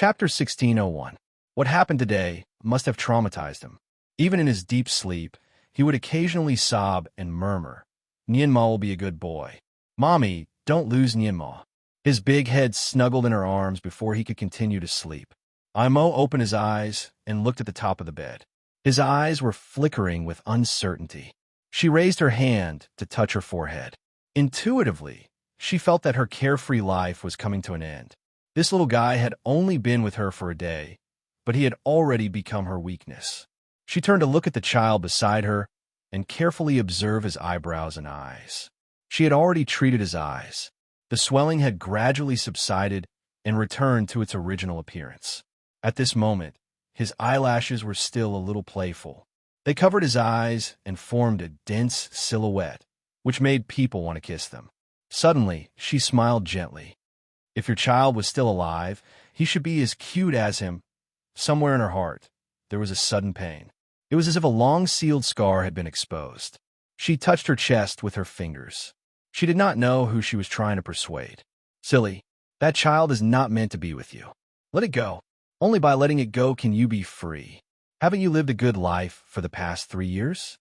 Chapter 1601. What happened today must have traumatized him. Even in his deep sleep, he would occasionally sob and murmur, "Nianma will be a good boy. Mommy, don't lose Nianma." His big head snuggled in her arms before he could continue to sleep. Imo opened his eyes and looked at the top of the bed. His eyes were flickering with uncertainty. She raised her hand to touch her forehead. Intuitively, she felt that her carefree life was coming to an end. This little guy had only been with her for a day, but he had already become her weakness. She turned to look at the child beside her and carefully observe his eyebrows and eyes. She had already treated his eyes. The swelling had gradually subsided and returned to its original appearance. At this moment, his eyelashes were still a little playful. They covered his eyes and formed a dense silhouette, which made people want to kiss them. Suddenly, she smiled gently. If your child was still alive, he should be as cute as him. Somewhere in her heart, there was a sudden pain. It was as if a long-sealed scar had been exposed. She touched her chest with her fingers. She did not know who she was trying to persuade. "Silly, that child is not meant to be with you. Let it go. Only by letting it go can you be free. Haven't you lived a good life for the past 3 years?"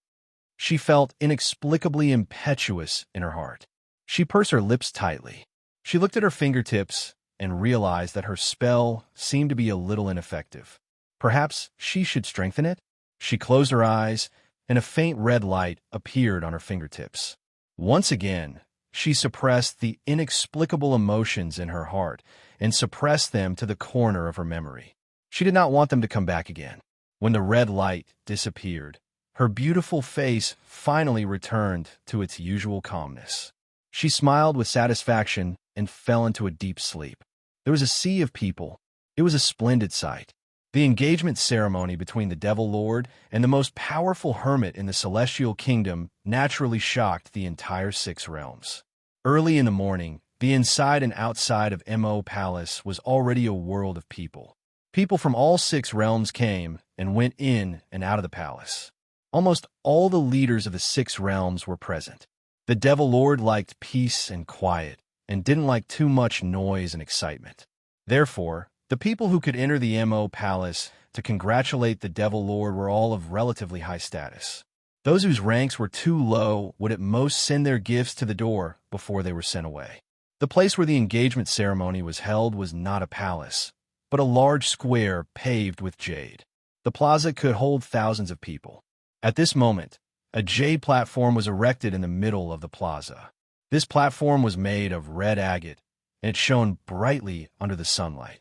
She felt inexplicably impetuous in her heart. She pursed her lips tightly. She looked at her fingertips and realized that her spell seemed to be a little ineffective. Perhaps she should strengthen it? She closed her eyes, and a faint red light appeared on her fingertips. Once again, she suppressed the inexplicable emotions in her heart and suppressed them to the corner of her memory. She did not want them to come back again. When the red light disappeared, her beautiful face finally returned to its usual calmness. She smiled with satisfaction and fell into a deep sleep. There was a sea of people. It was a splendid sight. The engagement ceremony between the Devil Lord and the most powerful hermit in the Celestial Kingdom naturally shocked the entire 6 realms. Early in the morning, the inside and outside of Mo Palace was already a world of people. People from all 6 realms came and went in and out of the palace. Almost all the leaders of the 6 realms were present. The Devil Lord liked peace and quiet, and didn't like too much noise and excitement. Therefore, the people who could enter the Mo Palace to congratulate the Devil Lord were all of relatively high status. Those whose ranks were too low would at most send their gifts to the door before they were sent away. The place where the engagement ceremony was held was not a palace, but a large square paved with jade. The plaza could hold thousands of people. At this moment, a jade platform was erected in the middle of the plaza. This platform was made of red agate, and it shone brightly under the sunlight.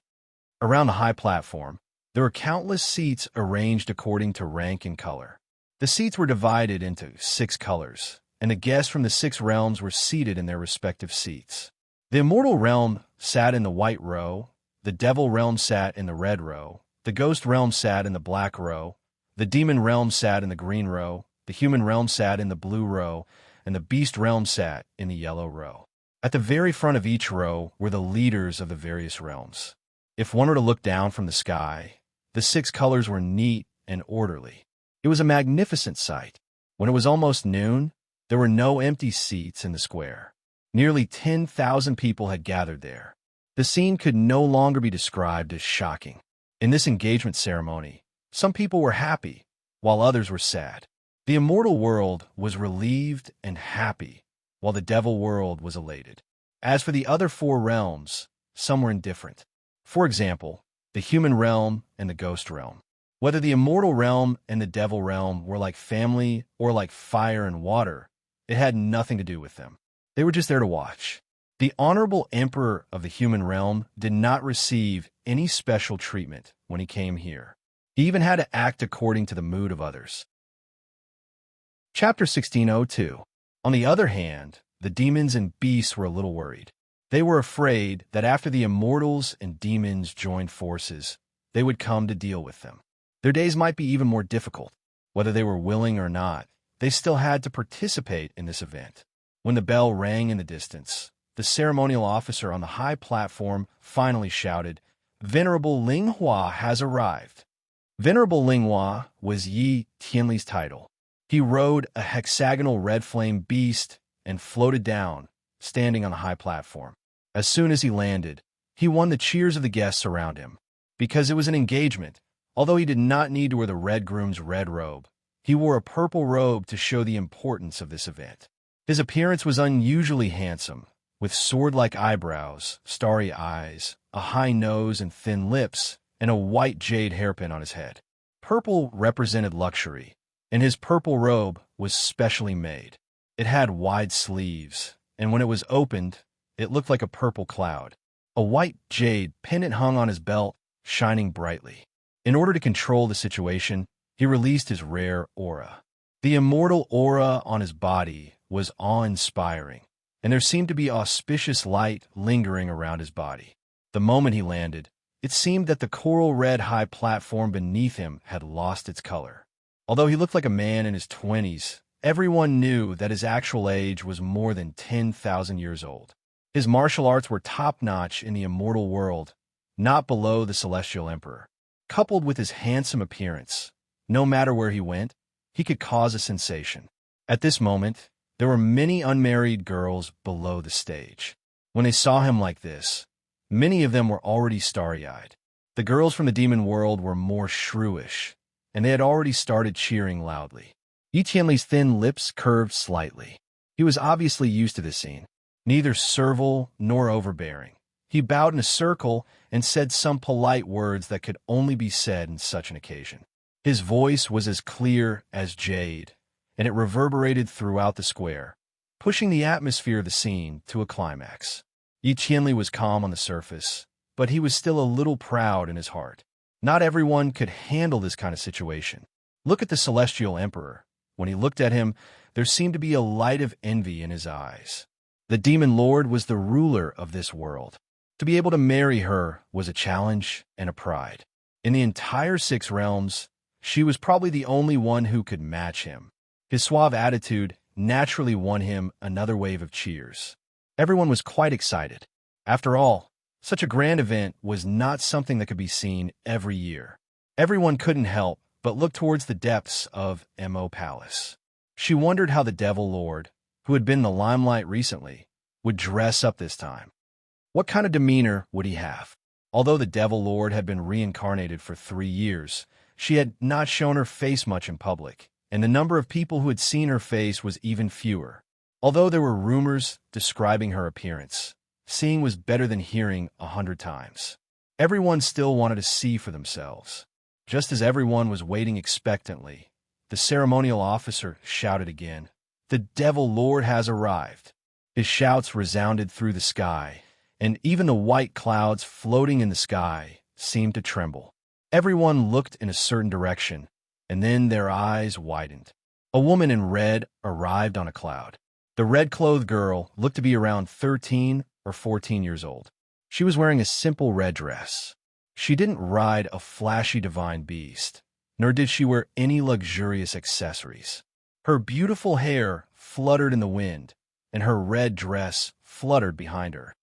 Around the high platform, there were countless seats arranged according to rank and color. The seats were divided into 6 colors, and the guests from the 6 realms were seated in their respective seats. The immortal realm sat in the white row, the devil realm sat in the red row, the ghost realm sat in the black row, the demon realm sat in the green row, the human realm sat in the blue row, and the beast realm sat in the yellow row. At the very front of each row were the leaders of the various realms. If one were to look down from the sky, the 6 colors were neat and orderly. It was a magnificent sight. When it was almost noon, there were no empty seats in the square. Nearly 10,000 people had gathered there. The scene could no longer be described as shocking. In this engagement ceremony, some people were happy, while others were sad. The immortal world was relieved and happy, while the devil world was elated. As for the other 4 realms, some were indifferent. For example, the human realm and the ghost realm. Whether the immortal realm and the devil realm were like family or like fire and water, it had nothing to do with them. They were just there to watch. The honorable emperor of the human realm did not receive any special treatment when he came here. He even had to act according to the mood of others. Chapter 1602. On the other hand, the demons and beasts were a little worried. They were afraid that after the immortals and demons joined forces, they would come to deal with them. Their days might be even more difficult. Whether they were willing or not, they still had to participate in this event. When the bell rang in the distance, the ceremonial officer on the high platform finally shouted, "Venerable Linghua has arrived." Venerable Linghua was Yi Tianli's title. He rode a hexagonal red flame beast and floated down, standing on the high platform. As soon as he landed, he won the cheers of the guests around him. because it was an engagement. Although he did not need to wear the red groom's red robe, he wore a purple robe to show the importance of this event. His appearance was unusually handsome, with sword-like eyebrows, starry eyes, a high nose and thin lips, and a white jade hairpin on his head. Purple represented luxury, and his purple robe was specially made. It had wide sleeves, and when it was opened, it looked like a purple cloud. A white jade pendant hung on his belt, shining brightly. In order to control the situation, he released his rare aura. The immortal aura on his body was awe-inspiring, and there seemed to be auspicious light lingering around his body. The moment he landed, it seemed that the coral red high platform beneath him had lost its color. Although he looked like a man in his 20s, everyone knew that his actual age was more than 10,000 years old. His martial arts were top-notch in the immortal world, not below the Celestial Emperor. Coupled with his handsome appearance, no matter where he went, he could cause a sensation. At this moment, there were many unmarried girls below the stage. When they saw him like this, many of them were already starry-eyed. The girls from the demon world were more shrewish, and they had already started cheering loudly. Yi Tianli's thin lips curved slightly. He was obviously used to this scene, neither servile nor overbearing. He bowed in a circle and said some polite words that could only be said in such an occasion. His voice was as clear as jade, and it reverberated throughout the square, pushing the atmosphere of the scene to a climax. Yi Tianli was calm on the surface, but he was still a little proud in his heart. Not everyone could handle this kind of situation. Look at the Celestial Emperor. When he looked at him, there seemed to be a light of envy in his eyes. The Demon Lord was the ruler of this world. To be able to marry her was a challenge and a pride. In the entire 6 realms, she was probably the only one who could match him. His suave attitude naturally won him another wave of cheers. Everyone was quite excited. After all, such a grand event was not something that could be seen every year. Everyone couldn't help but look towards the depths of Mo Palace. She wondered how the Devil Lord, who had been in the limelight recently, would dress up this time. What kind of demeanor would he have? Although the Devil Lord had been reincarnated for 3 years, she had not shown her face much in public, and the number of people who had seen her face was even fewer. Although there were rumors describing her appearance, seeing was better than hearing 100 times. Everyone still wanted to see for themselves. Just as everyone was waiting expectantly, the ceremonial officer shouted again, "The Devil Lord has arrived." His shouts resounded through the sky, and even the white clouds floating in the sky seemed to tremble. Everyone looked in a certain direction, and then their eyes widened. A woman in red arrived on a cloud. The red-clothed girl looked to be around 13 or 14 years old. She was wearing a simple red dress. She didn't ride a flashy divine beast, nor did she wear any luxurious accessories. Her beautiful hair fluttered in the wind, and her red dress fluttered behind her.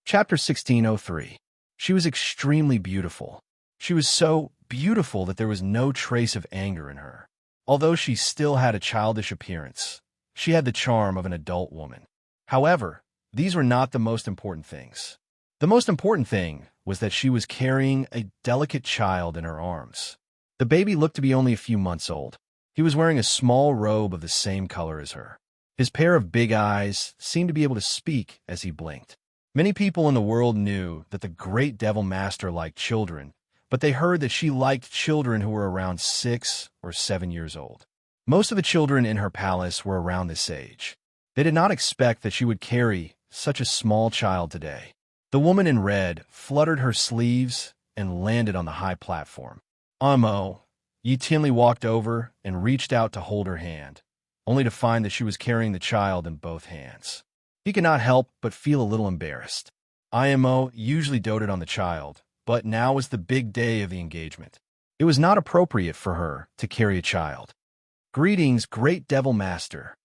Chapter 1603. She was extremely beautiful. She was so beautiful that there was no trace of anger in her. Although she still had a childish appearance, she had the charm of an adult woman. However, these were not the most important things. The most important thing was that she was carrying a delicate child in her arms. The baby looked to be only a few months old. He was wearing a small robe of the same color as her. His pair of big eyes seemed to be able to speak as he blinked. Many people in the world knew that the great Devil Master liked children, but they heard that she liked children who were around 6 or 7 years old. Most of the children in her palace were around this age. They did not expect that she would carry such a small child today. The woman in red fluttered her sleeves and landed on the high platform. Yi Tianli walked over and reached out to hold her hand, only to find that she was carrying the child in both hands. He could not help but feel a little embarrassed. Imo usually doted on the child, but now was the big day of the engagement. It was not appropriate for her to carry a child. "Greetings, great Devil Master."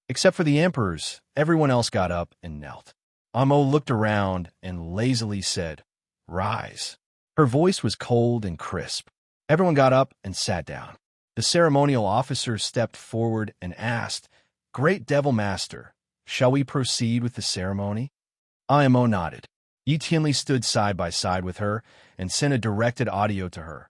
Except for the emperors, everyone else got up and knelt. Imo looked around and lazily said, "Rise." Her voice was cold and crisp. Everyone got up and sat down. The ceremonial officer stepped forward and asked, "Great Devil Master, shall we proceed with the ceremony?" Imo nodded. Yi Tianli stood side by side with her and sent a directed audio to her.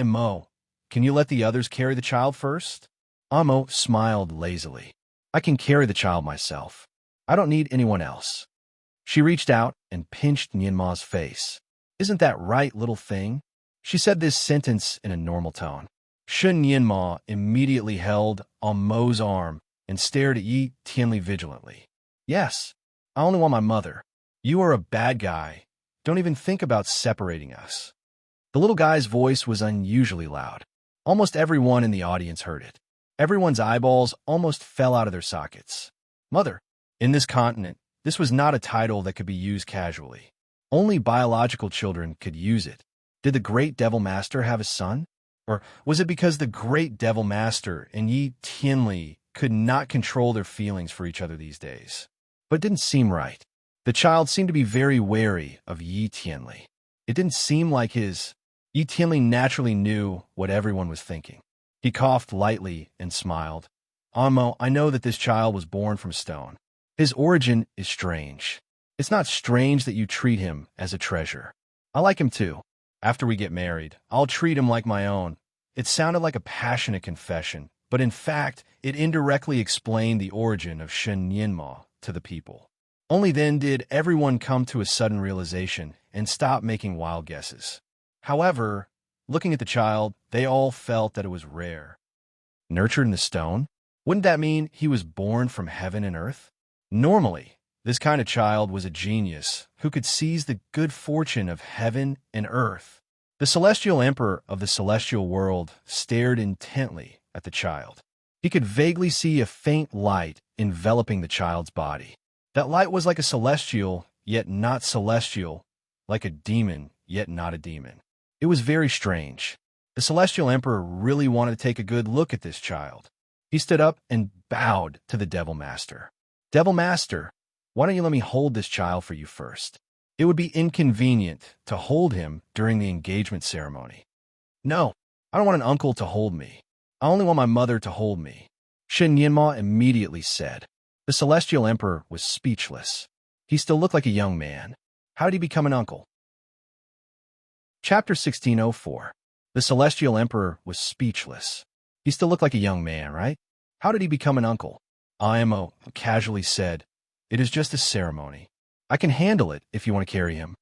Mo, can you let the others carry the child first? Mo smiled lazily. I can carry the child myself. I don't need anyone else. She reached out and pinched Nianma's face. Isn't that right, little thing? She said this sentence in a normal tone. Shun Nianma immediately held Mo's arm and stared at Yi Tianli vigilantly. Yes, I only want my mother. You are a bad guy. Don't even think about separating us. The little guy's voice was unusually loud. Almost everyone in the audience heard it. Everyone's eyeballs almost fell out of their sockets. Mother. In this continent, this was not a title that could be used casually. Only biological children could use it. Did the Great Devil Master have a son? Or was it because the Great Devil Master and Yi Tianli could not control their feelings for each other these days? But it didn't seem right. The child seemed to be very wary of Yi Tianli. It didn't seem like his. Yi Tianli naturally knew what everyone was thinking. He coughed lightly and smiled. Mo, I know that this child was born from stone. His origin is strange. It's not strange that you treat him as a treasure. I like him too. After we get married, I'll treat him like my own. It sounded like a passionate confession, but in fact, it indirectly explained the origin of Shen Nianma to the people. Only then did everyone come to a sudden realization and stop making wild guesses. However, looking at the child, they all felt that it was rare. Nurtured in the stone? Wouldn't that mean he was born from heaven and earth? Normally, this kind of child was a genius who could seize the good fortune of heaven and earth. The celestial emperor of the celestial world stared intently at the child. He could vaguely see a faint light enveloping the child's body. That light was like a celestial, yet not celestial, like a demon, yet not a demon. It was very strange. The celestial emperor really wanted to take a good look at this child. He stood up and bowed to the Devil Master. Devil Master, why don't you let me hold this child for you first? It would be inconvenient to hold him during the engagement ceremony. No, I don't want an uncle to hold me. I only want my mother to hold me. Shen Nianma immediately said. The celestial emperor was speechless. He still looked like a young man. How did he become an uncle? Chapter 1604. The celestial emperor was speechless. He still looked like a young man, right? How did he become an uncle? Mo casually said, It is just a ceremony. I can handle it if you want to carry him.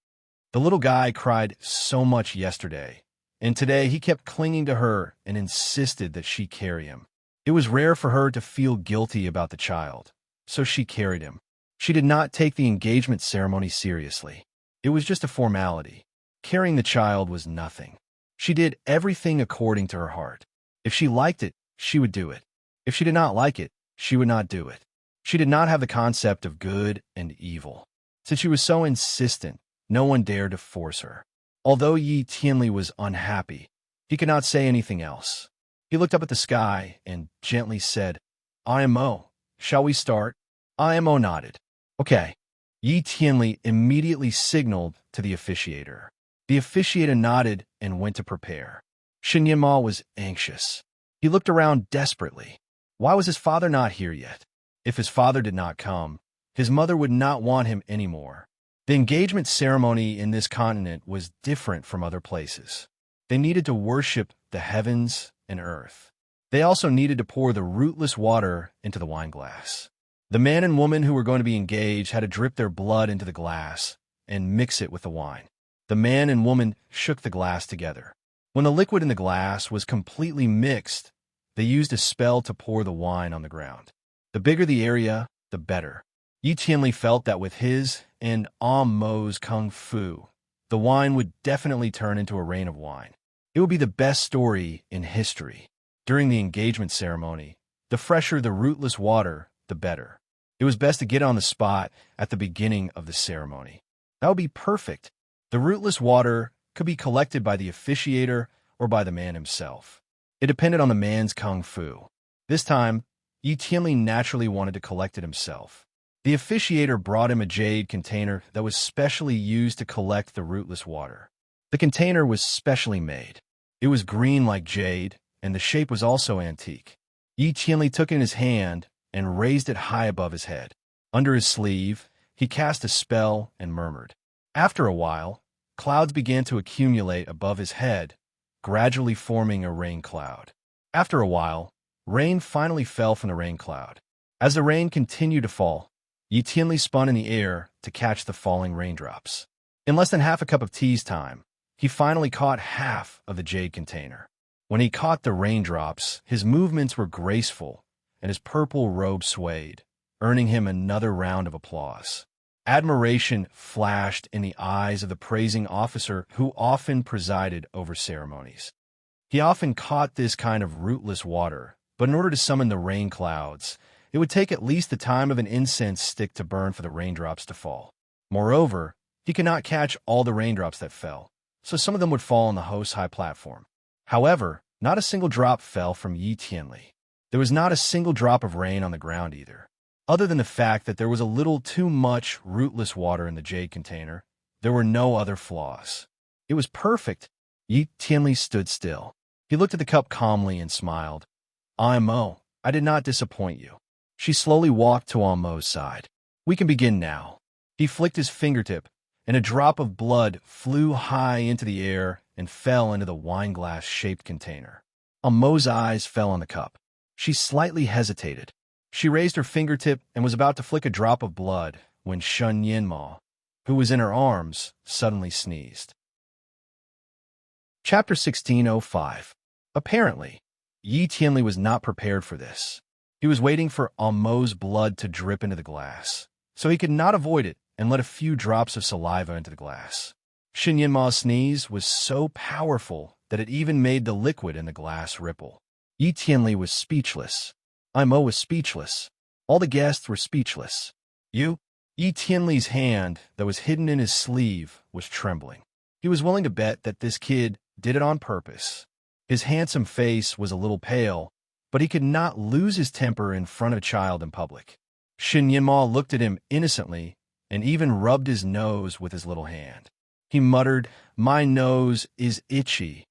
The little guy cried so much yesterday, and today he kept clinging to her and insisted that she carry him. It was rare for her to feel guilty about the child, so she carried him. She did not take the engagement ceremony seriously. It was just a formality. Carrying the child was nothing. She did everything according to her heart. If she liked it, she would do it. If she did not like it, she would not do it. She did not have the concept of good and evil. Since she was so insistent, no one dared to force her. Although Yi Tianli was unhappy, he could not say anything else. He looked up at the sky and gently said, Mo, shall we start? Mo nodded. Okay. Yi Tianli immediately signaled to the officiator. The officiator nodded and went to prepare. Shen Nianma was anxious. He looked around desperately. Why was his father not here yet? If his father did not come, his mother would not want him anymore. The engagement ceremony in this continent was different from other places. They needed to worship the heavens and earth. They also needed to pour the rootless water into the wine glass. The man and woman who were going to be engaged had to drip their blood into the glass and mix it with the wine. The man and woman shook the glass together. When the liquid in the glass was completely mixed, they used a spell to pour the wine on the ground. The bigger the area, the better. Yi Tianli felt that with his and Mo's kung fu, the wine would definitely turn into a rain of wine. It would be the best story in history. During the engagement ceremony, the fresher the rootless water, the better. It was best to get on the spot at the beginning of the ceremony. That would be perfect. The rootless water could be collected by the officiator or by the man himself. It depended on the man's kung fu. This time, Yi Tianli naturally wanted to collect it himself. The officiator brought him a jade container that was specially used to collect the rootless water. The container was specially made. It was green like jade, and the shape was also antique. Yi Tianli took it in his hand and raised it high above his head. Under his sleeve, he cast a spell and murmured. After a while, clouds began to accumulate above his head, gradually forming a rain cloud. After a while, rain finally fell from the rain cloud. As the rain continued to fall, Yi Tianli spun in the air to catch the falling raindrops. In less than half a cup of tea's time, he finally caught half of the jade container. When he caught the raindrops, his movements were graceful, and his purple robe swayed, earning him another round of applause. Admiration flashed in the eyes of the praising officer who often presided over ceremonies. He often caught this kind of rootless water, but in order to summon the rain clouds, it would take at least the time of an incense stick to burn for the raindrops to fall. Moreover, he could not catch all the raindrops that fell, so some of them would fall on the host's high platform. However, not a single drop fell from Yi Tianli. There was not a single drop of rain on the ground either. Other than the fact that there was a little too much rootless water in the jade container, there were no other flaws. It was perfect. Yi Tianli stood still. He looked at the cup calmly and smiled. "Mo, I did not disappoint you." She slowly walked to Mo's side. "We can begin now." He flicked his fingertip, and a drop of blood flew high into the air and fell into the wine-glass-shaped container. Mo's eyes fell on the cup. She slightly hesitated. She raised her fingertip and was about to flick a drop of blood when Shun Yinma, who was in her arms, suddenly sneezed. Chapter 1605. Apparently, Yi Tianli was not prepared for this. He was waiting for Mo's blood to drip into the glass, so he could not avoid it and let a few drops of saliva into the glass. Shin Yinma's sneeze was so powerful that it even made the liquid in the glass ripple. Yi Tianli was speechless. Mo was speechless. All the guests were speechless. Yi Tianli's hand that was hidden in his sleeve was trembling. He was willing to bet that this kid did it on purpose. His handsome face was a little pale, but he could not lose his temper in front of a child in public. Shin Yinma looked at him innocently and even rubbed his nose with his little hand. He muttered, "My nose is itchy."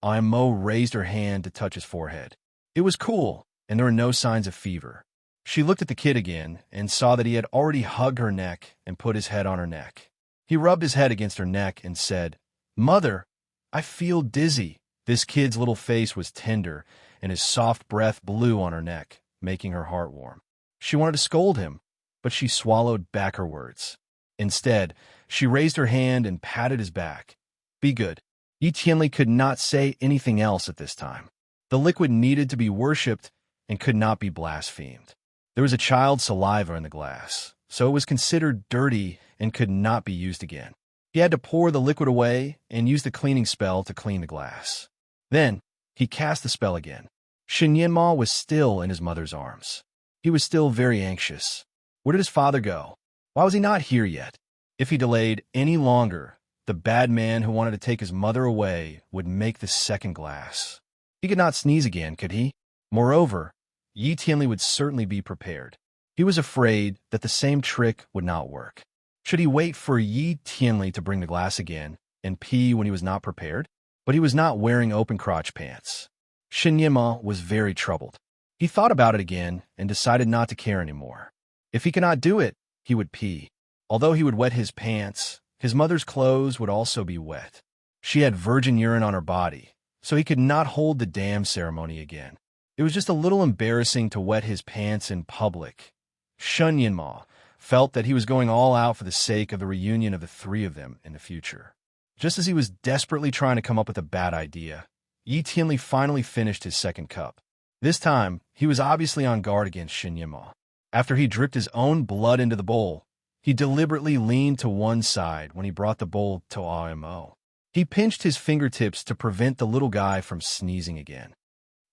Mo raised her hand to touch his forehead. It was cool, and there were no signs of fever. She looked at the kid again and saw that he had already hugged her neck and put his head on her neck. He rubbed his head against her neck and said, "Mother, I feel dizzy." This kid's little face was tender, and his soft breath blew on her neck, making her heart warm. She wanted to scold him, but she swallowed back her words. Instead, she raised her hand and patted his back. "Be good." Yi Tianli could not say anything else at this time. The liquid needed to be worshipped and could not be blasphemed. There was a child's saliva in the glass, so it was considered dirty and could not be used again. He had to pour the liquid away and use the cleaning spell to clean the glass. Then, he cast the spell again. Shin Yinma was still in his mother's arms. He was still very anxious. Where did his father go? Why was he not here yet? If he delayed any longer, the bad man who wanted to take his mother away would make the second glass. He could not sneeze again, could he? Moreover, Yi Tianli would certainly be prepared. He was afraid that the same trick would not work. Should he wait for Yi Tianli to bring the glass again and pee when he was not prepared? But he was not wearing open-crotch pants. Shin Yinma was very troubled. He thought about it again and decided not to care anymore. If he could not do it, he would pee. Although he would wet his pants, his mother's clothes would also be wet. She had virgin urine on her body, so he could not hold the dam ceremony again. It was just a little embarrassing to wet his pants in public. Shun Yinma felt that he was going all out for the sake of the reunion of the three of them in the future. Just as he was desperately trying to come up with a bad idea, Yi Tianli finally finished his second cup. This time, he was obviously on guard against Shin Yinma. After he dripped his own blood into the bowl, he deliberately leaned to one side when he brought the bowl to Mo. He pinched his fingertips to prevent the little guy from sneezing again.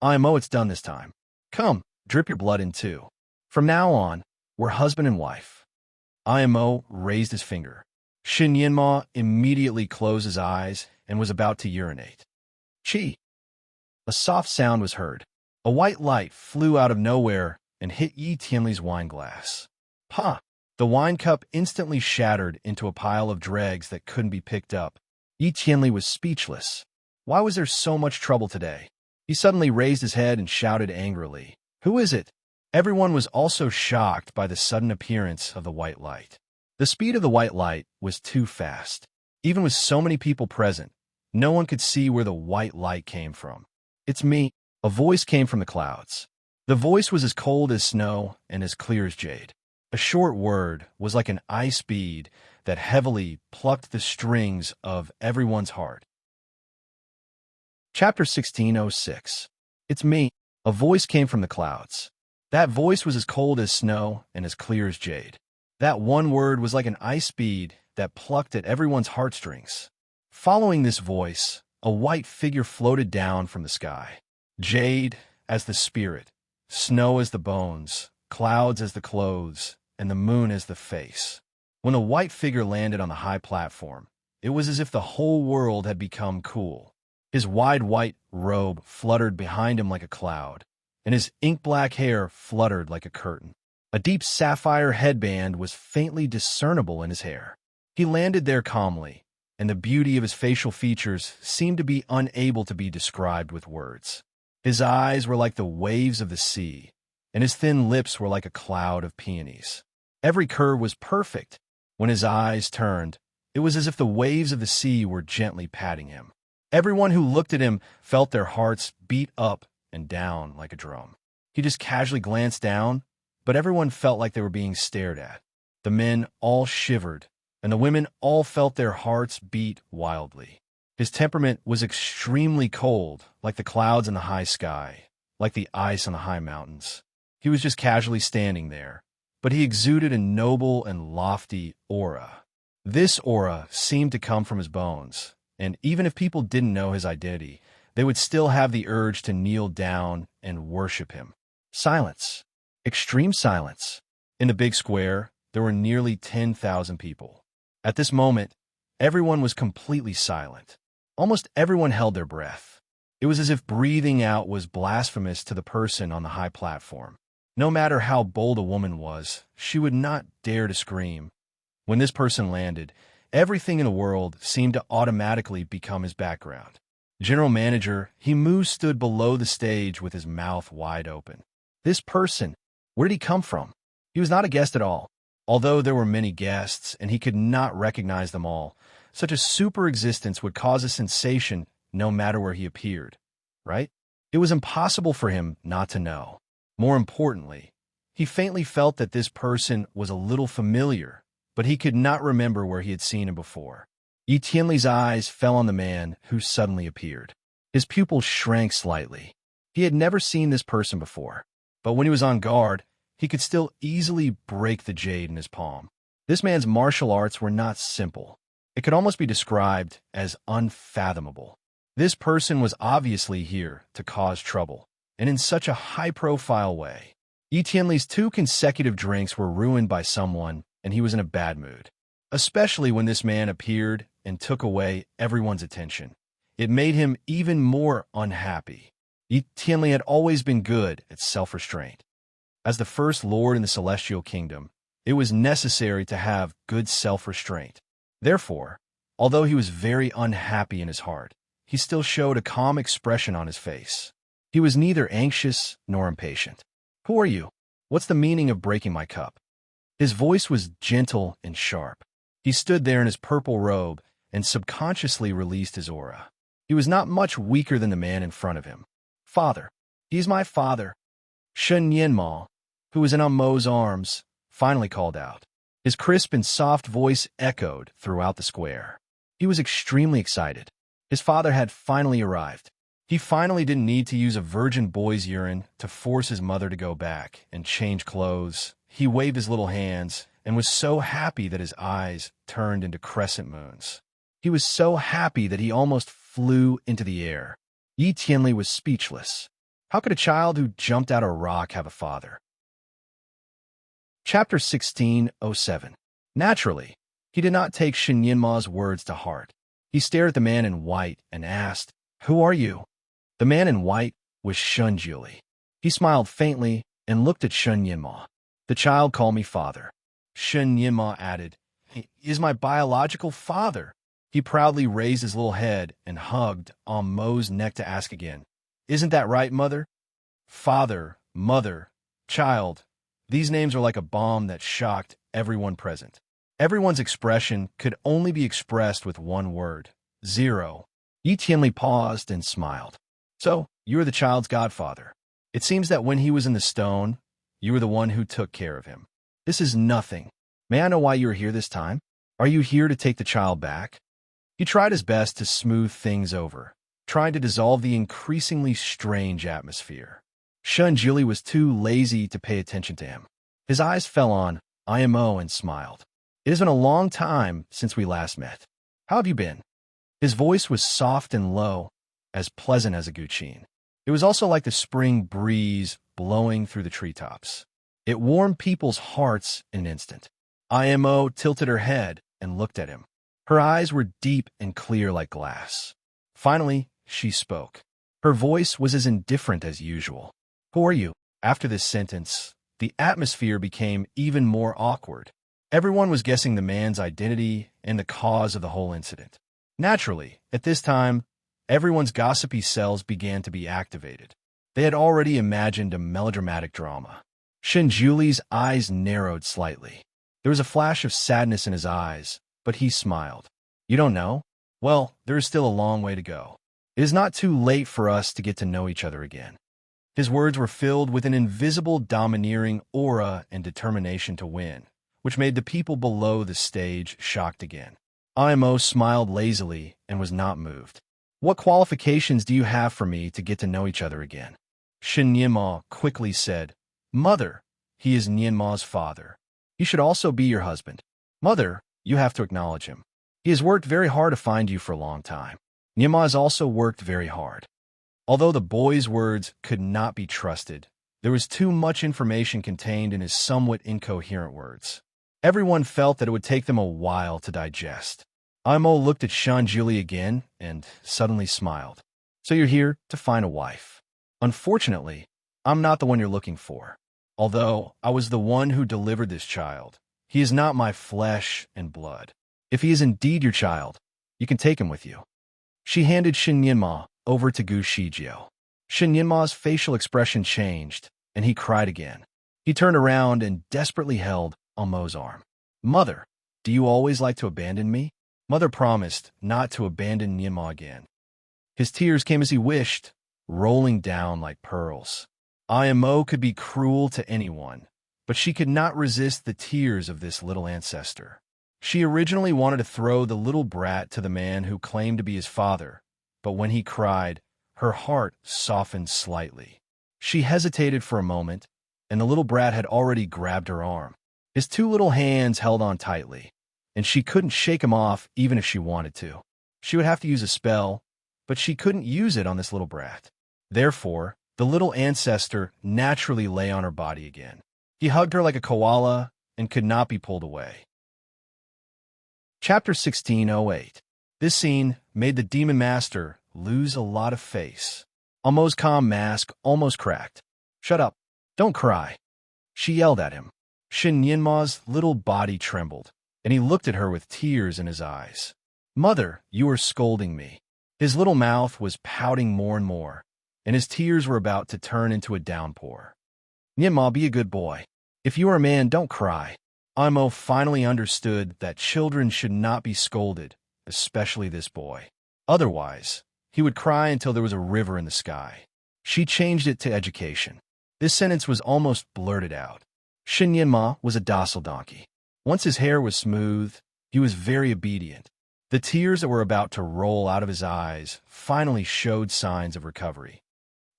Mo, it's done this time. Come, drip your blood in too. From now on, we're husband and wife. Mo raised his finger. Shin Yinma immediately closed his eyes and was about to urinate. Chi! A soft sound was heard. A white light flew out of nowhere and hit Yi Tianli's wine glass. Pa! The wine cup instantly shattered into a pile of dregs that couldn't be picked up. Yi Tianli was speechless. Why was there so much trouble today? He suddenly raised his head and shouted angrily, "Who is it?" Everyone was also shocked by the sudden appearance of the white light. The speed of the white light was too fast. Even with so many people present, no one could see where the white light came from. "It's me," a voice came from the clouds. The voice was as cold as snow and as clear as jade. A short word was like an ice bead that heavily plucked the strings of everyone's heart. Chapter 16:06. "It's me," a voice came from the clouds. That voice was as cold as snow and as clear as jade. That one word was like an ice bead that plucked at everyone's heartstrings. Following this voice, a white figure floated down from the sky. Jade as the spirit, snow as the bones, clouds as the clothes, and the moon as the face. When the white figure landed on the high platform, it was as if the whole world had become cool. His wide white robe fluttered behind him like a cloud, and his ink-black hair fluttered like a curtain. A deep sapphire headband was faintly discernible in his hair. He landed there calmly, and the beauty of his facial features seemed to be unable to be described with words. His eyes were like the waves of the sea, and his thin lips were like a cloud of peonies. Every curve was perfect. When his eyes turned, it was as if the waves of the sea were gently patting him. Everyone who looked at him felt their hearts beat up and down like a drum. He just casually glanced down, but everyone felt like they were being stared at. The men all shivered, and the women all felt their hearts beat wildly. His temperament was extremely cold, like the clouds in the high sky, like the ice on the high mountains. He was just casually standing there, but he exuded a noble and lofty aura. This aura seemed to come from his bones, and even if people didn't know his identity, they would still have the urge to kneel down and worship him. Silence. Extreme silence. In the big square, there were nearly 10,000 people. At this moment, everyone was completely silent. Almost everyone held their breath. It was as if breathing out was blasphemous to the person on the high platform. No matter how bold a woman was, she would not dare to scream. When this person landed, everything in the world seemed to automatically become his background. General Manager Himu stood below the stage with his mouth wide open. This person, where did he come from? He was not a guest at all. Although there were many guests and he could not recognize them all, such a super existence would cause a sensation no matter where he appeared, right? It was impossible for him not to know. More importantly, he faintly felt that this person was a little familiar, but he could not remember where he had seen him before. Yi Tianli's eyes fell on the man who suddenly appeared. His pupils shrank slightly. He had never seen this person before, but when he was on guard, he could still easily break the jade in his palm. This man's martial arts were not simple. It could almost be described as unfathomable. This person was obviously here to cause trouble, and in such a high-profile way. Yi Tianli's 2 consecutive drinks were ruined by someone, and he was in a bad mood. Especially when this man appeared and took away everyone's attention. It made him even more unhappy. Yi Tianli had always been good at self-restraint. As the first lord in the Celestial Kingdom, it was necessary to have good self-restraint. Therefore, although he was very unhappy in his heart, he still showed a calm expression on his face. He was neither anxious nor impatient. "Who are you? What's the meaning of breaking my cup?" His voice was gentle and sharp. He stood there in his purple robe and subconsciously released his aura. He was not much weaker than the man in front of him. "Father. He is my father." Shen Yanma, who was in Mo's arms, finally called out. His crisp and soft voice echoed throughout the square. He was extremely excited. His father had finally arrived. He finally didn't need to use a virgin boy's urine to force his mother to go back and change clothes. He waved his little hands and was so happy that his eyes turned into crescent moons. He was so happy that he almost flew into the air. Yi Tianli was speechless. How could a child who jumped out of a rock have a father? Chapter 16:07. Naturally, he did not take Shen Yanma's words to heart. He stared at the man in white and asked, "Who are you?" The man in white was Shun Jili. He smiled faintly and looked at Shen Yanma. "The child called me father." Shen Yanma added, "He is my biological father." He proudly raised his little head and hugged Mo's neck to ask again, "Isn't that right, mother?" Father, mother, child. These names are like a bomb that shocked everyone present. Everyone's expression could only be expressed with one word: zero. Yi Tianli paused and smiled. So, you are the child's godfather. It seems that when he was in the stone, you were the one who took care of him. This is nothing. May I know why you are here this time? Are you here to take the child back? He tried his best to smooth things over, trying to dissolve the increasingly strange atmosphere. Shun Jili was too lazy to pay attention to him. His eyes fell on IMO and smiled. It has been a long time since we last met. How have you been? His voice was soft and low, as pleasant as a guqin. It was also like the spring breeze blowing through the treetops. It warmed people's hearts in an instant. IMO tilted her head and looked at him. Her eyes were deep and clear like glass. Finally, she spoke. Her voice was as indifferent as usual. Who are you? After this sentence, the atmosphere became even more awkward. Everyone was guessing the man's identity and the cause of the whole incident. Naturally, at this time, everyone's gossipy cells began to be activated. They had already imagined a melodramatic drama. Shinjuli's eyes narrowed slightly. There was a flash of sadness in his eyes, but he smiled. You don't know? Well, there is still a long way to go. It is not too late for us to get to know each other again. His words were filled with an invisible domineering aura and determination to win, which made the people below the stage shocked again. IMO smiled lazily and was not moved. What qualifications do you have for me to get to know each other again? Shin Nianma quickly said, Mother, he is Nianma's father. He should also be your husband. Mother, you have to acknowledge him. He has worked very hard to find you for a long time. Nianma has also worked very hard. Although the boy's words could not be trusted, there was too much information contained in his somewhat incoherent words. Everyone felt that it would take them a while to digest. Imo looked at Shanjili again and suddenly smiled. So you're here to find a wife. Unfortunately, I'm not the one you're looking for. Although I was the one who delivered this child, he is not my flesh and blood. If he is indeed your child, you can take him with you. She handed Shin Nianma over to Gu Shijiao. Shin Nianma's facial expression changed, and he cried again. He turned around and desperately held Mo's arm. Mother, do you always like to abandon me? Mother promised not to abandon Nianma again. His tears came as he wished, rolling down like pearls. IMO could be cruel to anyone, but she could not resist the tears of this little ancestor. She originally wanted to throw the little brat to the man who claimed to be his father, but when he cried, her heart softened slightly. She hesitated for a moment, and the little brat had already grabbed her arm. His two little hands held on tightly, and she couldn't shake him off even if she wanted to. She would have to use a spell, but she couldn't use it on this little brat. Therefore, the little ancestor naturally lay on her body again. He hugged her like a koala and could not be pulled away. Chapter 1608. This scene made the demon master lose a lot of face. Almo's calm mask almost cracked. Shut up. Don't cry. She yelled at him. Shin Nianma's little body trembled, and he looked at her with tears in his eyes. Mother, you are scolding me. His little mouth was pouting more and more, and his tears were about to turn into a downpour. Nianma, be a good boy. If you are a man, don't cry. Imo finally understood that children should not be scolded, especially this boy. Otherwise, he would cry until there was a river in the sky. She changed it to education. This sentence was almost blurted out. Shin Nianma was a docile donkey. Once his hair was smooth, he was very obedient. The tears that were about to roll out of his eyes finally showed signs of recovery.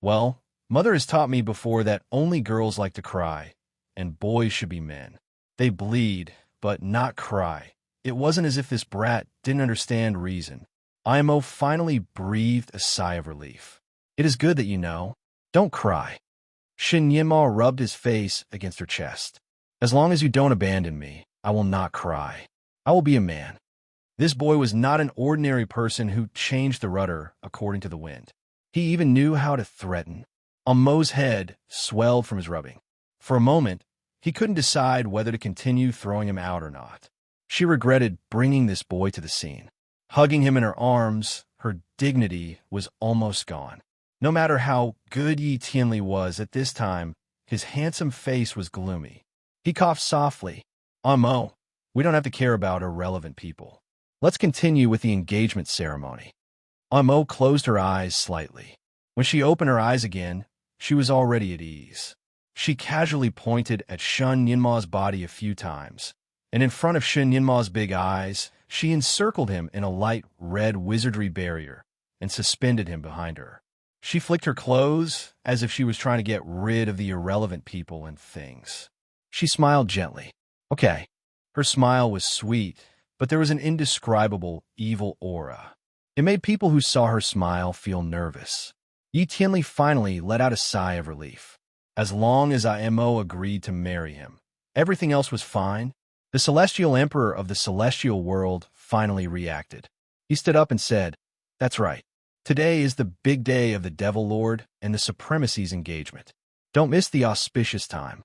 Well, Mother has taught me before that only girls like to cry, and boys should be men. They bleed, but not cry. It wasn't as if this brat didn't understand reason. Imo finally breathed a sigh of relief. It is good that you know. Don't cry. Shin Nianma rubbed his face against her chest. As long as you don't abandon me, I will not cry. I will be a man. This boy was not an ordinary person who changed the rudder according to the wind. He even knew how to threaten. Mo's head swelled from his rubbing. For a moment, he couldn't decide whether to continue throwing him out or not. She regretted bringing this boy to the scene. Hugging him in her arms, her dignity was almost gone. No matter how good Yi Tianli was at this time, his handsome face was gloomy. He coughed softly. Mo, We don't have to care about irrelevant people. Let's continue with the engagement ceremony. Mo closed her eyes slightly. When she opened her eyes again, she was already at ease. She casually pointed at Shun Yinma's body a few times, and in front of Shun Yinma's big eyes, she encircled him in a light red wizardry barrier and suspended him behind her. She flicked her clothes as if she was trying to get rid of the irrelevant people and things. She smiled gently. Okay. Her smile was sweet, but there was an indescribable evil aura. It made people who saw her smile feel nervous. Yi Tianli finally let out a sigh of relief. As long as Imo agreed to marry him, everything else was fine. The celestial emperor of the celestial world finally reacted. He stood up and said, "That's right. Today is the big day of the Devil Lord and the Supremacy's engagement. Don't miss the auspicious time."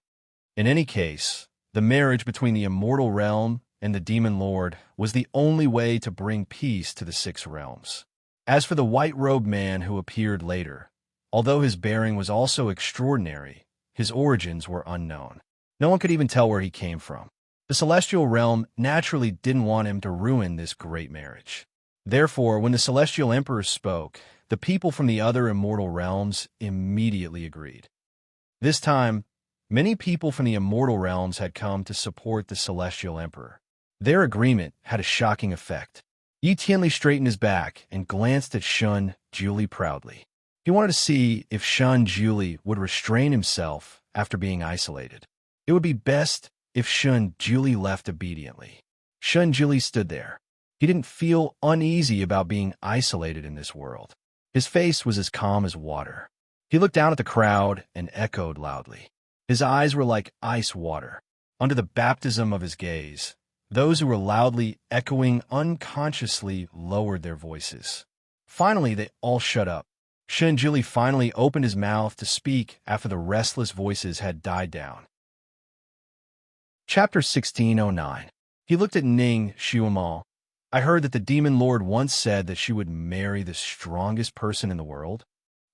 In any case, the marriage between the immortal realm and the demon lord was the only way to bring peace to the six realms. As for the white-robed man who appeared later, although his bearing was also extraordinary, his origins were unknown. No one could even tell where he came from. The celestial realm naturally didn't want him to ruin this great marriage. Therefore, when the celestial emperor spoke, the people from the other immortal realms immediately agreed. This time, many people from the immortal realms had come to support the celestial emperor. Their agreement had a shocking effect. Yi Tianli straightened his back and glanced at Shun Julie proudly. He wanted to see if Shun Julie would restrain himself after being isolated. It would be best if Shun Julie left obediently. Shun Julie stood there. He didn't feel uneasy about being isolated in this world. His face was as calm as water. He looked down at the crowd and echoed loudly. His eyes were like ice water. Under the baptism of his gaze, those who were loudly echoing unconsciously lowered their voices. Finally, they all shut up. Shun Julie finally opened his mouth to speak after the restless voices had died down. Chapter 1609. He looked at Ning Xuemo. I heard that the demon lord once said that she would marry the strongest person in the world.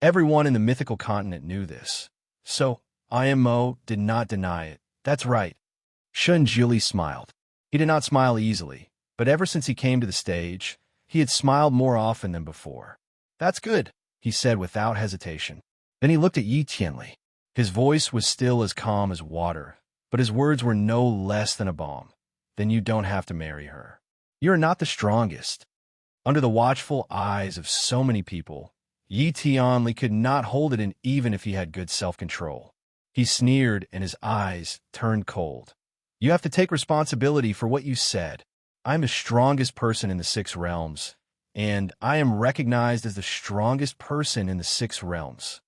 Everyone in the mythical continent knew this. So, Imo did not deny it. That's right. Shun Julie smiled. He did not smile easily, but ever since he came to the stage, he had smiled more often than before. That's good, he said without hesitation. Then he looked at Yi Tianli. His voice was still as calm as water, but his words were no less than a balm. Then you don't have to marry her. You are not the strongest. Under the watchful eyes of so many people, Yi Tianli could not hold it in even if he had good self-control. He sneered and his eyes turned cold. You have to take responsibility for what you said. I'm the strongest person in the six realms, and I am recognized as the strongest person in the six realms.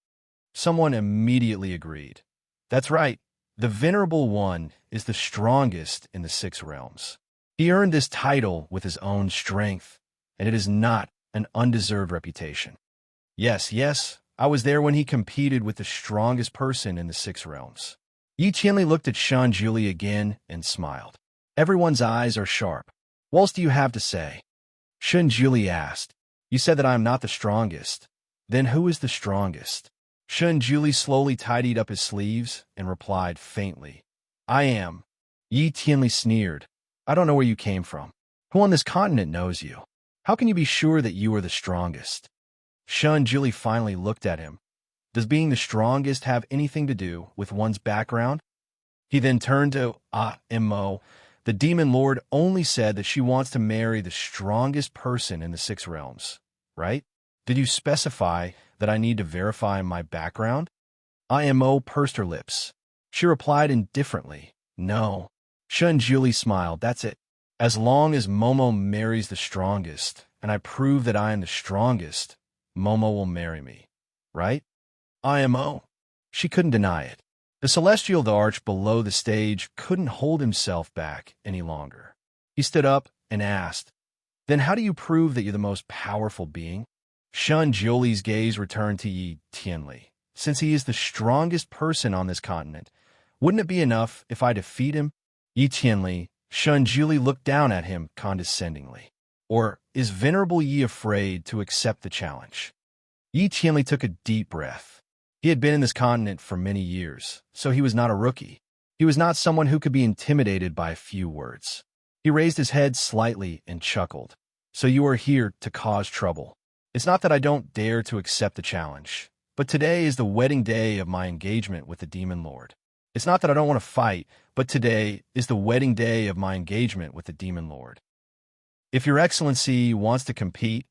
Someone immediately agreed. That's right. The Venerable One is the strongest in the six realms. He earned this title with his own strength, and it is not an undeserved reputation. Yes, I was there when he competed with the strongest person in the six realms. Yi Tianli looked at Shun Julie again and smiled. Everyone's eyes are sharp. What else do you have to say? Shun Julie asked. You said that I am not the strongest. Then who is the strongest? Shun Julie slowly tidied up his sleeves and replied faintly, I am. Yi Tianli sneered. I don't know where you came from. Who on this continent knows you? How can you be sure that you are the strongest? Shun Julie finally looked at him. Does being the strongest have anything to do with one's background? He then turned to Imo. The demon lord only said that she wants to marry the strongest person in the six realms, right? Did you specify that I need to verify my background? Imo pursed her lips. She replied indifferently, no. Shun Julie smiled. That's it. As long as Momo marries the strongest, and I prove that I am the strongest, Momo will marry me, right? Imo. She couldn't deny it. The celestial arch below the stage couldn't hold himself back any longer. He stood up and asked, Then how do you prove that you're the most powerful being? Shun Julie's gaze returned to Yi Tianli. Since he is the strongest person on this continent, wouldn't it be enough if I defeat him? Yi Tianli, Shun Julie looked down at him condescendingly. Or is Venerable Yi afraid to accept the challenge? Yi Tianli took a deep breath. He had been in this continent for many years, so he was not a rookie. He was not someone who could be intimidated by a few words. He raised his head slightly and chuckled. So you are here to cause trouble. It's not that I don't dare to accept the challenge, but today is the wedding day of my engagement with the Demon Lord. It's not that I don't want to fight, but today is the wedding day of my engagement with the Demon Lord. If Your Excellency wants to compete,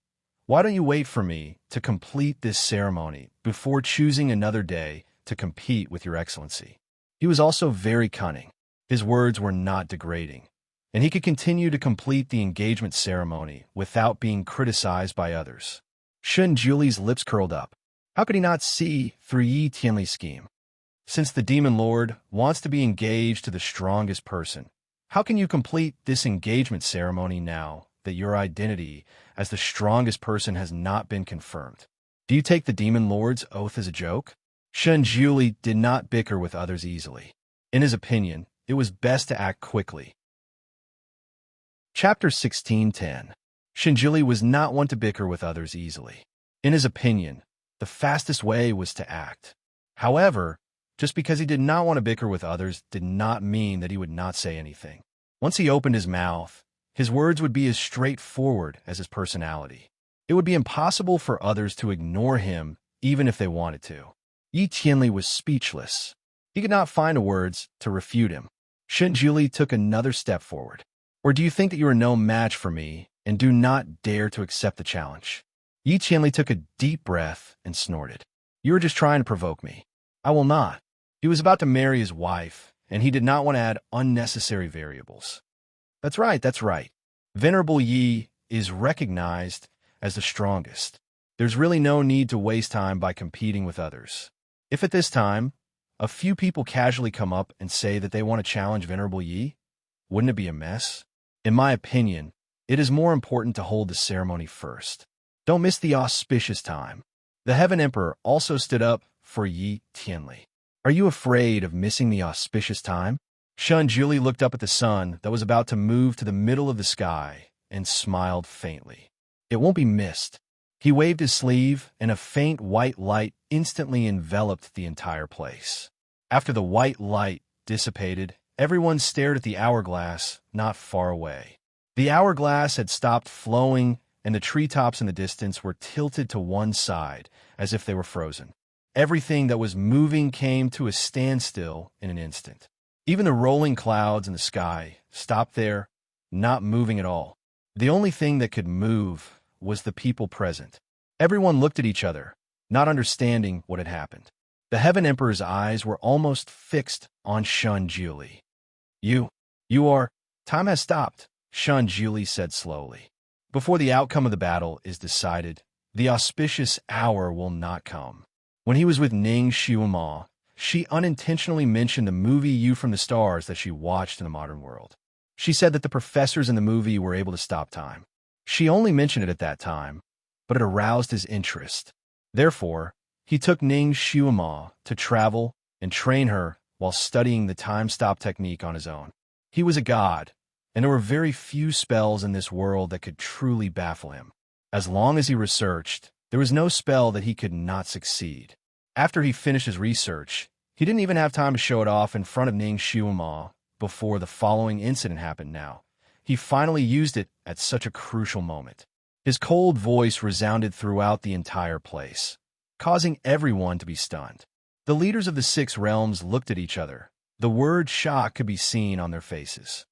why don't you wait for me to complete this ceremony before choosing another day to compete with Your Excellency? He was also very cunning. His words were not degrading, and he could continue to complete the engagement ceremony without being criticized by others. Shun Julie's lips curled up. How could he not see through Yi Tianli's scheme? Since the Demon Lord wants to be engaged to the strongest person, how can you complete this engagement ceremony now that your identity as the strongest person has not been confirmed? Do you take the Demon Lord's oath as a joke? Shun Julie did not bicker with others easily. In his opinion, it was best to act quickly. Chapter 16:10. Shinjuli was not one to bicker with others easily. In his opinion, the fastest way was to act. However, just because he did not want to bicker with others did not mean that he would not say anything. Once he opened his mouth, his words would be as straightforward as his personality. It would be impossible for others to ignore him even if they wanted to. Yi Tianli was speechless. He could not find words to refute him. Shinjuli took another step forward. Or do you think that you are no match for me and do not dare to accept the challenge? Yi Tianli took a deep breath and snorted. You are just trying to provoke me. I will not. He was about to marry his wife, and he did not want to add unnecessary variables. That's right, that's right. Venerable Yi is recognized as the strongest. There's really no need to waste time by competing with others. If at this time, a few people casually come up and say that they want to challenge Venerable Yi, wouldn't it be a mess? In my opinion, it is more important to hold the ceremony first. Don't miss the auspicious time. The Heaven Emperor also stood up for Yi Tianli. Are you afraid of missing the auspicious time? Shun Juli looked up at the sun that was about to move to the middle of the sky and smiled faintly. It won't be missed. He waved his sleeve, and a faint white light instantly enveloped the entire place. After the white light dissipated, everyone stared at the hourglass not far away. The hourglass had stopped flowing, and the treetops in the distance were tilted to one side, as if they were frozen. Everything that was moving came to a standstill in an instant. Even the rolling clouds in the sky stopped there, not moving at all. The only thing that could move was the people present. Everyone looked at each other, not understanding what had happened. The Heaven Emperor's eyes were almost fixed on Shun Juli. You are... Time has stopped, Shun Juli said slowly. Before the outcome of the battle is decided, the auspicious hour will not come. When he was with Ning Xiuma, she unintentionally mentioned the movie You from the Stars that she watched in the modern world. She said that the professors in the movie were able to stop time. She only mentioned it at that time, but it aroused his interest. Therefore, he took Ning Xiuma to travel and train her while studying the time-stop technique on his own. He was a god, and there were very few spells in this world that could truly baffle him. As long as he researched, there was no spell that he could not succeed. After he finished his research, he didn't even have time to show it off in front of Ning Xiuma before the following incident happened now. He finally used it at such a crucial moment. His cold voice resounded throughout the entire place, causing everyone to be stunned. The leaders of the 6 realms looked at each other. The word shock could be seen on their faces.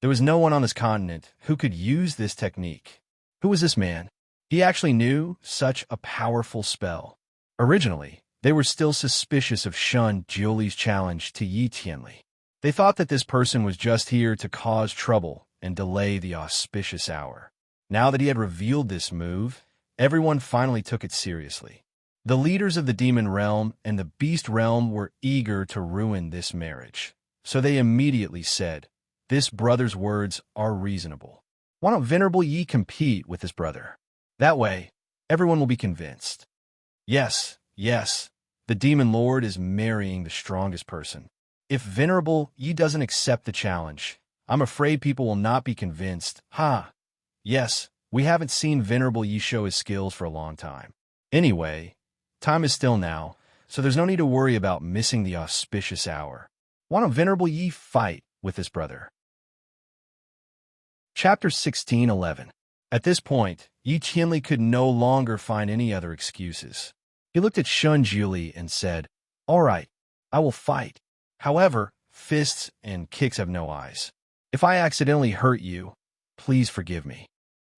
There was no one on this continent who could use this technique. Who was this man? He actually knew such a powerful spell. Originally, they were still suspicious of Shun Juli's challenge to Yi Tianli. They thought that this person was just here to cause trouble and delay the auspicious hour. Now that he had revealed this move, everyone finally took it seriously. The leaders of the demon realm and the beast realm were eager to ruin this marriage, so they immediately said, "This brother's words are reasonable. Why don't Venerable Yi compete with his brother? That way, everyone will be convinced. Yes, the Demon Lord is marrying the strongest person. If Venerable Yi doesn't accept the challenge, I'm afraid people will not be convinced. Yes, we haven't seen Venerable Yi show his skills for a long time. Anyway, time is still now, so there's no need to worry about missing the auspicious hour. Why don't Venerable Yi fight with his brother?" Chapter 16:11. At this point, Yi Qianli could no longer find any other excuses. He looked at Shun Juli and said, "All right, I will fight. However, fists and kicks have no eyes. If I accidentally hurt you, please forgive me."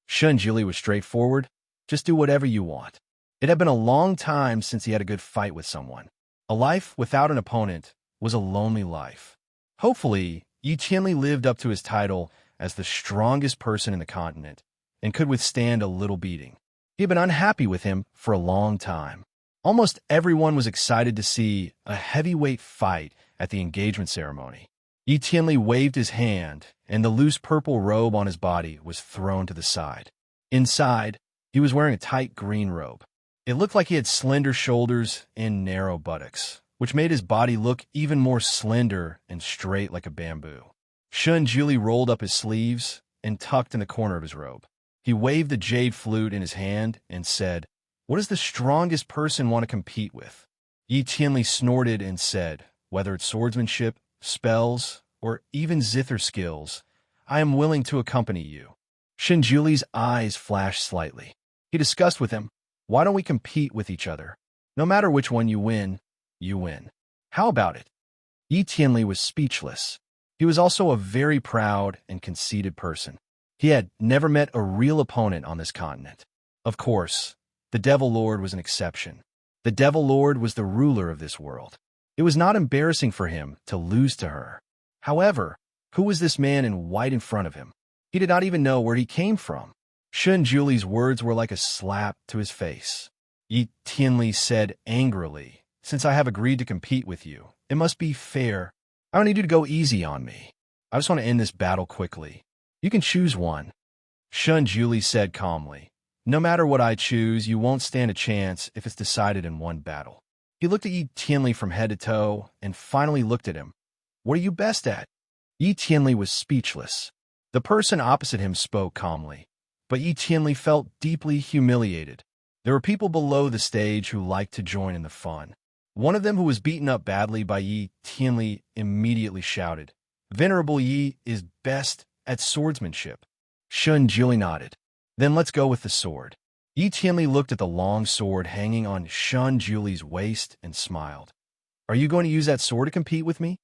Shun Juli was straightforward. Just do whatever you want. It had been a long time since he had a good fight with someone. A life without an opponent was a lonely life. Hopefully, Yi Qianli lived up to his title as the strongest person in the continent and could withstand a little beating. He had been unhappy with him for a long time. Almost everyone was excited to see a heavyweight fight at the engagement ceremony. Yi Qianli waved his hand, and the loose purple robe on his body was thrown to the side. Inside, he was wearing a tight green robe. It looked like he had slender shoulders and narrow buttocks, which made his body look even more slender and straight like a bamboo. Shun Juli rolled up his sleeves and tucked in the corner of his robe. He waved the jade flute in his hand and said, "What does the strongest person want to compete with?" Yi Qianli snorted and said, "Whether it's swordsmanship, spells, or even zither skills, I am willing to accompany you." Shun Juli's eyes flashed slightly. He discussed with him, "Why don't we compete with each other? No matter which one you win, you win. How about it?" Yi Qianli was speechless. He was also a very proud and conceited person. He had never met a real opponent on this continent. Of course, the Devil Lord was an exception. The Devil Lord was the ruler of this world. It was not embarrassing for him to lose to her. However, who was this man in white in front of him? He did not even know where he came from. Shun Juli's words were like a slap to his face. Yi Qianli said angrily, "Since I have agreed to compete with you, it must be fair. I don't need you to go easy on me. I just want to end this battle quickly. You can choose one." Shun Juli said calmly, "No matter what I choose, you won't stand a chance if it's decided in one battle." He looked at Yi Qianli from head to toe and finally looked at him. "What are you best at?" Yi Qianli was speechless. The person opposite him spoke calmly, but Yi Qianli felt deeply humiliated. There were people below the stage who liked to join in the fun. One of them, who was beaten up badly by Yi Qianli, immediately shouted, "Venerable Yi is best at swordsmanship." Shun Juli nodded. "Then let's go with the sword." Yi Qianli looked at the long sword hanging on Shun Juli's waist and smiled. "Are you going to use that sword to compete with me?"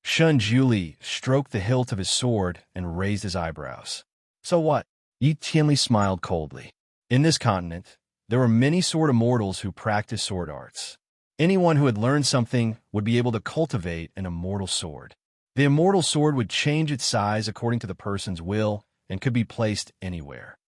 Shun Juli stroked the hilt of his sword and raised his eyebrows. "So what?" Yi Qianli smiled coldly. In this continent, there were many sword immortals who practiced sword arts. Anyone who had learned something would be able to cultivate an immortal sword. The immortal sword would change its size according to the person's will and could be placed anywhere.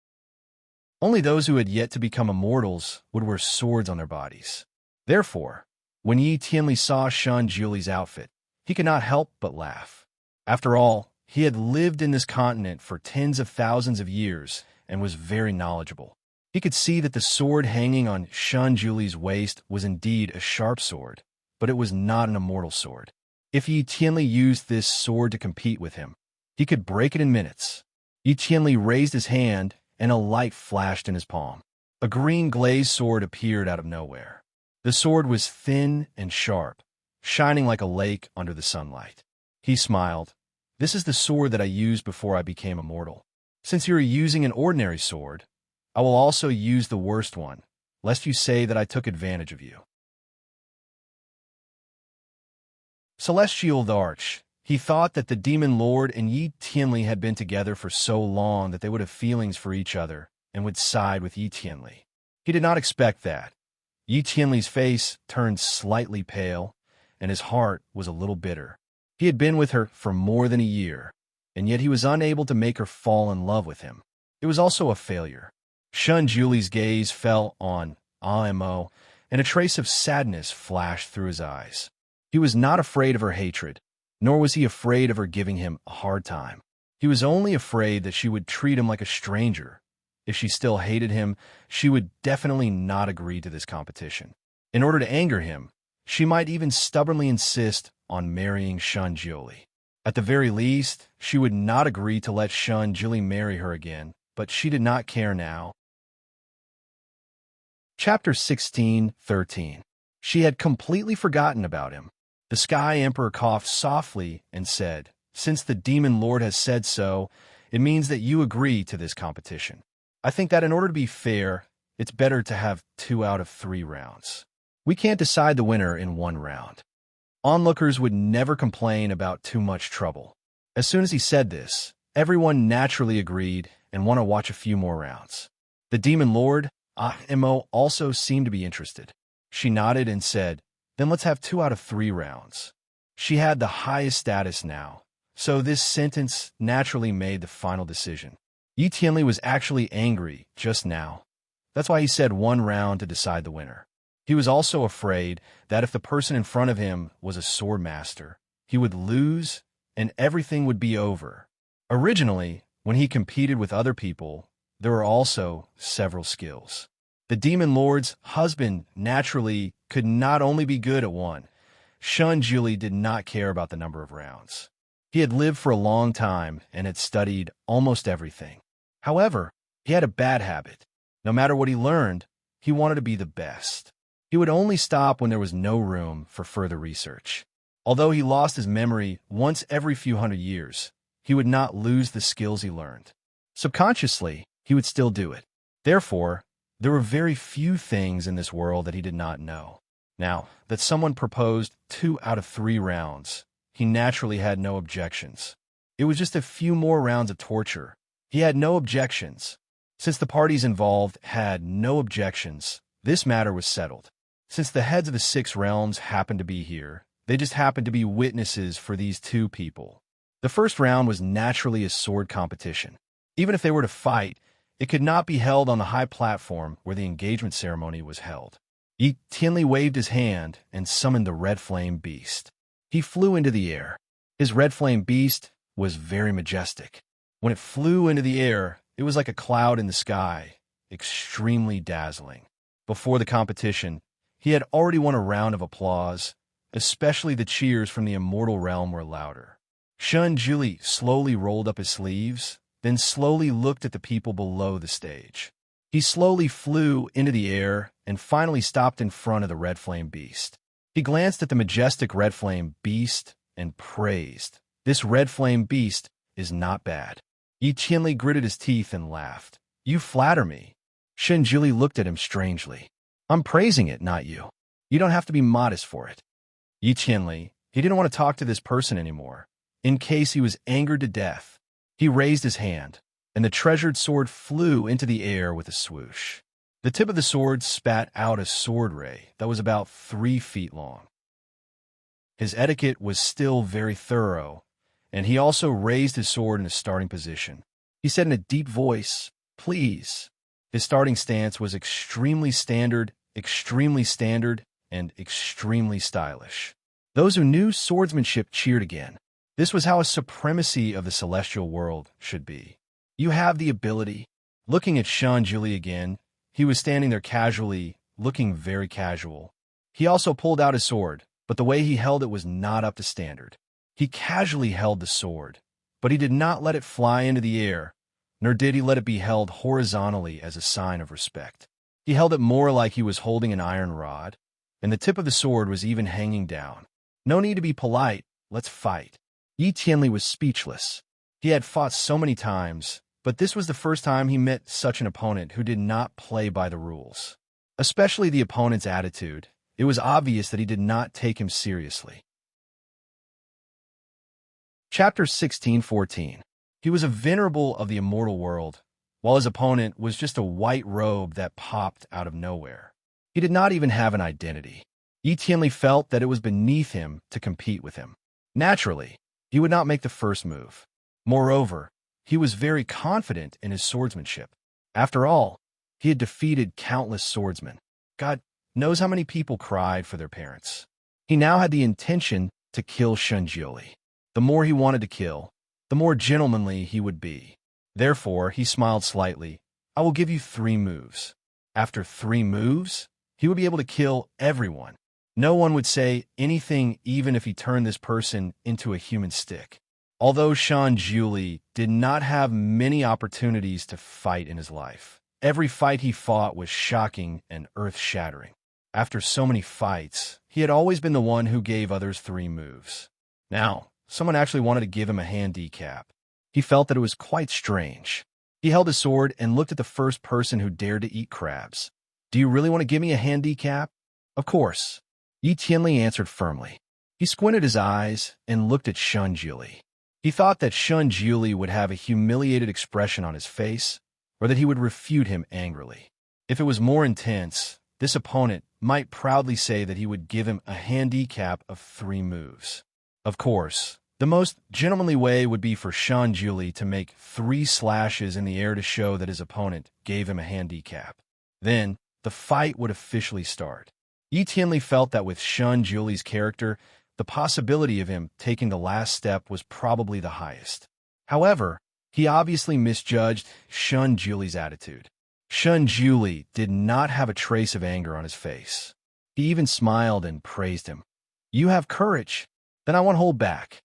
Only those who had yet to become immortals would wear swords on their bodies. Therefore, when Yi Qianli saw Shun Juli's outfit, he could not help but laugh. After all, he had lived in this continent for tens of thousands of years and was very knowledgeable. He could see that the sword hanging on Shun Juli's waist was indeed a sharp sword, but it was not an immortal sword. If Yi Qianli used this sword to compete with him, he could break it in minutes. Yi Qianli raised his hand, and a light flashed in his palm. A green glazed sword appeared out of nowhere. The sword was thin and sharp, shining like a lake under the sunlight. He smiled. "This is the sword that I used before I became immortal. Since you are using an ordinary sword, I will also use the worst one, lest you say that I took advantage of you." Celestial Arch. He thought that the Demon Lord and Yi Qianli had been together for so long that they would have feelings for each other and would side with Yi Qianli. He did not expect that. Yi Qianli's face turned slightly pale, and his heart was a little bitter. He had been with her for more than a year, and yet he was unable to make her fall in love with him. It was also a failure. Shun Juli's gaze fell on Imo, and a trace of sadness flashed through his eyes. He was not afraid of her hatred, nor was he afraid of her giving him a hard time. He was only afraid that she would treat him like a stranger. If she still hated him, she would definitely not agree to this competition. In order to anger him, she might even stubbornly insist on marrying Shun Juli. At the very least, she would not agree to let Shun Juli marry her again, but she did not care now. Chapter 16:13. She had completely forgotten about him. The Sky Emperor coughed softly and said, "Since the Demon Lord has said so, It means that you agree to this competition. I think that in order to be fair, it's better to have 2 out of 3 rounds. We can't decide the winner in 1 round. Onlookers would never complain about too much trouble. As soon as he said this, everyone naturally agreed and want to watch a few more rounds. The Demon Lord, Mo, also seemed to be interested. She nodded and said, "Then let's have 2 out of 3 rounds." She had the highest status now, so this sentence naturally made the final decision. Yi Tianli was actually angry just now. That's why he said 1 round to decide the winner. He was also afraid that if the person in front of him was a sword master, he would lose and everything would be over. Originally, when he competed with other people, there were also several skills. The Demon Lord's husband naturally could not only be good at one. Shun Juli did not care about the number of rounds. He had lived for a long time and had studied almost everything. However, he had a bad habit. No matter what he learned, he wanted to be the best. He would only stop when there was no room for further research. Although he lost his memory once every few hundred years, he would not lose the skills he learned. Subconsciously, he would still do it. Therefore, there were very few things in this world that he did not know. Now, that someone proposed 2 out of 3 rounds, he naturally had no objections. It was just a few more rounds of torture. He had no objections. Since the parties involved had no objections, this matter was settled. Since the heads of the 6 realms happened to be here, they just happened to be witnesses for these 2 people. The first round was naturally a sword competition. Even if they were to fight, it could not be held on the high platform where the engagement ceremony was held. Yi Tianli waved his hand and summoned the red flame beast. He flew into the air. His red flame beast was very majestic. When it flew into the air, it was like a cloud in the sky, extremely dazzling. Before the competition, he had already won a round of applause, especially the cheers from the immortal realm were louder. Shun Juli slowly rolled up his sleeves, then slowly looked at the people below the stage. He slowly flew into the air and finally stopped in front of the red flame beast. He glanced at the majestic red flame beast and praised, "This red flame beast is not bad." Yi Tianli gritted his teeth and laughed. "You flatter me." Shun Juli looked at him strangely. "I'm praising it, not you. You don't have to be modest for it." Yi Tianli, he didn't want to talk to this person anymore, in case he was angered to death. He raised his hand, and the treasured sword flew into the air with a swoosh. The tip of the sword spat out a sword ray that was about 3 feet long. His etiquette was still very thorough, and he also raised his sword in a starting position. He said in a deep voice, "Please." His starting stance was extremely standard, and extremely stylish. Those who knew swordsmanship cheered again. This was how a supremacy of the celestial world should be. You have the ability. Looking at Shun Juli again, he was standing there casually, looking very casual. He also pulled out his sword, but the way he held it was not up to standard. He casually held the sword, but he did not let it fly into the air, nor did he let it be held horizontally as a sign of respect. He held it more like he was holding an iron rod, and the tip of the sword was even hanging down. No need to be polite, let's fight. Yi Tianli was speechless. He had fought so many times, but this was the first time he met such an opponent who did not play by the rules. Especially the opponent's attitude. It was obvious that he did not take him seriously. Chapter 16:14. He was a venerable of the immortal world, while his opponent was just a white robe that popped out of nowhere. He did not even have an identity. Yi Tianli felt that it was beneath him to compete with him. Naturally, he would not make the first move. Moreover, he was very confident in his swordsmanship. After all, he had defeated countless swordsmen. God knows how many people cried for their parents. He now had the intention to kill Shun Juli. The more he wanted to kill, the more gentlemanly he would be. Therefore, he smiled slightly. "I will give you 3 moves. After 3 moves, he would be able to kill everyone. No one would say anything even if he turned this person into a human stick." Although Shun Juli did not have many opportunities to fight in his life, every fight he fought was shocking and earth-shattering. After so many fights, he had always been the one who gave others 3 moves. Now, someone actually wanted to give him a handicap. He felt that it was quite strange. He held his sword and looked at the first person who dared to eat crabs. Do you really want to give me a handicap? Of course. Yi Tianli answered firmly. He squinted his eyes and looked at Shun Juli. He thought that Shun Juli would have a humiliated expression on his face, or that he would refute him angrily. If it was more intense, this opponent might proudly say that he would give him a handicap of 3 moves. Of course, the most gentlemanly way would be for Shun Juli to make 3 slashes in the air to show that his opponent gave him a handicap. Then, the fight would officially start. Yi Tianli felt that with Shun Juli's character, the possibility of him taking the last step was probably the highest. However, he obviously misjudged Shun Juli's attitude. Shun Juli did not have a trace of anger on his face. He even smiled and praised him. You have courage. Then I won't hold back.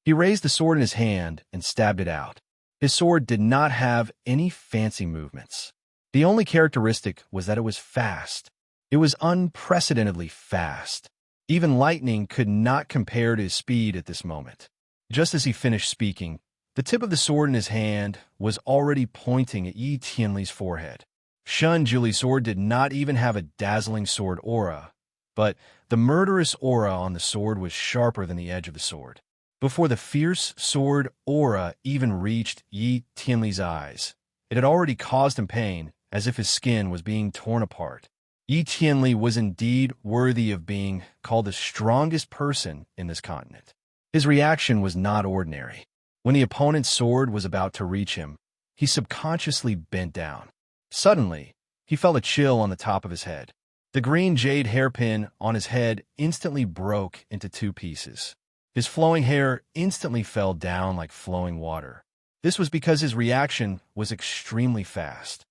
He raised the sword in his hand and stabbed it out. His sword did not have any fancy movements. The only characteristic was that it was fast. It was unprecedentedly fast. Even lightning could not compare to his speed at this moment. Just as he finished speaking, the tip of the sword in his hand was already pointing at Yi Tianli's forehead. Shun Juli's sword did not even have a dazzling sword aura, but the murderous aura on the sword was sharper than the edge of the sword. Before the fierce sword aura even reached Yi Tianli's eyes, it had already caused him pain, as if his skin was being torn apart. Yi Tianli was indeed worthy of being called the strongest person in this continent. His reaction was not ordinary. When the opponent's sword was about to reach him, he subconsciously bent down. Suddenly, he felt a chill on the top of his head. The green jade hairpin on his head instantly broke into 2 pieces. His flowing hair instantly fell down like flowing water. This was because his reaction was extremely fast.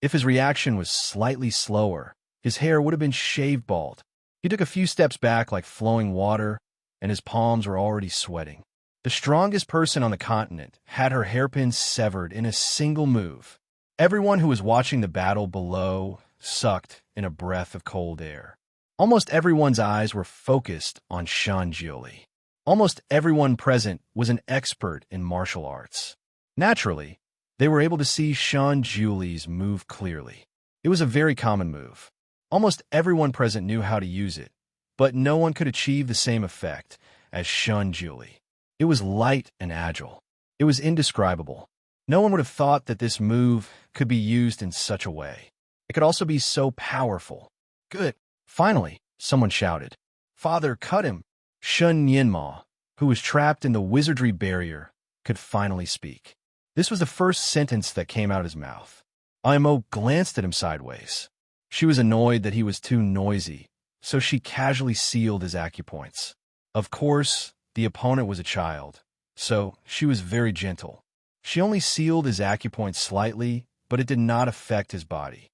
If his reaction was slightly slower, his hair would have been shaved bald. He took a few steps back like flowing water, and his palms were already sweating. The strongest person on the continent had her hairpin severed in a single move. Everyone who was watching the battle below sucked in a breath of cold air. Almost everyone's eyes were focused on Shun Juli. Almost everyone present was an expert in martial arts. Naturally, they were able to see Shun Juli's move clearly. It was a very common move. Almost everyone present knew how to use it, but no one could achieve the same effect as Shun Juli. It was light and agile. It was indescribable. No one would have thought that this move could be used in such a way. It could also be so powerful. Good. Finally, someone shouted. Father, cut him. Shun Nianma, who was trapped in the wizardry barrier, could finally speak. This was the first sentence that came out of his mouth. Imo glanced at him sideways. She was annoyed that he was too noisy, so she casually sealed his acupoints. Of course, the opponent was a child, so she was very gentle. She only sealed his acupoints slightly, but it did not affect his body.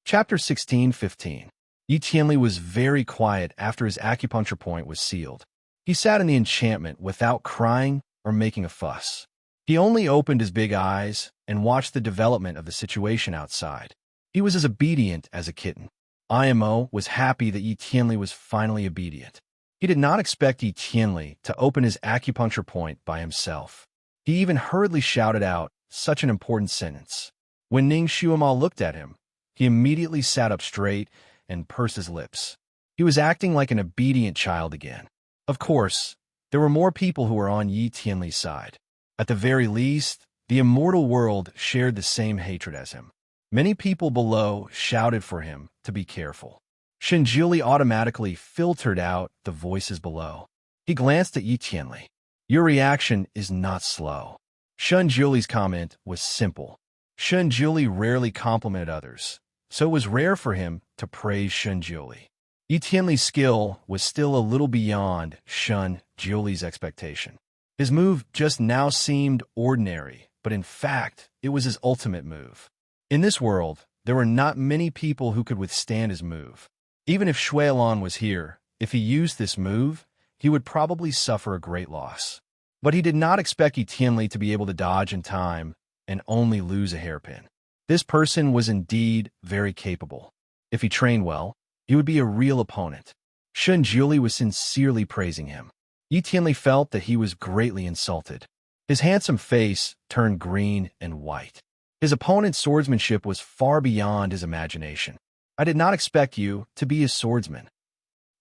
Chapter 16:15. Yi Tianli was very quiet after his acupuncture point was sealed. He sat in the enchantment without crying or making a fuss. He only opened his big eyes and watched the development of the situation outside. He was as obedient as a kitten. IMO was happy that Yi Tianli was finally obedient. He did not expect Yi Tianli to open his acupuncture point by himself. He even hurriedly shouted out such an important sentence. When Ning Xuema looked at him, he immediately sat up straight and pursed his lips. He was acting like an obedient child again. Of course, there were more people who were on Yi Tianli's side. At the very least, the immortal world shared the same hatred as him. Many people below shouted for him to be careful. Shun Juli automatically filtered out the voices below. He glanced at Yi Tianli. Your reaction is not slow. Shun Juli's comment was simple. Shun Juli rarely complimented others, so it was rare for him to praise Shun Juli. Yi Tianli's skill was still a little beyond Shun Juli's expectation. His move just now seemed ordinary, but in fact, it was his ultimate move. In this world, there were not many people who could withstand his move. Even if Shuilan was here, if he used this move, he would probably suffer a great loss. But he did not expect Yi Tianli to be able to dodge in time and only lose a hairpin. This person was indeed very capable. If he trained well, he would be a real opponent. Shun Juli was sincerely praising him. Yi Tianli felt that he was greatly insulted. His handsome face turned green and white. His opponent's swordsmanship was far beyond his imagination. I did not expect you to be a swordsman.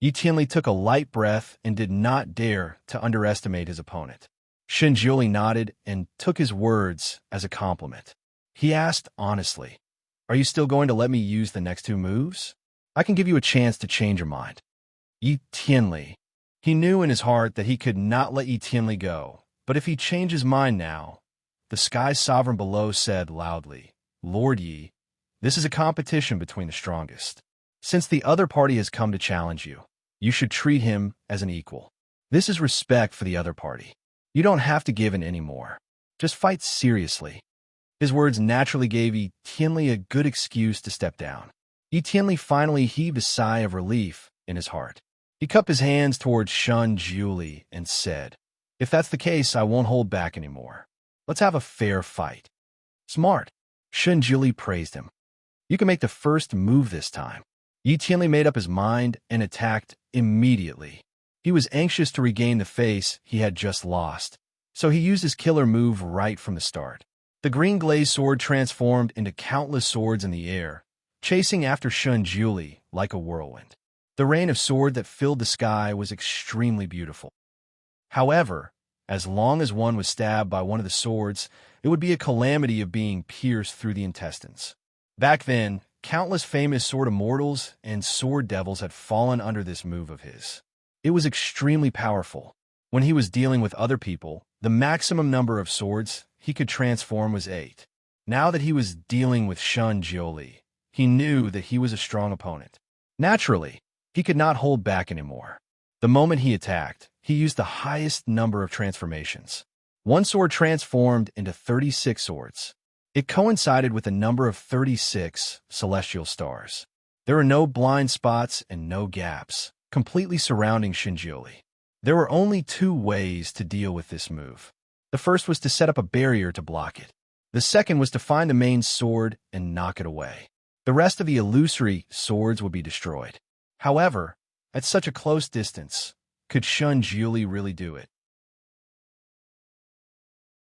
Yi Tianli took a light breath and did not dare to underestimate his opponent. Shen Jiuli nodded and took his words as a compliment. He asked honestly, "Are you still going to let me use the next two moves? I can give you a chance to change your mind." Yi Tianli. He knew in his heart that he could not let Yi Tianli go, but if he changed his mind now, the Sky Sovereign below said loudly, "Lord Yi, this is a competition between the strongest. Since the other party has come to challenge you, you should treat him as an equal. This is respect for the other party. You don't have to give in anymore. Just fight seriously." His words naturally gave Yi Tianli a good excuse to step down. Yi Tianli finally heaved a sigh of relief in his heart. He cupped his hands towards Shen Jiuli and said, "If that's the case, I won't hold back anymore. Let's have a fair fight." "Smart." Shen Jiuli praised him. "You can make the first move this time." Yi Tianli made up his mind and attacked immediately. He was anxious to regain the face he had just lost, so he used his killer move right from the start. The green glazed sword transformed into countless swords in the air, chasing after Shen Jiuli like a whirlwind. The rain of sword that filled the sky was extremely beautiful. However, as long as one was stabbed by one of the swords, it would be a calamity of being pierced through the intestines. Back then, countless famous sword immortals and sword devils had fallen under this move of his. It was extremely powerful. When he was dealing with other people, the maximum number of swords he could transform was 8. Now that he was dealing with Shen Jiuli, he knew that he was a strong opponent. Naturally, he could not hold back anymore. The moment he attacked, he used the highest number of transformations. One sword transformed into 36 swords. It coincided with the number of 36 celestial stars. There were no blind spots and no gaps, completely surrounding Shen Jiuli. There were only 2 ways to deal with this move. The first was to set up a barrier to block it. The second was to find the main sword and knock it away. The rest of the illusory swords would be destroyed. However, at such a close distance, could Shen Jiuli really do it?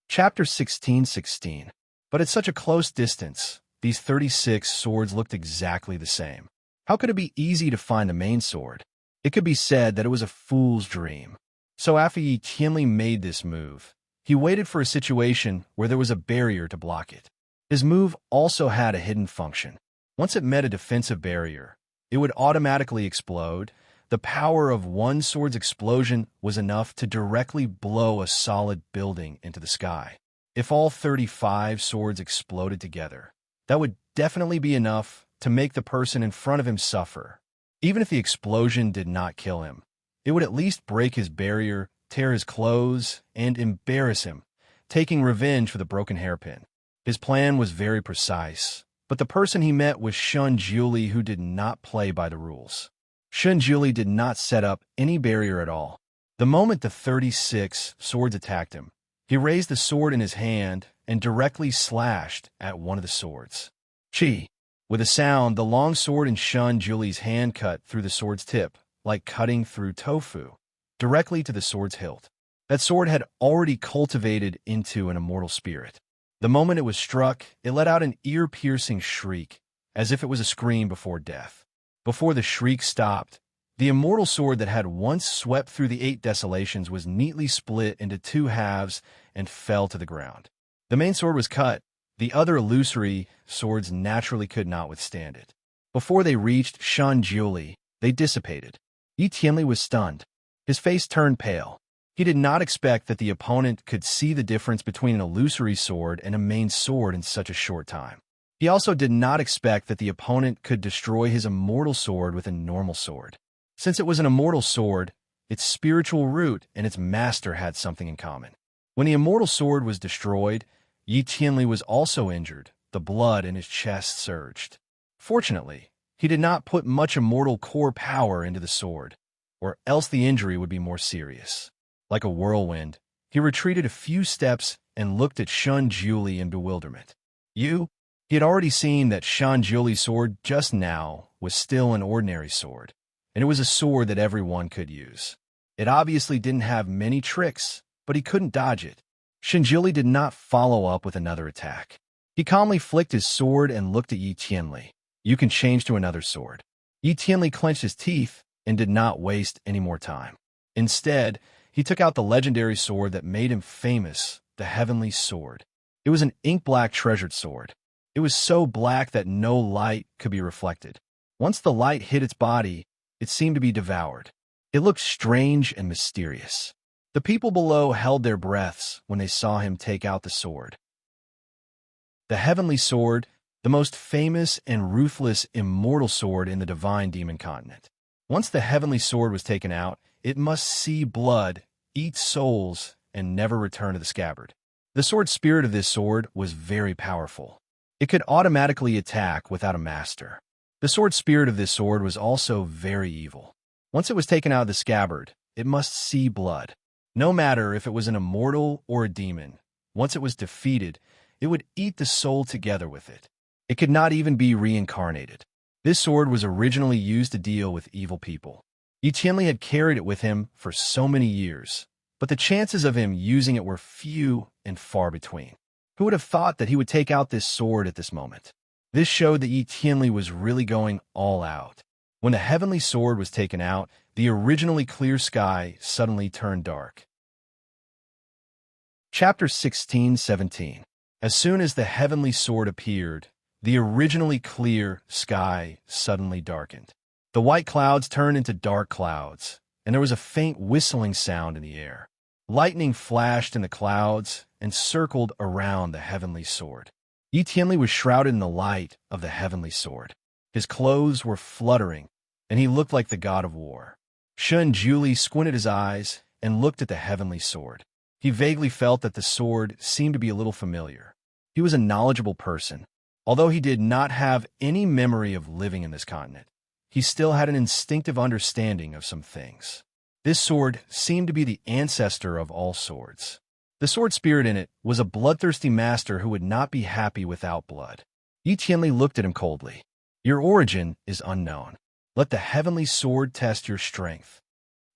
Chapter 16:16. But at such a close distance, these 36 swords looked exactly the same. How could it be easy to find the main sword? It could be said that it was a fool's dream. So after Yi Tianli made this move, he waited for a situation where there was a barrier to block it. His move also had a hidden function. Once it met a defensive barrier, it would automatically explode. The power of one sword's explosion was enough to directly blow a solid building into the sky. If all 35 swords exploded together, that would definitely be enough to make the person in front of him suffer. Even if the explosion did not kill him, it would at least break his barrier, tear his clothes, and embarrass him, taking revenge for the broken hairpin. His plan was very precise, but the person he met was Shen Jiuli, who did not play by the rules. Shen Jiuli did not set up any barrier at all. The moment the 36 swords attacked him, he raised the sword in his hand and directly slashed at one of the swords. Chi! With a sound, the long sword in Shen Jiuli's hand cut through the sword's tip, like cutting through tofu, directly to the sword's hilt. That sword had already cultivated into an immortal spirit. The moment it was struck, it let out an ear-piercing shriek, as if it was a scream before death. Before the shriek stopped, the immortal sword that had once swept through the 8 desolations was neatly split into 2 halves and fell to the ground. The main sword was cut. The other illusory swords naturally could not withstand it. Before they reached Shen Jiuli, they dissipated. Yi Tianli was stunned. His face turned pale. He did not expect that the opponent could see the difference between an illusory sword and a main sword in such a short time. He also did not expect that the opponent could destroy his immortal sword with a normal sword. Since it was an immortal sword, its spiritual root and its master had something in common. When the immortal sword was destroyed, Yi Tianli was also injured. The blood in his chest surged. Fortunately, he did not put much immortal core power into the sword, or else the injury would be more serious. Like a whirlwind, he retreated a few steps and looked at Shen Jiuli in bewilderment. "You?" He had already seen that Shen Jiuli's sword just now was still an ordinary sword, and it was a sword that everyone could use. It obviously didn't have many tricks, but he couldn't dodge it. Shinjili did not follow up with another attack. He calmly flicked his sword and looked at Yi Tianli. You can change to another sword. Yi Tianli clenched his teeth and did not waste any more time. Instead, he took out the legendary sword that made him famous, the Heavenly Sword. It was an ink-black treasured sword. It was so black that no light could be reflected. Once the light hit its body, it seemed to be devoured. It looked strange and mysterious. The people below held their breaths when they saw him take out the sword. The Heavenly Sword, the most famous and ruthless immortal sword in the divine demon continent. Once the Heavenly Sword was taken out, it must see blood, eat souls, and never return to the scabbard. The sword spirit of this sword was very powerful. It could automatically attack without a master. The sword spirit of this sword was also very evil. Once it was taken out of the scabbard, it must see blood. No matter if it was an immortal or a demon, once it was defeated, it would eat the soul together with it. It could not even be reincarnated. This sword was originally used to deal with evil people. Yi Tianli had carried it with him for so many years, but the chances of him using it were few and far between. Who would have thought that he would take out this sword at this moment? This showed that Yi Tianli was really going all out. When the Heavenly Sword was taken out, the originally clear sky suddenly turned dark. Chapter 16-17. As soon as the Heavenly Sword appeared, the originally clear sky suddenly darkened. The white clouds turned into dark clouds, and there was a faint whistling sound in the air. Lightning flashed in the clouds and circled around the Heavenly Sword. Yi Tianli was shrouded in the light of the Heavenly Sword. His clothes were fluttering, and he looked like the god of war. Shun Juli squinted his eyes and looked at the Heavenly Sword. He vaguely felt that the sword seemed to be a little familiar. He was a knowledgeable person. Although he did not have any memory of living in this continent, he still had an instinctive understanding of some things. This sword seemed to be the ancestor of all swords. The sword spirit in it was a bloodthirsty master who would not be happy without blood. Yi Tianli looked at him coldly. Your origin is unknown. Let the Heavenly Sword test your strength.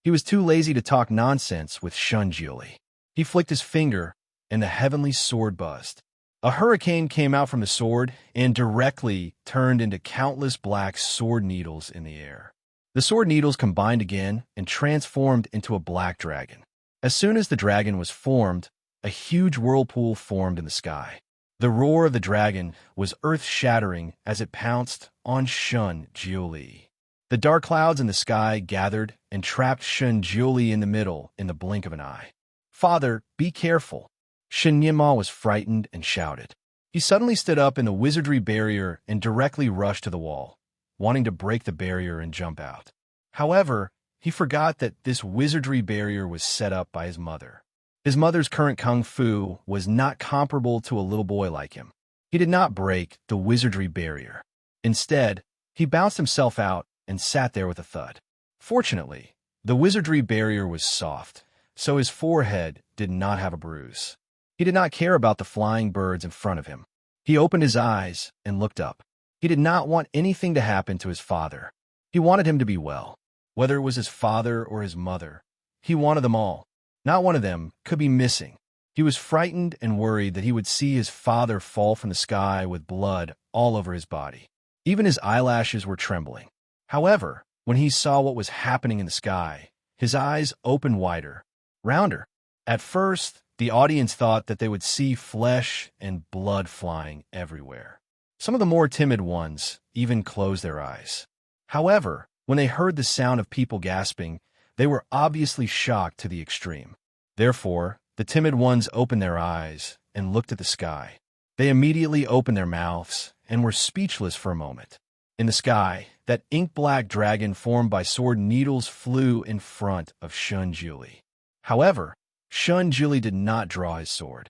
He was too lazy to talk nonsense with Shun Juli. He flicked his finger, and the Heavenly Sword buzzed. A hurricane came out from the sword and directly turned into countless black sword needles in the air. The sword needles combined again and transformed into a black dragon. As soon as the dragon was formed, a huge whirlpool formed in the sky. The roar of the dragon was earth-shattering as it pounced on Shun Juli. The dark clouds in the sky gathered and trapped Shun Juli in the middle in the blink of an eye. Father, be careful. Shen Yinma was frightened and shouted. He suddenly stood up in the wizardry barrier and directly rushed to the wall, wanting to break the barrier and jump out. However, he forgot that this wizardry barrier was set up by his mother. His mother's current kung fu was not comparable to a little boy like him. He did not break the wizardry barrier. Instead, he bounced himself out and sat there with a thud. Fortunately, the wizardry barrier was soft, so his forehead did not have a bruise. He did not care about the flying birds in front of him. He opened his eyes and looked up. He did not want anything to happen to his father. He wanted him to be well. Whether it was his father or his mother, he wanted them all. Not one of them could be missing. He was frightened and worried that he would see his father fall from the sky with blood all over his body. Even his eyelashes were trembling. However, when he saw what was happening in the sky, his eyes opened wider, rounder. At first, the audience thought that they would see flesh and blood flying everywhere. Some of the more timid ones even closed their eyes. However, when they heard the sound of people gasping, they were obviously shocked to the extreme. Therefore, the timid ones opened their eyes and looked at the sky. They immediately opened their mouths and were speechless for a moment. In the sky, that ink-black dragon formed by sword needles flew in front of Shun Juli. However, Shun Juli did not draw his sword.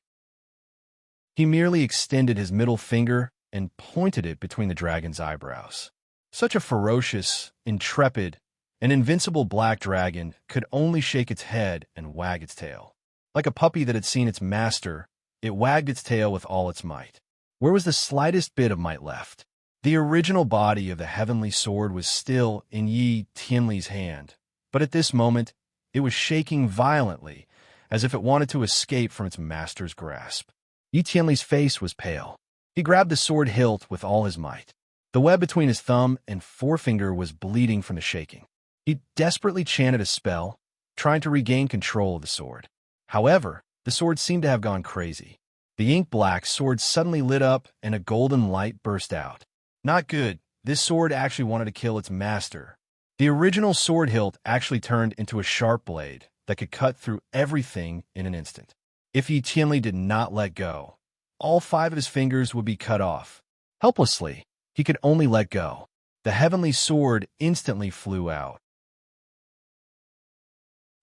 He merely extended his middle finger and pointed it between the dragon's eyebrows. Such a ferocious, intrepid, and invincible black dragon could only shake its head and wag its tail. Like a puppy that had seen its master, it wagged its tail with all its might. Where was the slightest bit of might left? The original body of the Heavenly Sword was still in Yi Tianli's hand, but at this moment, It was shaking violently, as if it wanted to escape from its master's grasp. Yi Tianli's face was pale. He grabbed the sword hilt with all his might. The web between his thumb and forefinger was bleeding from the shaking. He desperately chanted a spell, trying to regain control of the sword. However, the sword seemed to have gone crazy. The ink-black sword suddenly lit up and a golden light burst out. Not good. This sword actually wanted to kill its master. The original sword hilt actually turned into a sharp blade that could cut through everything in an instant. If Yi Tianli did not let go, all 5 of his fingers would be cut off. Helplessly, he could only let go. The heavenly sword instantly flew out.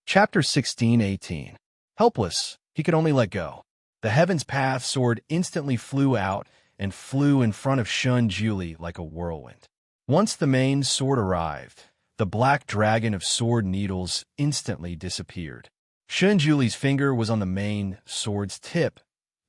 Chapter 16:18. Helpless, he could only let go. The Heaven's Path sword instantly flew out and flew in front of Shun Juli like a whirlwind. Once the main sword arrived, the black dragon of sword needles instantly disappeared. Shun Juli's finger was on the main sword's tip.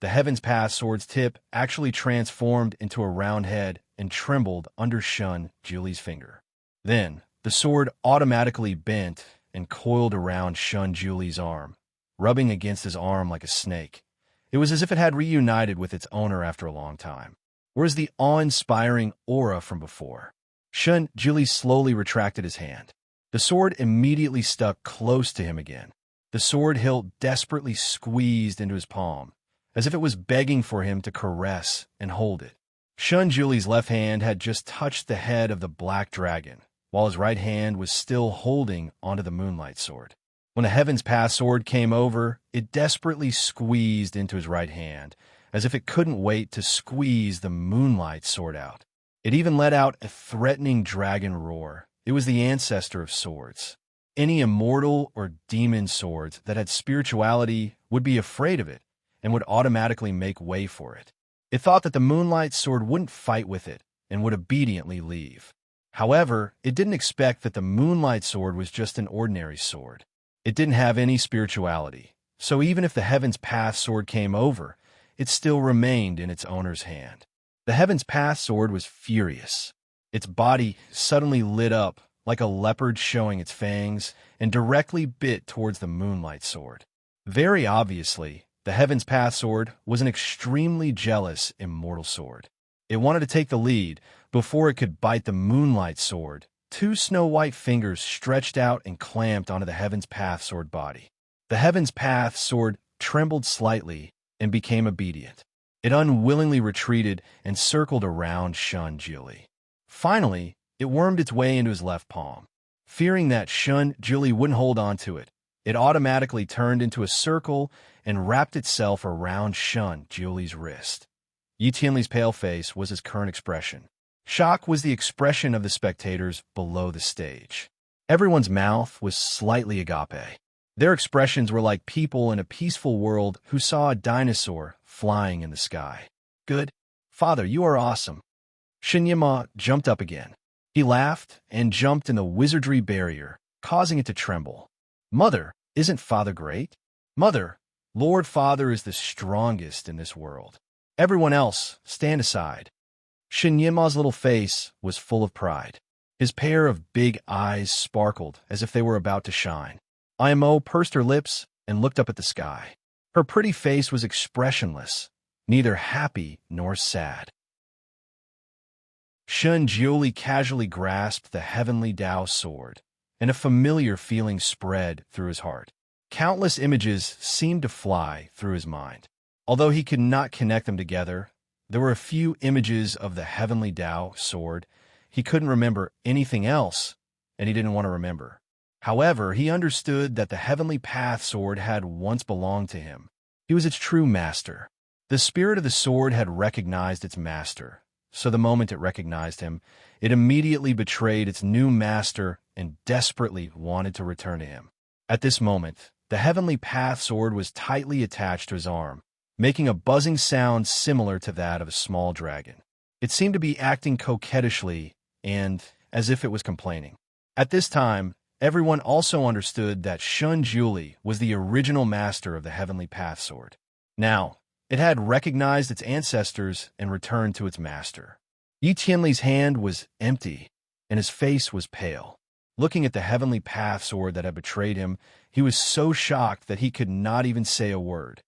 The Heaven's Path sword's tip actually transformed into a round head and trembled under Shun Juli's finger. Then, the sword automatically bent and coiled around Shun Juli's arm, rubbing against his arm like a snake. It was as if it had reunited with its owner after a long time. Whereas the awe-inspiring aura from before. Shun Juli slowly retracted his hand. The sword immediately stuck close to him again. The sword hilt desperately squeezed into his palm, as if it was begging for him to caress and hold it. Shun Juli's left hand had just touched the head of the black dragon, while his right hand was still holding onto the moonlight sword. When the Heaven's Path sword came over, it desperately squeezed into his right hand, as if it couldn't wait to squeeze the moonlight sword out. It even let out a threatening dragon roar. It was the ancestor of swords. Any immortal or demon swords that had spirituality would be afraid of it and would automatically make way for it. It thought that the moonlight sword wouldn't fight with it and would obediently leave. However, it didn't expect that the moonlight sword was just an ordinary sword. It didn't have any spirituality, so even if the Heaven's Path sword came over, it still remained in its owner's hand. The Heaven's Path sword was furious. Its body suddenly lit up like a leopard showing its fangs and directly bit towards the moonlight sword. Very obviously, the Heaven's Path sword was an extremely jealous immortal sword. It wanted to take the lead before it could bite the moonlight sword. 2 snow-white fingers stretched out and clamped onto the Heaven's Path sword body. The Heaven's Path sword trembled slightly and became obedient. It unwillingly retreated and circled around Shun Juli. Finally, it wormed its way into his left palm. Fearing that Shun Juli wouldn't hold on to it, it automatically turned into a circle and wrapped itself around Shun Juli's wrist. Yi Tianli's pale face was his current expression. Shock was the expression of the spectators below the stage. Everyone's mouth was slightly agape. Their expressions were like people in a peaceful world who saw a dinosaur flying in the sky. Good. Father, you are awesome. Shinyama jumped up again. He laughed and jumped in the wizardry barrier, causing it to tremble. Mother, isn't Father great? Mother, Lord Father is the strongest in this world. Everyone else, stand aside. Shinyama's little face was full of pride. His pair of big eyes sparkled as if they were about to shine. Imo pursed her lips and looked up at the sky. Her pretty face was expressionless, neither happy nor sad. Shun Juli casually grasped the heavenly Tao sword, and a familiar feeling spread through his heart. Countless images seemed to fly through his mind. Although he could not connect them together, there were a few images of the heavenly Tao sword. He couldn't remember anything else, and he didn't want to remember. However, he understood that the Heavenly Path sword had once belonged to him. He was its true master. The spirit of the sword had recognized its master, so the moment it recognized him, it immediately betrayed its new master and desperately wanted to return to him. At this moment, the Heavenly Path sword was tightly attached to his arm, making a buzzing sound similar to that of a small dragon. It seemed to be acting coquettishly and as if it was complaining. At this time, everyone also understood that Shun Juli was the original master of the Heavenly Path sword. Now, it had recognized its ancestors and returned to its master. Yi Tianli's hand was empty, and his face was pale. Looking at the Heavenly Path sword that had betrayed him, He was so shocked that he could not even say a word.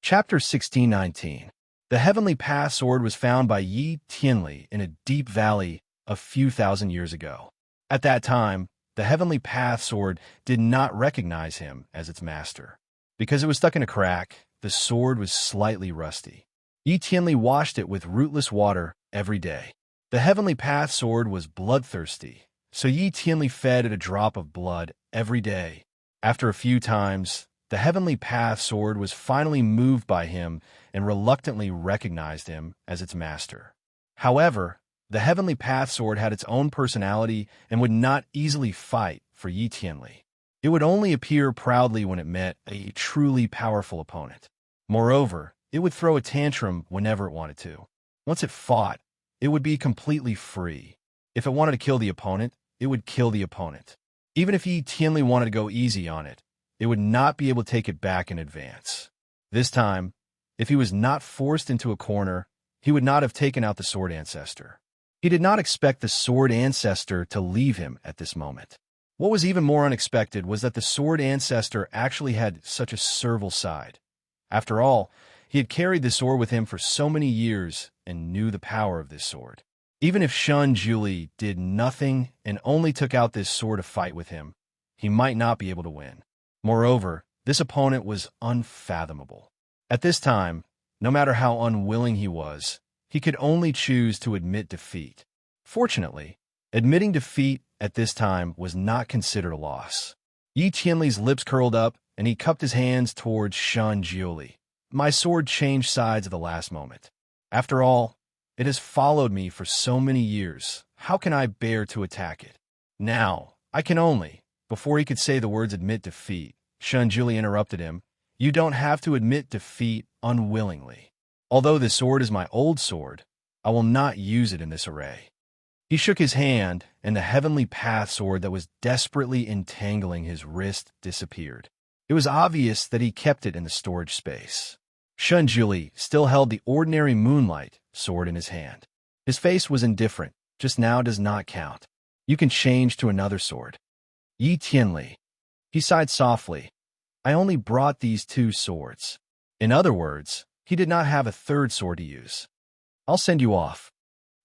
Chapter 1619. The Heavenly Path Sword was found by Yi Tianli in a deep valley a few thousand years ago. At that time, the Heavenly Path Sword did not recognize him as its master. Because it was stuck in a crack, the sword was slightly rusty. Yi Tianli washed it with rootless water every day. The Heavenly Path Sword was bloodthirsty, so Yi Tianli fed it a drop of blood every day. After a few times, the Heavenly Path Sword was finally moved by him and reluctantly recognized him as its master. However, the Heavenly Path Sword had its own personality and would not easily fight for Yi Tianli. It would only appear proudly when it met a truly powerful opponent. Moreover, it would throw a tantrum whenever it wanted to. Once it fought, it would be completely free. If it wanted to kill the opponent, it would kill the opponent. Even if Yi Tianli wanted to go easy on it, it would not be able to take it back in advance. This time, if he was not forced into a corner, he would not have taken out the Sword Ancestor. He did not expect the Sword Ancestor to leave him at this moment. What was even more unexpected was that the Sword Ancestor actually had such a servile side. After all, he had carried the sword with him for so many years and knew the power of this sword. Even if Shun Juli did nothing and only took out this sword to fight with him, he might not be able to win. Moreover, this opponent was unfathomable. At this time, no matter how unwilling he was, he could only choose to admit defeat. Fortunately, admitting defeat at this time was not considered a loss. Yi Tianli's lips curled up, and he cupped his hands towards Shun Juli. My sword changed sides at the last moment. After all, it has followed me for so many years. How can I bear to attack it? Now, I can only. Before he could say the words admit defeat, Shun Juli interrupted him. You don't have to admit defeat unwillingly. Although this sword is my old sword, I will not use it in this array. He shook his hand, and the Heavenly Path Sword that was desperately entangling his wrist disappeared. It was obvious that he kept it in the storage space. Shun Juli still held the ordinary moonlight sword in his hand. His face was indifferent. Just now does not count. You can change to another sword. Yi Tianli. He sighed softly. I only brought these 2 swords. In other words, he did not have a third sword to use. I'll send you off.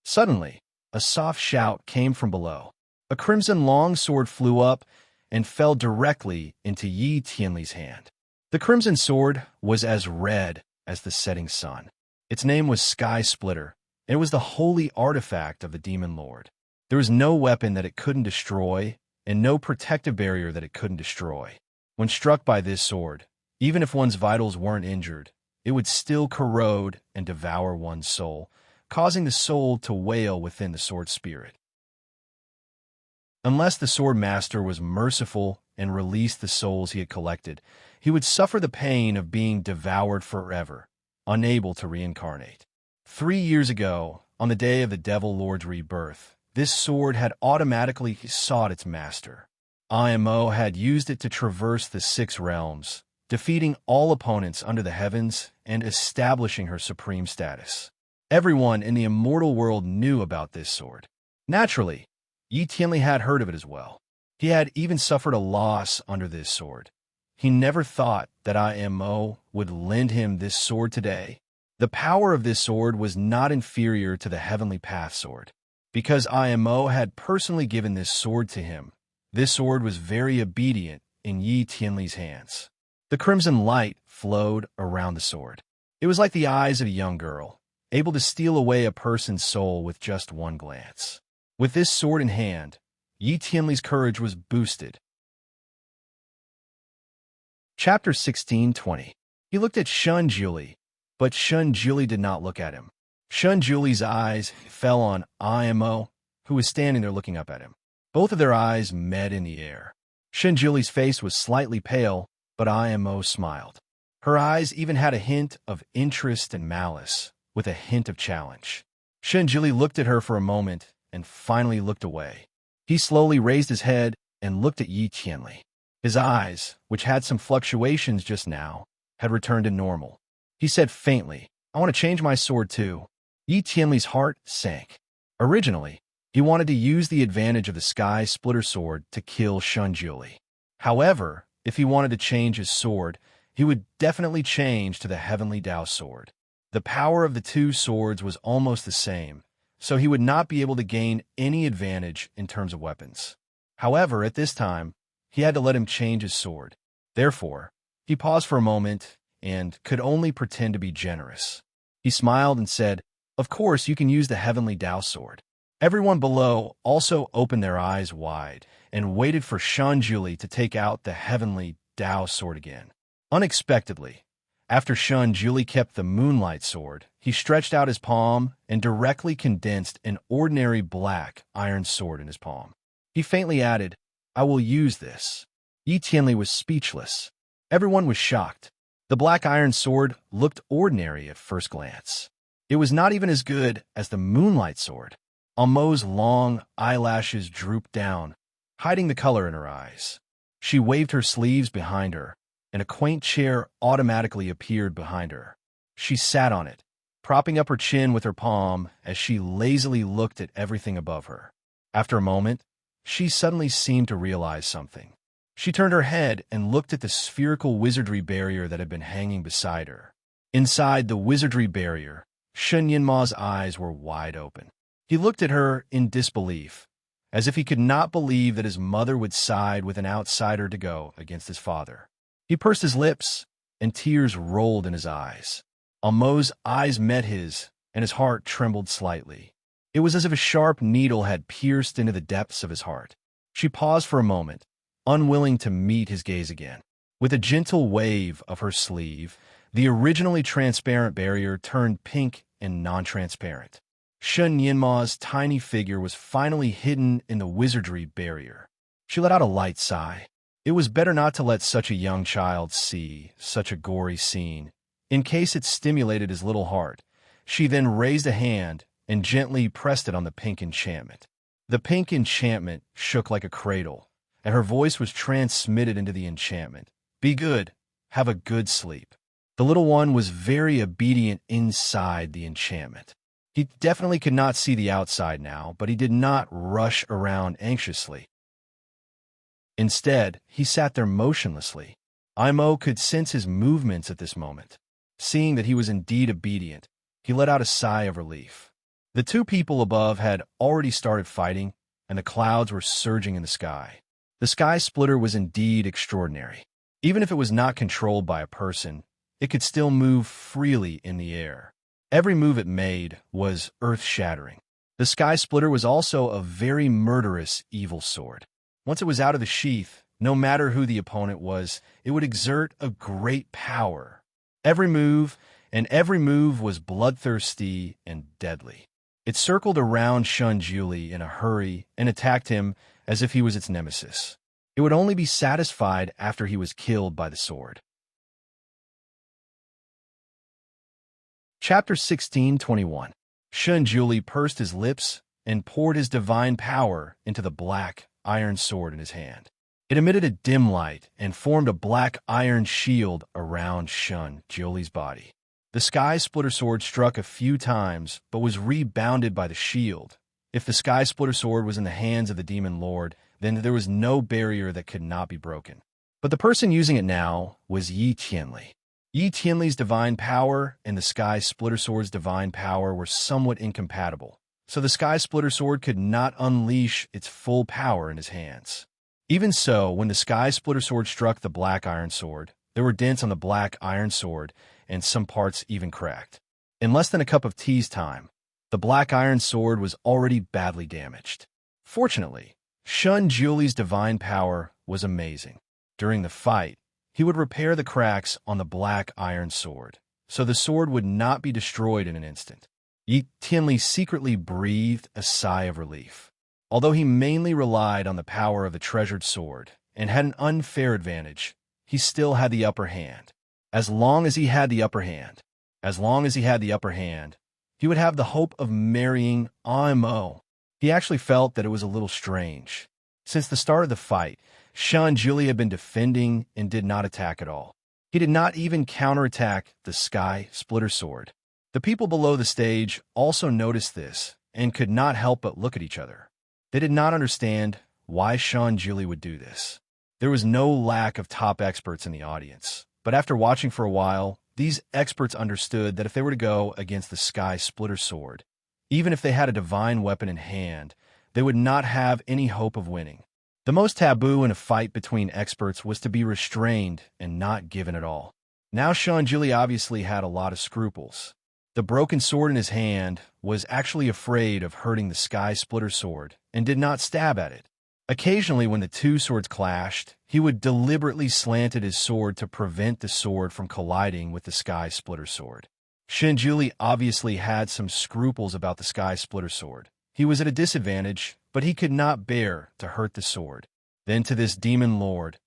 Suddenly, a soft shout came from below. A crimson long sword flew up and fell directly into Yi Tianli's hand. The crimson sword was as red as the setting sun. Its name was Sky Splitter, and it was the holy artifact of the Demon Lord. There was no weapon that it couldn't destroy, and no protective barrier that it couldn't destroy. When struck by this sword, even if one's vitals weren't injured, it would still corrode and devour one's soul, causing the soul to wail within the sword spirit. Unless the sword master was merciful and released the souls he had collected, he would suffer the pain of being devoured forever, unable to reincarnate. 3 years ago, on the day of the Devil Lord's rebirth, this sword had automatically sought its master. IMO had used it to traverse the 6 realms, defeating all opponents under the heavens and establishing her supreme status. Everyone in the immortal world knew about this sword. Naturally, Yi Tianli had heard of it as well. He had even suffered a loss under this sword. He never thought that IMO would lend him this sword today. The power of this sword was not inferior to the Heavenly Path Sword. Because IMO had personally given this sword to him, this sword was very obedient in Yi Tianli's hands. The crimson light flowed around the sword. It was like the eyes of a young girl, able to steal away a person's soul with just one glance. With this sword in hand, Yi Tianli's courage was boosted. Chapter 1620. He looked at Shun Juli, but Shun Juli did not look at him. Shun Juli's eyes fell on IMO, who was standing there looking up at him. Both of their eyes met in the air. Shun Juli's face was slightly pale, but IMO smiled. Her eyes even had a hint of interest and malice, with a hint of challenge. Shun Juli looked at her for a moment and finally looked away. He slowly raised his head and looked at Yi Tianli. His eyes, which had some fluctuations just now, had returned to normal. He said faintly, I want to change my sword too. Yi Tianli's heart sank. Originally, He wanted to use the advantage of the Sky Splitter Sword to kill Shunjuli. However, if he wanted to change his sword, he would definitely change to the Heavenly Tao Sword. The power of the two swords was almost the same, so he would not be able to gain any advantage in terms of weapons. However, at this time, he had to let him change his sword. Therefore, he paused for a moment and could only pretend to be generous. He smiled and said, "Of course, you can use the Heavenly Tao Sword." Everyone below also opened their eyes wide and waited for Shunjuli to take out the Heavenly Tao Sword again. Unexpectedly, after Shunjuli kept the Moonlight Sword, he stretched out his palm and directly condensed an ordinary black iron sword in his palm. He faintly added, "I will use this." Yi Tianli was speechless. Everyone was shocked. The black iron sword looked ordinary at first glance. It was not even as good as the Moonlight Sword. Almo's long eyelashes drooped down, hiding the color in her eyes. She waved her sleeves behind her, and a quaint chair automatically appeared behind her. She sat on it, propping up her chin with her palm as she lazily looked at everything above her. After a moment, she suddenly seemed to realize something. She turned her head and looked at the spherical wizardry barrier that had been hanging beside her. Inside the wizardry barrier, Shen Yinma's eyes were wide open. He looked at her in disbelief, as if he could not believe that his mother would side with an outsider to go against his father. He pursed his lips, and tears rolled in his eyes. Almo's eyes met his, and his heart trembled slightly. It was as if a sharp needle had pierced into the depths of his heart. She paused for a moment, unwilling to meet his gaze again. With a gentle wave of her sleeve, the originally transparent barrier turned pink and non-transparent. Shen Yinma's tiny figure was finally hidden in the wizardry barrier. She let out a light sigh. It was better not to let such a young child see such a gory scene, in case it stimulated his little heart. She then raised a hand and gently pressed it on the pink enchantment. The pink enchantment shook like a cradle, and her voice was transmitted into the enchantment. "Be good. Have a good sleep." The little one was very obedient inside the enchantment. He definitely could not see the outside now, but he did not rush around anxiously. Instead, he sat there motionlessly. Imo could sense his movements at this moment. Seeing that he was indeed obedient, he let out a sigh of relief. The two people above had already started fighting, and the clouds were surging in the sky. The Sky Splitter was indeed extraordinary. Even if it was not controlled by a person, it could still move freely in the air. Every move it made was earth-shattering. The Sky Splitter was also a very murderous, evil sword. Once it was out of the sheath, no matter who the opponent was, it would exert a great power. Every move was bloodthirsty and deadly. It circled around Shunjuli in a hurry and attacked him as if he was its nemesis. It would only be satisfied after he was killed by the sword. Chapter 16:21. Shunjuli pursed his lips and poured his divine power into the black iron sword in his hand. It emitted a dim light and formed a black iron shield around Shunjuli's body. The Sky Splitter Sword struck a few times, but was rebounded by the shield. If the Sky Splitter Sword was in the hands of the Demon Lord, then there was no barrier that could not be broken. But the person using it now was Yi Tianli. Yi Tianli's divine power and the Sky Splitter Sword's divine power were somewhat incompatible, so the Sky Splitter Sword could not unleash its full power in his hands. Even so, when the Sky Splitter Sword struck the black iron sword, there were dents on the black iron sword, and some parts even cracked. In less than a cup of tea's time, the black iron sword was already badly damaged. Fortunately, Shunjuli's divine power was amazing. During the fight, he would repair the cracks on the black iron sword, so the sword would not be destroyed in an instant. Yi Tianli secretly breathed a sigh of relief. Although he mainly relied on the power of the treasured sword and had an unfair advantage, he still had the upper hand. As long as he had the upper hand, he would have the hope of marrying Imo. He actually felt that it was a little strange. Since the start of the fight, Shunjuli had been defending and did not attack at all. He did not even counterattack the Sky Splitter Sword. The people below the stage also noticed this and could not help but look at each other. They did not understand why Julie would do this. There was no lack of top experts in the audience, but after watching for a while, these experts understood that if they were to go against the Sky Splitter Sword, even if they had a divine weapon in hand, they would not have any hope of winning. The most taboo in a fight between experts was to be restrained and not given at all. Now Julie obviously had a lot of scruples. The broken sword in his hand was actually afraid of hurting the Sky Splitter Sword and did not stab at it. Occasionally, when the two swords clashed, he would deliberately slant his sword to prevent the sword from colliding with the Sky Splitter Sword. Julie obviously had some scruples about the Sky Splitter Sword. He was at a disadvantage, but he could not bear to hurt the sword. Then to this demon lord,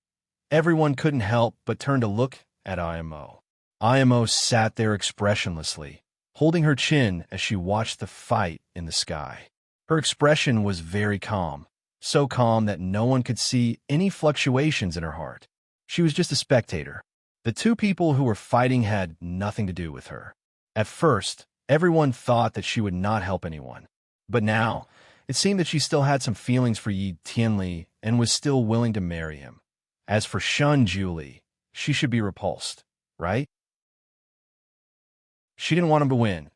everyone couldn't help but turn to look at IMO. IMO sat there expressionlessly, holding her chin as she watched the fight in the sky. Her expression was very calm, so calm that no one could see any fluctuations in her heart. She was just a spectator. The two people who were fighting had nothing to do with her. At first, everyone thought that she would not help anyone. But now, it seemed that she still had some feelings for Yi Tianli and was still willing to marry him. As for Julie, she should be repulsed, right? She didn't want him to win.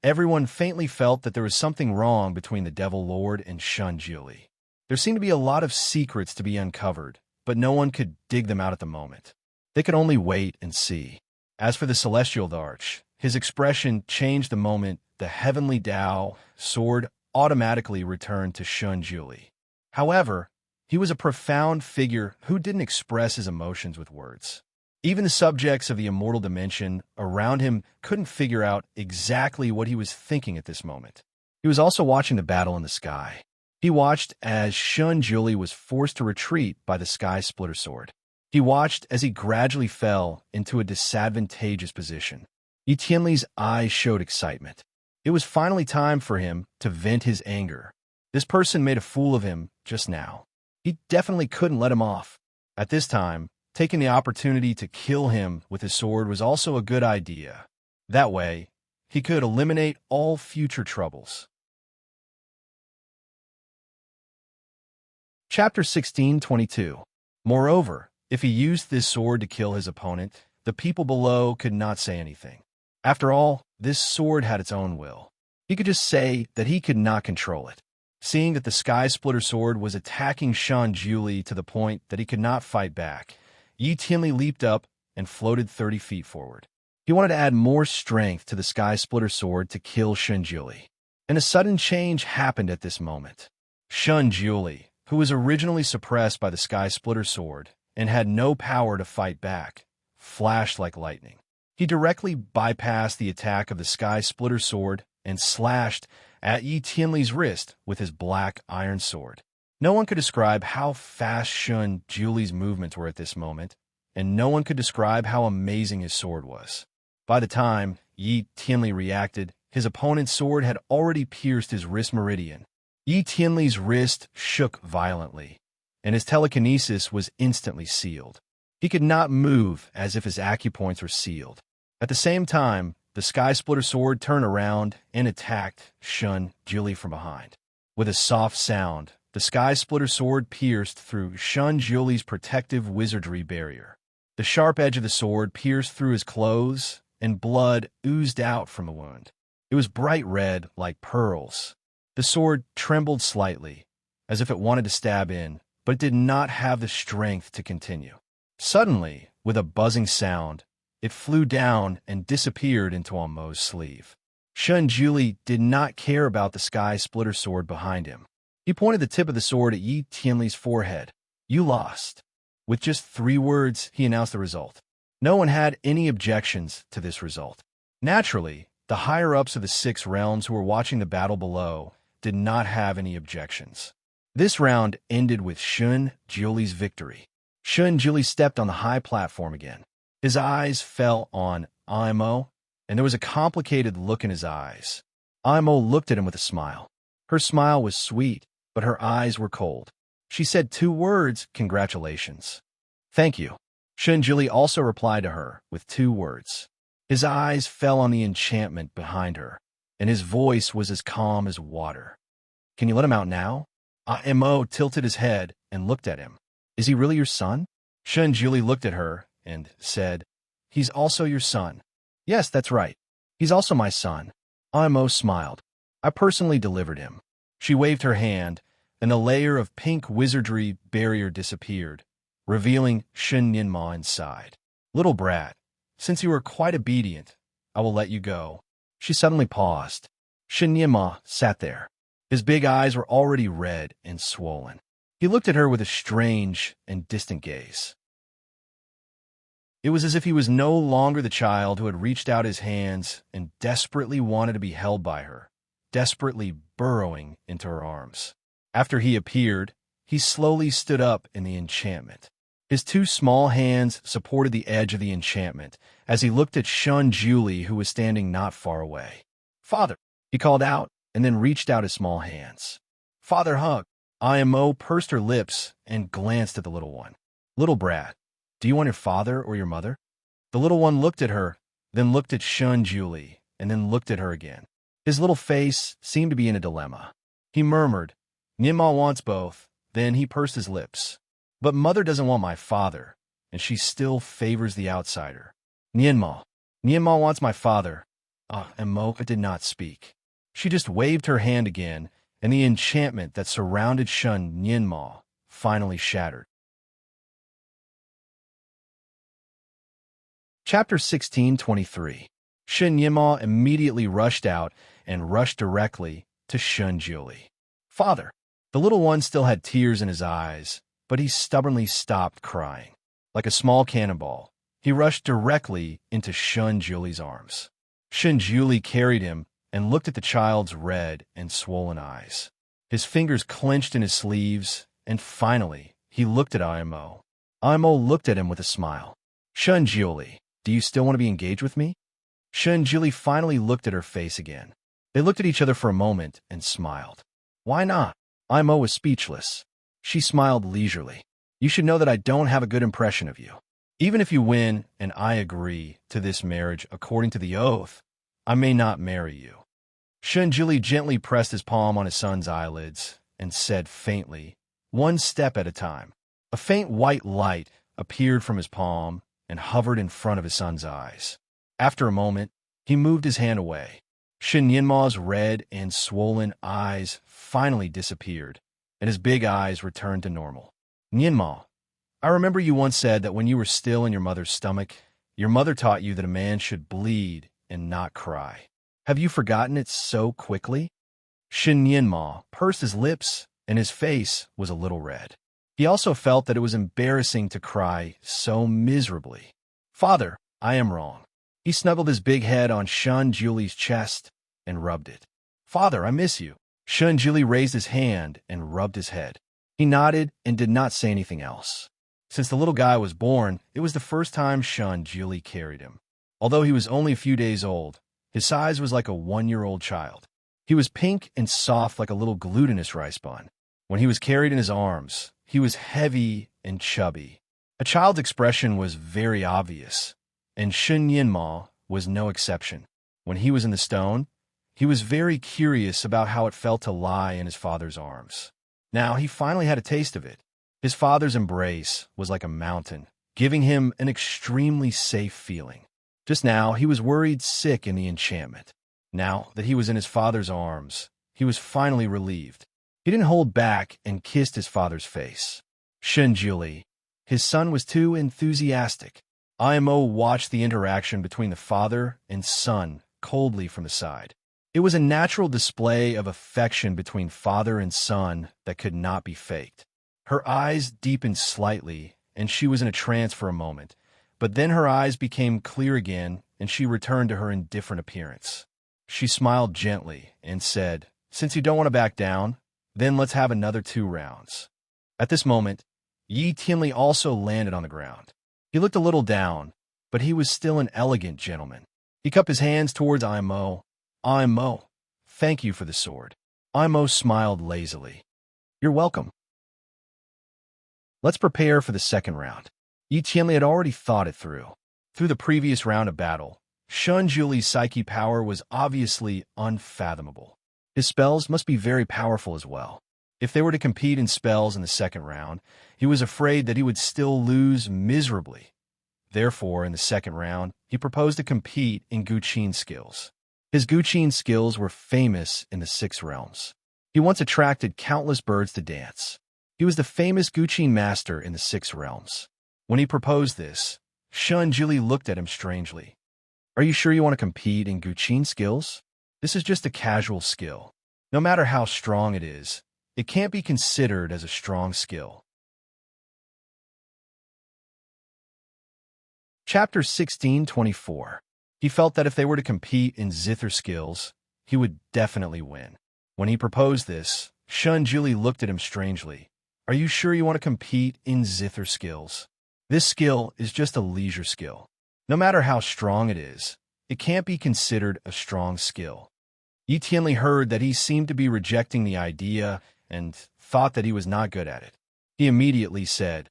Everyone faintly felt that there was something wrong between the Devil Lord and Julie. There seemed to be a lot of secrets to be uncovered, but no one could dig them out at the moment. They could only wait and see. As for the Celestial Arch, his expression changed the moment the Heavenly Tao sword automatically returned to Julie. However, he was a profound figure who didn't express his emotions with words. Even the subjects of the immortal dimension around him couldn't figure out exactly what he was thinking at this moment. He was also watching the battle in the sky. He watched as Julie was forced to retreat by the Sky Splitter Sword. He watched as he gradually fell into a disadvantageous position. Yi Tianli's eyes showed excitement. It was finally time for him to vent his anger. This person made a fool of him just now. He definitely couldn't let him off. At this time, taking the opportunity to kill him with his sword was also a good idea. That way, he could eliminate all future troubles. Chapter 16:22. Moreover, if he used this sword to kill his opponent, the people below could not say anything. After all, this sword had its own will. He could just say that he could not control it. Seeing that the Sky Splitter Sword was attacking Julie to the point that he could not fight back, Yi Tianli leaped up and floated 30 feet forward. He wanted to add more strength to the Sky Splitter Sword to kill Julie. And a sudden change happened at this moment. Julie, who was originally suppressed by the Sky Splitter Sword and had no power to fight back, flashed like lightning. He directly bypassed the attack of the Sky Splitter Sword and slashed at Yi Tianli's wrist with his black iron sword. No one could describe how fast Julie's movements were at this moment, and no one could describe how amazing his sword was. By the time Yi Tianli reacted, his opponent's sword had already pierced his wrist meridian. Yi Tianli's wrist shook violently, and his telekinesis was instantly sealed. He could not move as if his acupoints were sealed. At the same time, the Sky Splitter Sword turned around and attacked Julie from behind. With a soft sound, the Sky Splitter Sword pierced through Julie's protective wizardry barrier. The sharp edge of the sword pierced through his clothes, and blood oozed out from the wound. It was bright red like pearls. The sword trembled slightly, as if it wanted to stab in, but it did not have the strength to continue. Suddenly, with a buzzing sound, it flew down and disappeared into Amo's sleeve. Julie did not care about the Sky Splitter Sword behind him. He pointed the tip of the sword at Yi Tianli's forehead. "You lost." With just 3 words, he announced the result. No one had any objections to this result. Naturally, the higher-ups of the 6 realms who were watching the battle below did not have any objections. This round ended with Julie's victory. Julie stepped on the high platform again. His eyes fell on Imo, and there was a complicated look in his eyes. Imo looked at him with a smile. Her smile was sweet, but her eyes were cold. She said 2 words, "Congratulations." "Thank you." Julie also replied to her with 2 words. His eyes fell on the enchantment behind her. and his voice was as calm as water. Can you let him out now? Imo tilted his head and looked at him. Is he really your son? Shun Julie looked at her and said, He's also your son. Yes, that's right. He's also my son. Imo smiled. I personally delivered him. She waved her hand, and the layer of pink wizardry barrier disappeared, revealing Shun Ninma inside. Little brat, since you were quite obedient, I will let you go. She suddenly paused. Shun Ninma sat there. His big eyes were already red and swollen. He looked at her with a strange and distant gaze. It was as if he was no longer the child who had reached out his hands and desperately wanted to be held by her, desperately burrowing into her arms. After he appeared, he slowly stood up in the enchantment. His two small hands supported the edge of the enchantment as he looked at Shun Julie, who was standing not far away. Father, he called out, and then reached out his small hands. Father hug. Imo pursed her lips and glanced at the little one. Little brat, do you want your father or your mother? The little one looked at her, then looked at Shun Julie, and then looked at her again. His little face seemed to be in a dilemma. He murmured, Ninma wants both, then he pursed his lips. But mother doesn't want my father, and she still favors the outsider. Ninma wants my father. And Mocha did not speak. She just waved her hand again, and the enchantment that surrounded Shun Ninma finally shattered. Chapter 16:23. Shun Ninma immediately rushed out and rushed directly to Shun Julie. Father! The little one still had tears in his eyes, but he stubbornly stopped crying. Like a small cannonball, he rushed directly into Shun Julie's arms. Shun Julie carried him and looked at the child's red and swollen eyes. His fingers clenched in his sleeves, and finally, he looked at Imo. Imo looked at him with a smile. Shun Julie, do you still want to be engaged with me? Shun Julie finally looked at her face again. They looked at each other for a moment and smiled. Why not? Imo was speechless. She smiled leisurely. You should know that I don't have a good impression of you. Even if you win and I agree to this marriage according to the oath, I may not marry you. Shun Julie gently pressed his palm on his son's eyelids and said faintly, one step at a time. A faint white light appeared from his palm and hovered in front of his son's eyes. After a moment, he moved his hand away. Shun Ninma's red and swollen eyes finally disappeared, and his big eyes returned to normal. Ninma, I remember you once said that when you were still in your mother's stomach, your mother taught you that a man should bleed and not cry. Have you forgotten it so quickly? Shun Ninma pursed his lips, and his face was a little red. He also felt that it was embarrassing to cry so miserably. Father, I am wrong. He snuggled his big head on Shun Julie's chest and rubbed it. Father, I miss you. Shun Julie raised his hand and rubbed his head. He nodded and did not say anything else. Since the little guy was born, it was the first time Shun Julie carried him. Although he was only a few days old, his size was like a 1-year-old child. He was pink and soft like a little glutinous rice bun. When he was carried in his arms, he was heavy and chubby. A child's expression was very obvious, and Shun Ninma was no exception. When he was in the stone, he was very curious about how it felt to lie in his father's arms. Now he finally had a taste of it. His father's embrace was like a mountain, giving him an extremely safe feeling. Just now, he was worried sick in the enchantment. Now that he was in his father's arms, he was finally relieved. He didn't hold back and kissed his father's face. Shun Julie, his son was too enthusiastic. Imo watched the interaction between the father and son coldly from the side. It was a natural display of affection between father and son that could not be faked. Her eyes deepened slightly, and she was in a trance for a moment, but then her eyes became clear again, and she returned to her indifferent appearance. She smiled gently and said, Since you don't want to back down, then let's have another 2 rounds. At this moment, Yi Tianli also landed on the ground. He looked a little down, but he was still an elegant gentleman. He cupped his hands towards Imo. Imo, thank you for the sword. Imo smiled lazily. You're welcome. Let's prepare for the second round. Yi Tianli had already thought it through. Through the previous round of battle, Shun Juli's psyche power was obviously unfathomable. His spells must be very powerful as well. If they were to compete in spells in the second round, he was afraid that he would still lose miserably. Therefore, in the second round, he proposed to compete in Guqin skills. His Guqin skills were famous in the six realms. He once attracted countless birds to dance. He was the famous Guqin master in the six realms. When he proposed this, Shun Juli looked at him strangely. Are you sure you want to compete in Guqin skills? This is just a casual skill. No matter how strong it is, it can't be considered as a strong skill. Chapter 16:24. He felt that if they were to compete in zither skills, he would definitely win. When he proposed this, Shun Juli looked at him strangely. Are you sure you want to compete in zither skills? This skill is just a leisure skill. No matter how strong it is, it can't be considered a strong skill. Yi Tianli heard that he seemed to be rejecting the idea and thought that he was not good at it. He immediately said,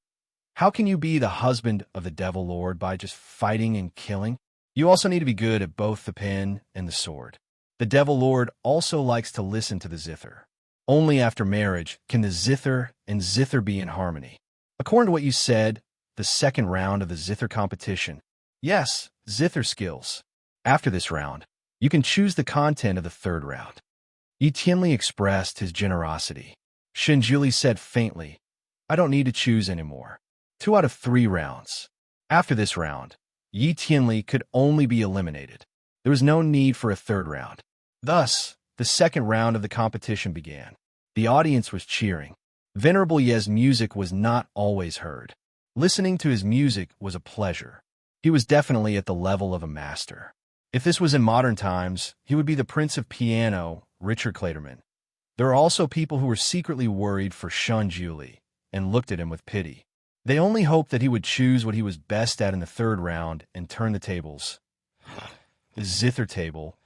how can you be the husband of the Devil Lord by just fighting and killing? You also need to be good at both the pen and the sword. The Devil Lord also likes to listen to the zither. Only after marriage can the zither and zither be in harmony. According to what you said, the second round of the zither competition. Yes, zither skills. After this round, you can choose the content of the third round. Yi Tianli expressed his generosity. Shun Juli said faintly, I don't need to choose anymore. 2 out of 3 rounds. After this round, Yi Tianli could only be eliminated. There was no need for a third round. Thus, the second round of the competition began. The audience was cheering. Venerable Ye's music was not always heard. Listening to his music was a pleasure. He was definitely at the level of a master. If this was in modern times, he would be the Prince of Piano, Richard Clayderman. There are also people who were secretly worried for Shun Juli and looked at him with pity. They only hoped that he would choose what he was best at in the third round and turn the tables. The zither table,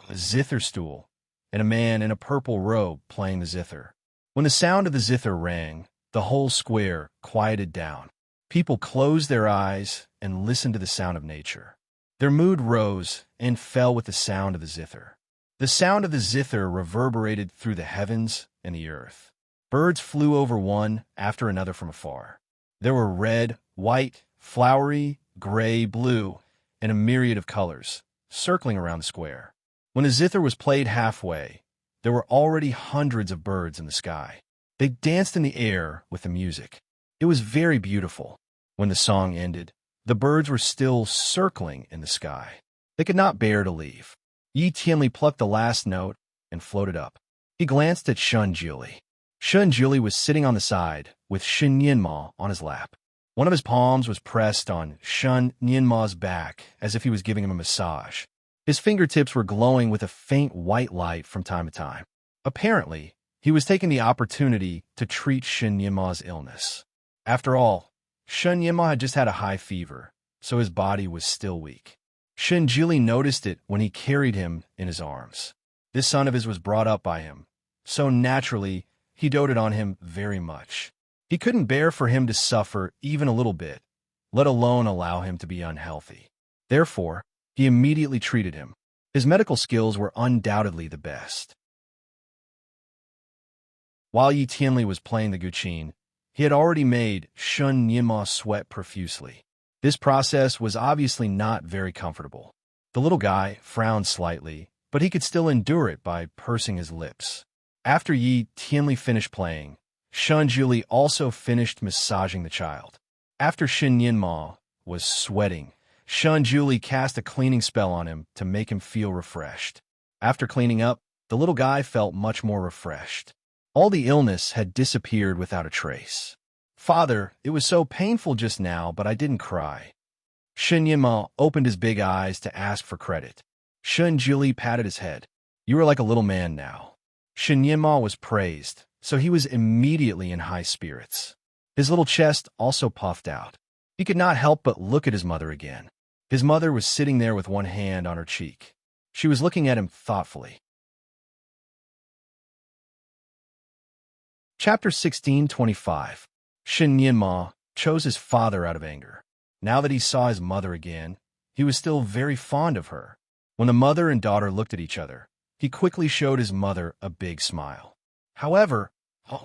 a zither stool, and a man in a purple robe playing the zither. When the sound of the zither rang, the whole square quieted down. People closed their eyes and listened to the sound of nature. Their mood rose and fell with the sound of the zither. The sound of the zither reverberated through the heavens and the earth. Birds flew over one after another from afar. There were red, white, flowery, gray, blue, and a myriad of colors, circling around the square. When the zither was played halfway, there were already hundreds of birds in the sky. They danced in the air with the music. It was very beautiful. When the song ended, the birds were still circling in the sky. They could not bear to leave. Yi Tianli plucked the last note and floated up. He glanced at Shun Juli. Shun Juli was sitting on the side, with Shun Nianma on his lap. One of his palms was pressed on Shun Nianma's back, as if he was giving him a massage. His fingertips were glowing with a faint white light from time to time. Apparently, he was taking the opportunity to treat Shun Nianma's illness. After all, Shun Nianma had just had a high fever, so his body was still weak. Shun Juli noticed it when he carried him in his arms. This son of his was brought up by him, so naturally, he doted on him very much. He couldn't bear for him to suffer even a little bit, let alone allow him to be unhealthy. Therefore, he immediately treated him. His medical skills were undoubtedly the best. While Yi Tianli was playing the Guqin, he had already made Shun Nianma sweat profusely. This process was obviously not very comfortable. The little guy frowned slightly, but he could still endure it by pursing his lips. After Yi Tianli finished playing, Shun Juli also finished massaging the child. After Shun Nianma was sweating, Shun Juli cast a cleaning spell on him to make him feel refreshed. After cleaning up, the little guy felt much more refreshed. All the illness had disappeared without a trace. Father, it was so painful just now, but I didn't cry. Shun Nianma opened his big eyes to ask for credit. Shun Juli patted his head. You are like a little man now. Shun Nianma was praised, so he was immediately in high spirits. His little chest also puffed out. He could not help but look at his mother again. His mother was sitting there with one hand on her cheek. She was looking at him thoughtfully. Chapter 16:25. Shun Nianma chose his father out of anger. Now that he saw his mother again, he was still very fond of her. When the mother and daughter looked at each other, he quickly showed his mother a big smile. However,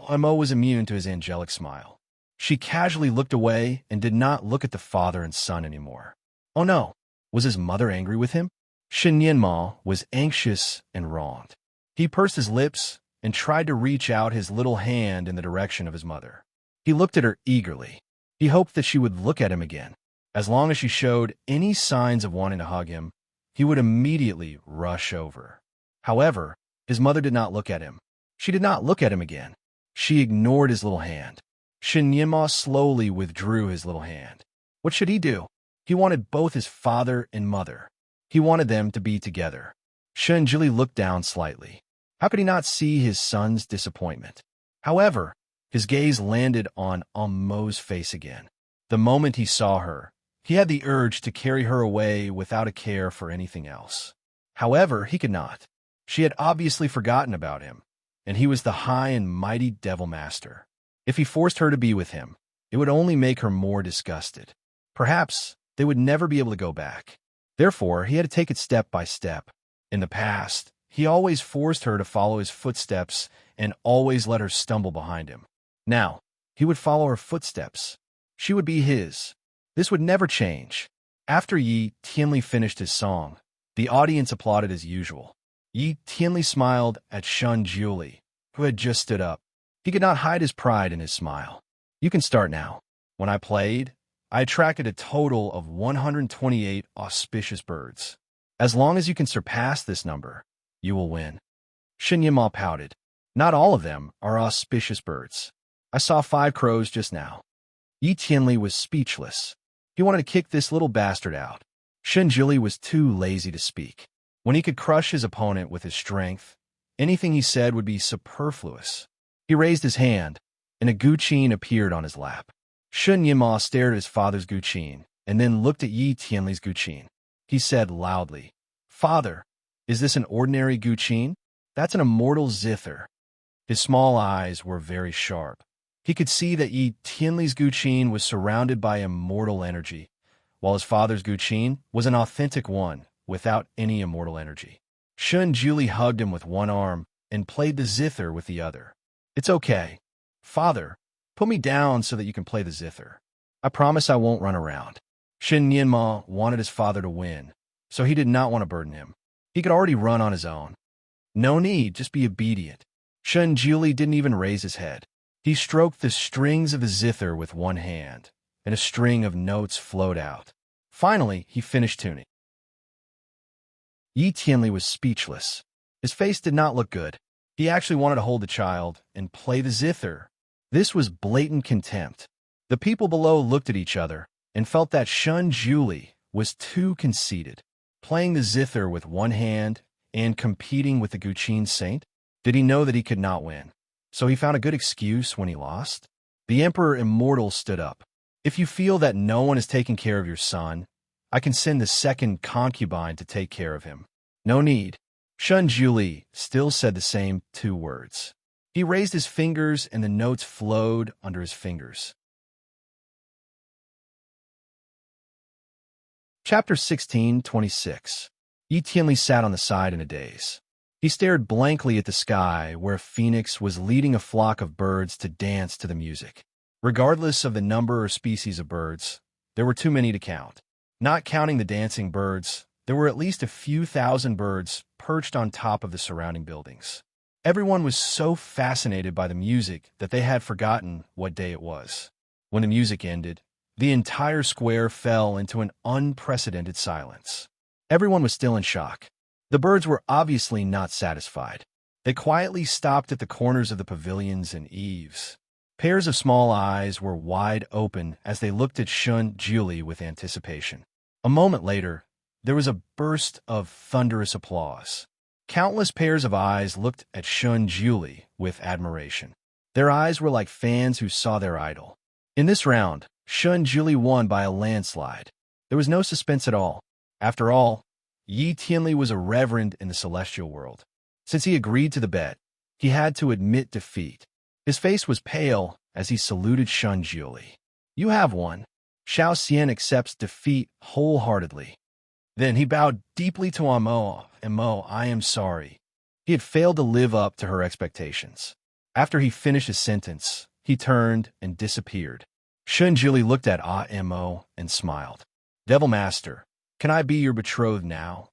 Mo was immune to his angelic smile. She casually looked away and did not look at the father and son anymore. Oh no, was his mother angry with him? Shen Yanma was anxious and wronged. He pursed his lips and tried to reach out his little hand in the direction of his mother. He looked at her eagerly. He hoped that she would look at him again. As long as she showed any signs of wanting to hug him, he would immediately rush over. However, his mother did not look at him. She did not look at him again. She ignored his little hand. Shen Yanma slowly withdrew his little hand. What should he do? He wanted both his father and mother. He wanted them to be together. Shen Jili looked down slightly. How could he not see his son's disappointment? However, his gaze landed on Mo's face again. The moment he saw her, he had the urge to carry her away without a care for anything else. However, he could not. She had obviously forgotten about him, and he was the high and mighty devil master. If he forced her to be with him, it would only make her more disgusted. Perhaps they would never be able to go back. Therefore, he had to take it step by step. In the past, he always forced her to follow his footsteps and always let her stumble behind him. Now, he would follow her footsteps. She would be his. This would never change. After Yi Tianli finished his song, the audience applauded as usual. Yi Tianli smiled at Shen Jili, who had just stood up. He could not hide his pride in his smile. You can start now. When I played, I attracted a total of 128 auspicious birds. As long as you can surpass this number, you will win. Shen Yanma pouted. Not all of them are auspicious birds. I saw 5 crows just now. Yi Tianli was speechless. He wanted to kick this little bastard out. Shen Jili was too lazy to speak. When he could crush his opponent with his strength, anything he said would be superfluous. He raised his hand, and a guqin appeared on his lap. Shen Yanma stared at his father's guqin, and then looked at Yi Tianli's guqin. He said loudly, "Father, is this an ordinary guqin? That's an immortal zither." His small eyes were very sharp. He could see that Yi Tianli's guqin was surrounded by immortal energy, while his father's guqin was an authentic one without any immortal energy. Shen Jili hugged him with one arm and played the zither with the other. "It's okay. Father, put me down so that you can play the zither. I promise I won't run around." Shen Yanma wanted his father to win, so he did not want to burden him. He could already run on his own. No need, just be obedient. Shen Jili didn't even raise his head. He stroked the strings of the zither with one hand, and a string of notes flowed out. Finally, he finished tuning. Yi Tianli was speechless. His face did not look good. He actually wanted to hold the child and play the zither. This was blatant contempt. The people below looked at each other and felt that Shen Jili was too conceited. Playing the zither with one hand and competing with the guqin saint? Did he know that he could not win? So he found a good excuse when he lost? The Emperor Immortal stood up. "If you feel that no one is taking care of your son, I can send the second concubine to take care of him." "No need." Shen Jili still said the same 2 words. He raised his fingers and the notes flowed under his fingers. Chapter 16:26. Yi Tianli sat on the side in a daze. He stared blankly at the sky where a phoenix was leading a flock of birds to dance to the music. Regardless of the number or species of birds, there were too many to count. Not counting the dancing birds, there were at least a few thousand birds perched on top of the surrounding buildings. Everyone was so fascinated by the music that they had forgotten what day it was. When the music ended, the entire square fell into an unprecedented silence. Everyone was still in shock. The birds were obviously not satisfied. They quietly stopped at the corners of the pavilions and eaves. Pairs of small eyes were wide open as they looked at Shen Jili with anticipation. A moment later, there was a burst of thunderous applause. Countless pairs of eyes looked at Shen Jili with admiration. Their eyes were like fans who saw their idol. In this round, Shen Jili won by a landslide. There was no suspense at all. After all, Yi Tianli was a reverend in the celestial world. Since he agreed to the bet, he had to admit defeat. His face was pale as he saluted Shen Jili. "You have won." Xiao Xian accepts defeat wholeheartedly. Then he bowed deeply to Amo, and Mo, I am sorry. He had failed to live up to her expectations. After he finished his sentence, he turned and disappeared. Shunjili looked at Mo and smiled. Devil Master, can I be your betrothed now?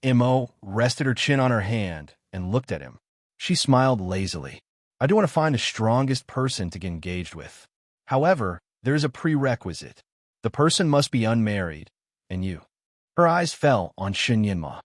Mo rested her chin on her hand and looked at him. She smiled lazily. I do want to find the strongest person to get engaged with. However, there is a prerequisite. The person must be unmarried, and you. Her eyes fell on Shin Yinma.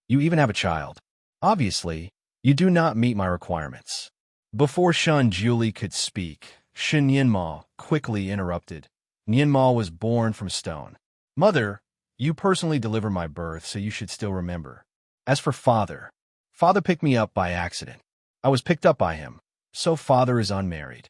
You even have a child. Obviously, you do not meet my requirements. Before Shun Juli could speak, Shin Yinma quickly interrupted. Yinma was born from stone. Mother, you personally delivered my birth, so you should still remember. As for father, father picked me up by accident. I was picked up by him, so father is unmarried.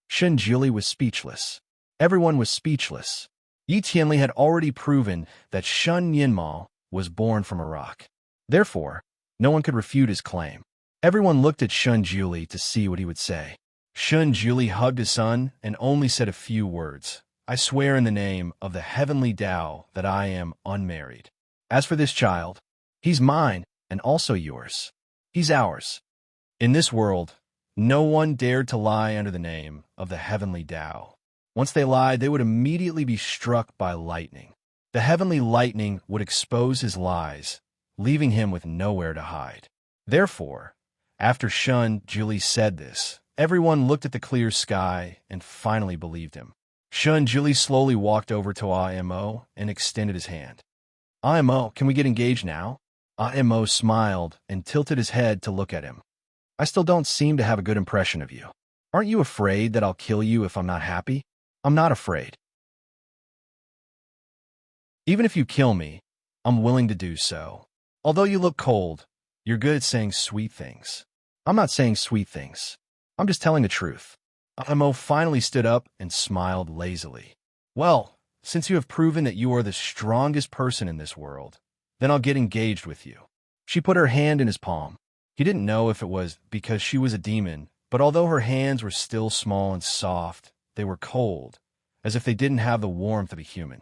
Shin Juli was speechless. Everyone was speechless. Yi Tianli had already proven that Shun Yinma was born from a rock. Therefore, no one could refute his claim. Everyone looked at Shun Juli to see what he would say. Shun Juli hugged his son and only said a few words. I swear in the name of the heavenly Tao that I am unmarried. As for this child, he's mine and also yours. He's ours. In this world, no one dared to lie under the name of the heavenly Tao. Once they lied, they would immediately be struck by lightning. The heavenly lightning would expose his lies, leaving him with nowhere to hide. Therefore, after Shun Juli said this, everyone looked at the clear sky and finally believed him. Shun Juli slowly walked over to Imo and extended his hand. Imo, can we get engaged now? Imo smiled and tilted his head to look at him. I still don't seem to have a good impression of you. Aren't you afraid that I'll kill you if I'm not happy? I'm not afraid. Even if you kill me, I'm willing to do so. Although you look cold, you're good at saying sweet things. I'm not saying sweet things. I'm just telling the truth. Imo finally stood up and smiled lazily. Well, since you have proven that you are the strongest person in this world, then I'll get engaged with you. She put her hand in his palm. He didn't know if it was because she was a demon, but although her hands were still small and soft, they were cold, as if they didn't have the warmth of a human.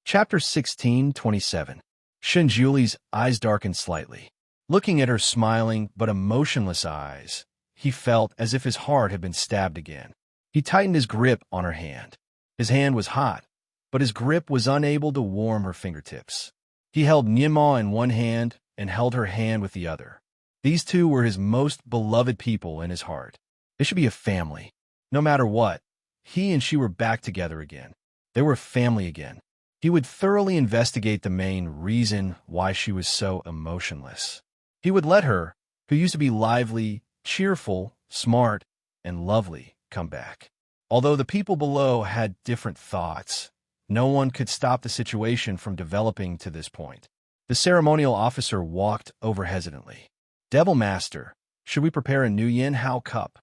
Chapter 16:27. Shinjuli's eyes darkened slightly. Looking at her smiling but emotionless eyes, he felt as if his heart had been stabbed again. He tightened his grip on her hand. His hand was hot, but his grip was unable to warm her fingertips. He held Nyima in one hand and held her hand with the other. These two were his most beloved people in his heart. They should be a family. No matter what, he and she were back together again. They were a family again. He would thoroughly investigate the main reason why she was so emotionless. He would let her, who used to be lively, cheerful, smart, and lovely, come back. Although the people below had different thoughts, no one could stop the situation from developing to this point. The ceremonial officer walked over hesitantly. Devil Master, should we prepare a new Yin Hao cup?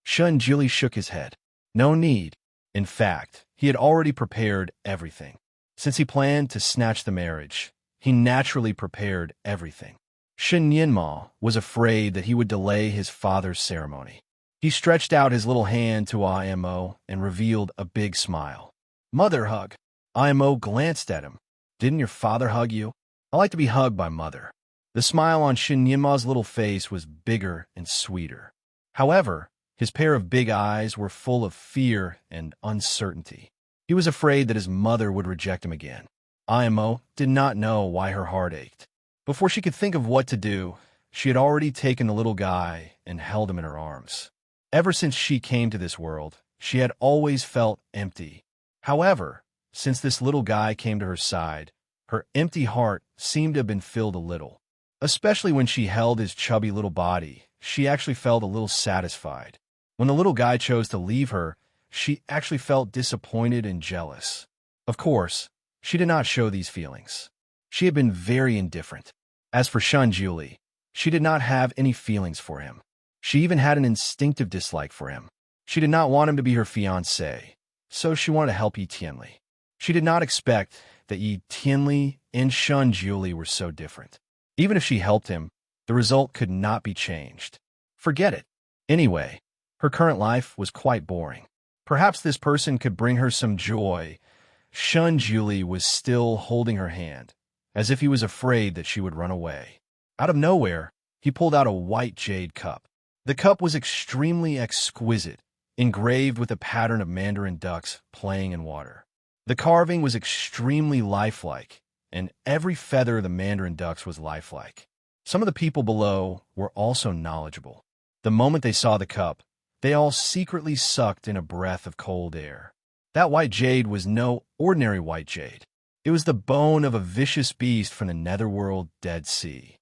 Shun Jili shook his head. No need. In fact, he had already prepared everything. Since he planned to snatch the marriage, he naturally prepared everything. Shin Yinma was afraid that he would delay his father's ceremony. He stretched out his little hand to Imo and revealed a big smile. Mother hug. Imo glanced at him. Didn't your father hug you? I like to be hugged by mother. The smile on Shin Yinma's little face was bigger and sweeter. However, his pair of big eyes were full of fear and uncertainty. He was afraid that his mother would reject him again. Imo did not know why her heart ached. Before she could think of what to do, she had already taken the little guy and held him in her arms. Ever since she came to this world, she had always felt empty. However, since this little guy came to her side, her empty heart seemed to have been filled a little. Especially when she held his chubby little body, she actually felt a little satisfied. When the little guy chose to leave her, she actually felt disappointed and jealous. Of course, she did not show these feelings. She had been very indifferent. As for Shun Juli, she did not have any feelings for him. She even had an instinctive dislike for him. She did not want him to be her fiancé, so she wanted to help Yi Tianli. She did not expect that Yi Tianli and Shun Juli were so different. Even if she helped him, the result could not be changed. Forget it. Anyway, her current life was quite boring. Perhaps this person could bring her some joy. Shun Julie was still holding her hand, as if he was afraid that she would run away. Out of nowhere, he pulled out a white jade cup. The cup was extremely exquisite, engraved with a pattern of mandarin ducks playing in water. The carving was extremely lifelike, and every feather of the mandarin ducks was lifelike. Some of the people below were also knowledgeable. The moment they saw the cup, they all secretly sucked in a breath of cold air. That white jade was no ordinary white jade. It was the bone of a vicious beast from the netherworld Dead Sea.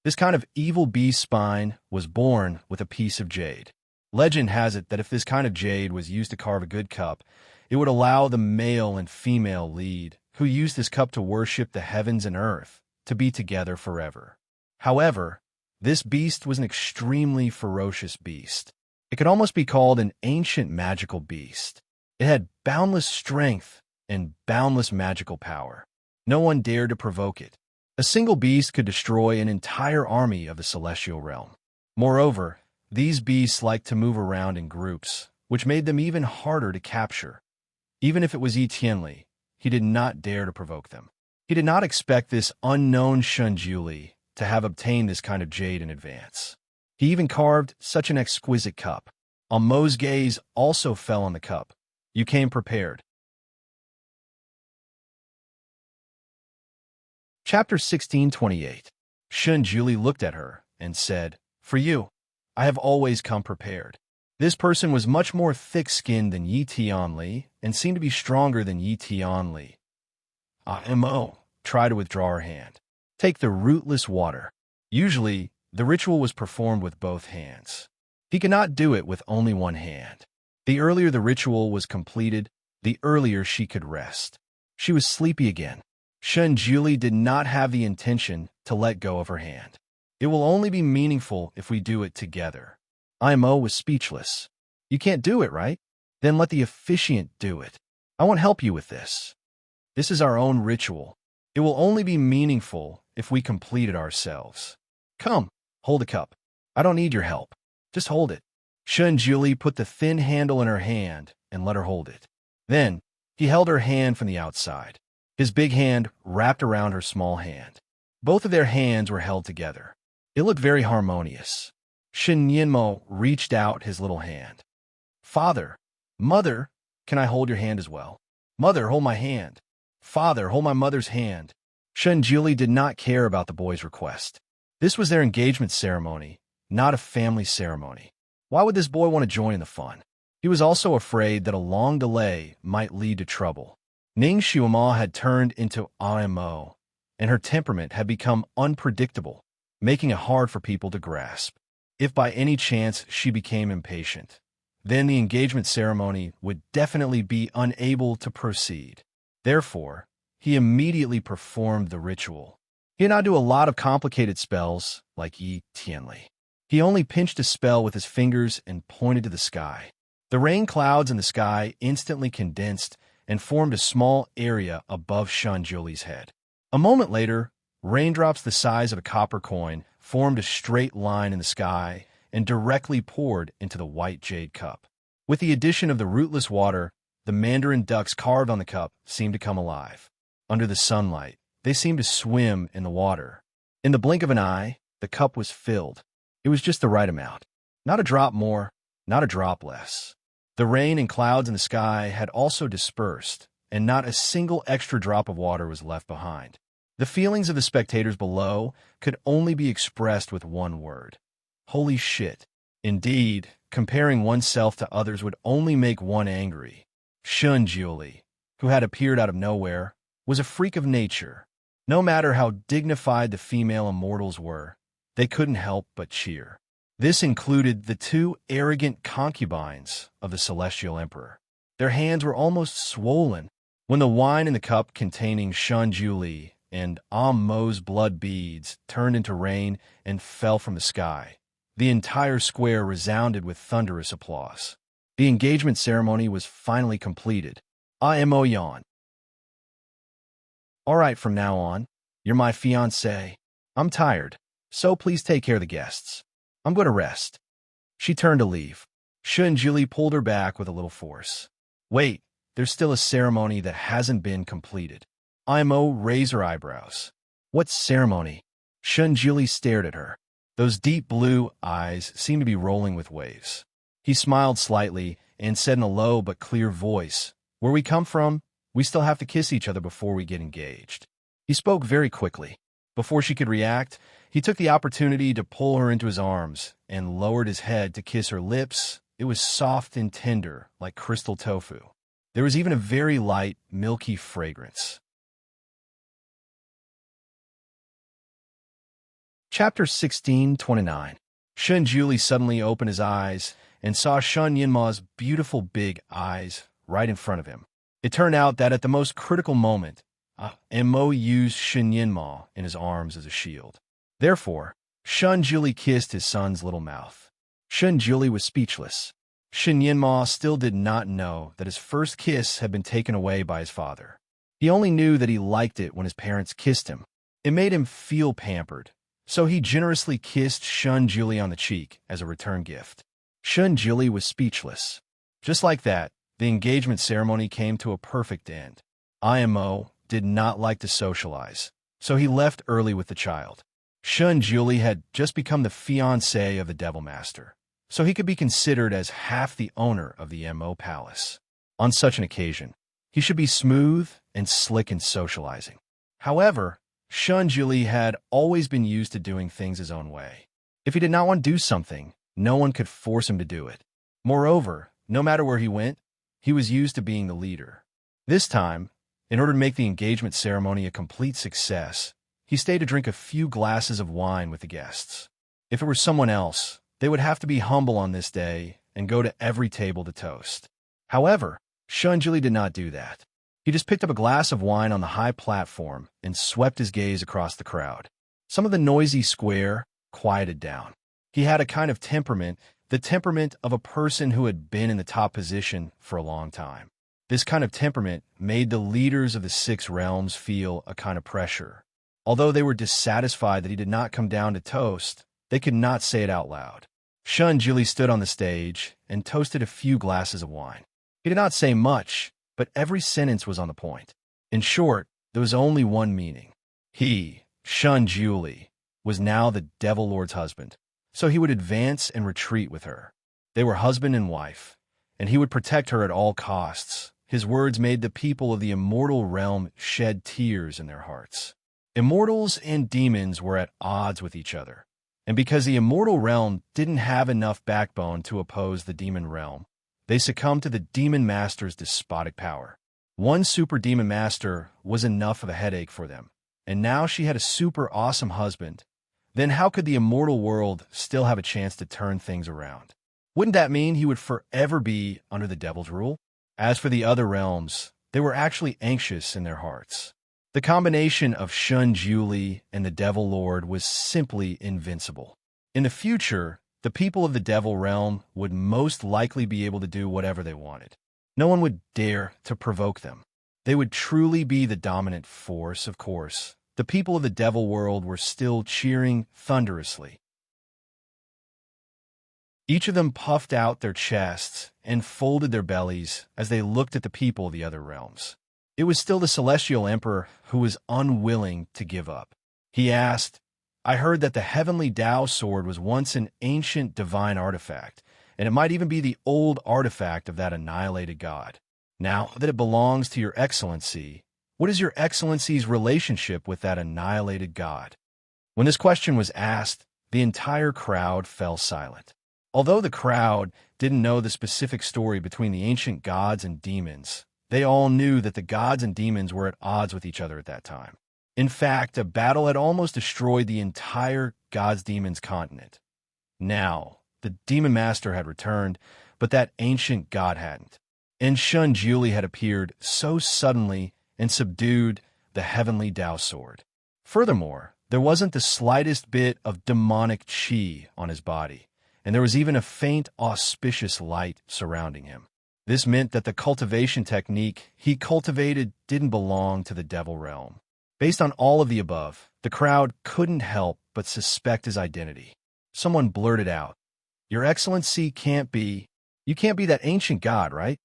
This kind of evil beast spine was born with a piece of jade. Legend has it that if this kind of jade was used to carve a good cup, it would allow the male and female lead, who used this cup to worship the heavens and earth, to be together forever. However, this beast was an extremely ferocious beast. It could almost be called an ancient magical beast. It had boundless strength and boundless magical power. No one dared to provoke it. A single beast could destroy an entire army of the celestial realm. Moreover, these beasts liked to move around in groups, which made them even harder to capture. Even if it was Yi Tianli, he did not dare to provoke them. He did not expect this unknown Shunjuli to have obtained this kind of jade in advance. He even carved such an exquisite cup. Mo's gaze also fell on the cup. You came prepared. Chapter 1628. Shunjuli looked at her and said, "For you, I have always come prepared." This person was much more thick-skinned than Yi Tianli and seemed to be stronger than Yi Tianli. Mo tried to withdraw her hand. Take the rootless water. Usually, the ritual was performed with both hands. He could not do it with only one hand. The earlier the ritual was completed, the earlier she could rest. She was sleepy again. Shunjuli did not have the intention to let go of her hand. It will only be meaningful if we do it together. Mo was speechless. You can't do it, right? Then let the officiant do it. I won't help you with this. This is our own ritual. It will only be meaningful if we complete it ourselves. Come, hold the cup. I don't need your help. Just hold it. Shunjuli put the thin handle in her hand and let her hold it. Then, he held her hand from the outside. His big hand wrapped around her small hand. Both of their hands were held together. It looked very harmonious. Shin Yinmo reached out his little hand. Father, Mother, can I hold your hand as well? Mother, hold my hand. Father, hold my mother's hand. Shunjuli did not care about the boy's request. This was their engagement ceremony, not a family ceremony. Why would this boy want to join in the fun? He was also afraid that a long delay might lead to trouble. Ning Xiuma had turned into Mo, and her temperament had become unpredictable, making it hard for people to grasp. If by any chance she became impatient, then the engagement ceremony would definitely be unable to proceed. Therefore, he immediately performed the ritual. He did not do a lot of complicated spells like Yi Tianli. He only pinched a spell with his fingers and pointed to the sky. The rain clouds in the sky instantly condensed and formed a small area above Shunjuli's head. A moment later, raindrops the size of a copper coin formed a straight line in the sky and directly poured into the white jade cup. With the addition of the rootless water, the mandarin ducks carved on the cup seemed to come alive. Under the sunlight, they seemed to swim in the water. In the blink of an eye, the cup was filled. It was just the right amount. Not a drop more, not a drop less. The rain and clouds in the sky had also dispersed, and not a single extra drop of water was left behind. The feelings of the spectators below could only be expressed with one word. Holy shit. Indeed, comparing oneself to others would only make one angry. Shunjuli, who had appeared out of nowhere, was a freak of nature. No matter how dignified the female immortals were, they couldn't help but cheer. This included the two arrogant concubines of the Celestial Emperor. Their hands were almost swollen when the wine in the cup containing Shunjuli and Mo's blood beads turned into rain and fell from the sky. The entire square resounded with thunderous applause. The engagement ceremony was finally completed. Mo yawned. All right, from now on, you're my fiancé. I'm tired, so please take care of the guests. I'm going to rest. She turned to leave. Shunjili pulled her back with a little force. Wait, there's still a ceremony that hasn't been completed. Imo raised her eyebrows. What ceremony? Shunjili stared at her. Those deep blue eyes seemed to be rolling with waves. He smiled slightly and said in a low but clear voice, Where we come from, we still have to kiss each other before we get engaged. He spoke very quickly. Before she could react, he took the opportunity to pull her into his arms and lowered his head to kiss her lips. It was soft and tender, like crystal tofu. There was even a very light, milky fragrance. Chapter 16:29. Shunjili suddenly opened his eyes and saw Shun Yinma's beautiful big eyes right in front of him. It turned out that at the most critical moment, Mo used Shun Yinma in his arms as a shield. Therefore, Shunjili kissed his son's little mouth. Shunjili was speechless. Shun Yinma still did not know that his first kiss had been taken away by his father. He only knew that he liked it when his parents kissed him. It made him feel pampered, so he generously kissed Shunjili on the cheek as a return gift. Shunjili was speechless. Just like that, the engagement ceremony came to a perfect end. Imo did not like to socialize, so he left early with the child. Shunjili had just become the fiancé of the Devil Master, so he could be considered as half the owner of the Mo Palace. On such an occasion, he should be smooth and slick in socializing. However, Shunjili had always been used to doing things his own way. If he did not want to do something, no one could force him to do it. Moreover, no matter where he went, he was used to being the leader. This time, in order to make the engagement ceremony a complete success, he stayed to drink a few glasses of wine with the guests. If it were someone else, they would have to be humble on this day and go to every table to toast. However, Shunjili did not do that. He just picked up a glass of wine on the high platform and swept his gaze across the crowd. Some of the noisy square quieted down. He had a kind of temperament, the temperament of a person who had been in the top position for a long time. This kind of temperament made the leaders of the 6 realms feel a kind of pressure. Although they were dissatisfied that he did not come down to toast, they could not say it out loud. Shunjili stood on the stage and toasted a few glasses of wine. He did not say much, but every sentence was on the point. In short, there was only one meaning. He, Shunjili, was now the Devil Lord's husband, so he would advance and retreat with her. They were husband and wife, and he would protect her at all costs. His words made the people of the immortal realm shed tears in their hearts. Immortals and demons were at odds with each other, and because the immortal realm didn't have enough backbone to oppose the demon realm, they succumbed to the demon master's despotic power. One super demon master was enough of a headache for them, and now she had a super awesome husband. Then how could the immortal world still have a chance to turn things around? Wouldn't that mean he would forever be under the devil's rule? As for the other realms, they were actually anxious in their hearts. The combination of Shunjili and the Devil Lord was simply invincible. In the future, the people of the Devil Realm would most likely be able to do whatever they wanted. No one would dare to provoke them. They would truly be the dominant force, of course. The people of the Devil World were still cheering thunderously. Each of them puffed out their chests and folded their bellies as they looked at the people of the other realms. It was still the Celestial Emperor who was unwilling to give up. He asked, I heard that the heavenly Tao sword was once an ancient divine artifact, and it might even be the old artifact of that annihilated god. Now that it belongs to your Excellency, what is your Excellency's relationship with that annihilated god? When this question was asked, the entire crowd fell silent. Although the crowd didn't know the specific story between the ancient gods and demons, they all knew that the gods and demons were at odds with each other at that time. In fact, a battle had almost destroyed the entire gods-demons continent. Now, the demon master had returned, but that ancient god hadn't. And Shunjili had appeared so suddenly and subdued the heavenly Tao sword. Furthermore, there wasn't the slightest bit of demonic chi on his body, and there was even a faint, auspicious light surrounding him. This meant that the cultivation technique he cultivated didn't belong to the devil realm. Based on all of the above, the crowd couldn't help but suspect his identity. Someone blurted out, Your Excellency can't be... You can't be that ancient god, right?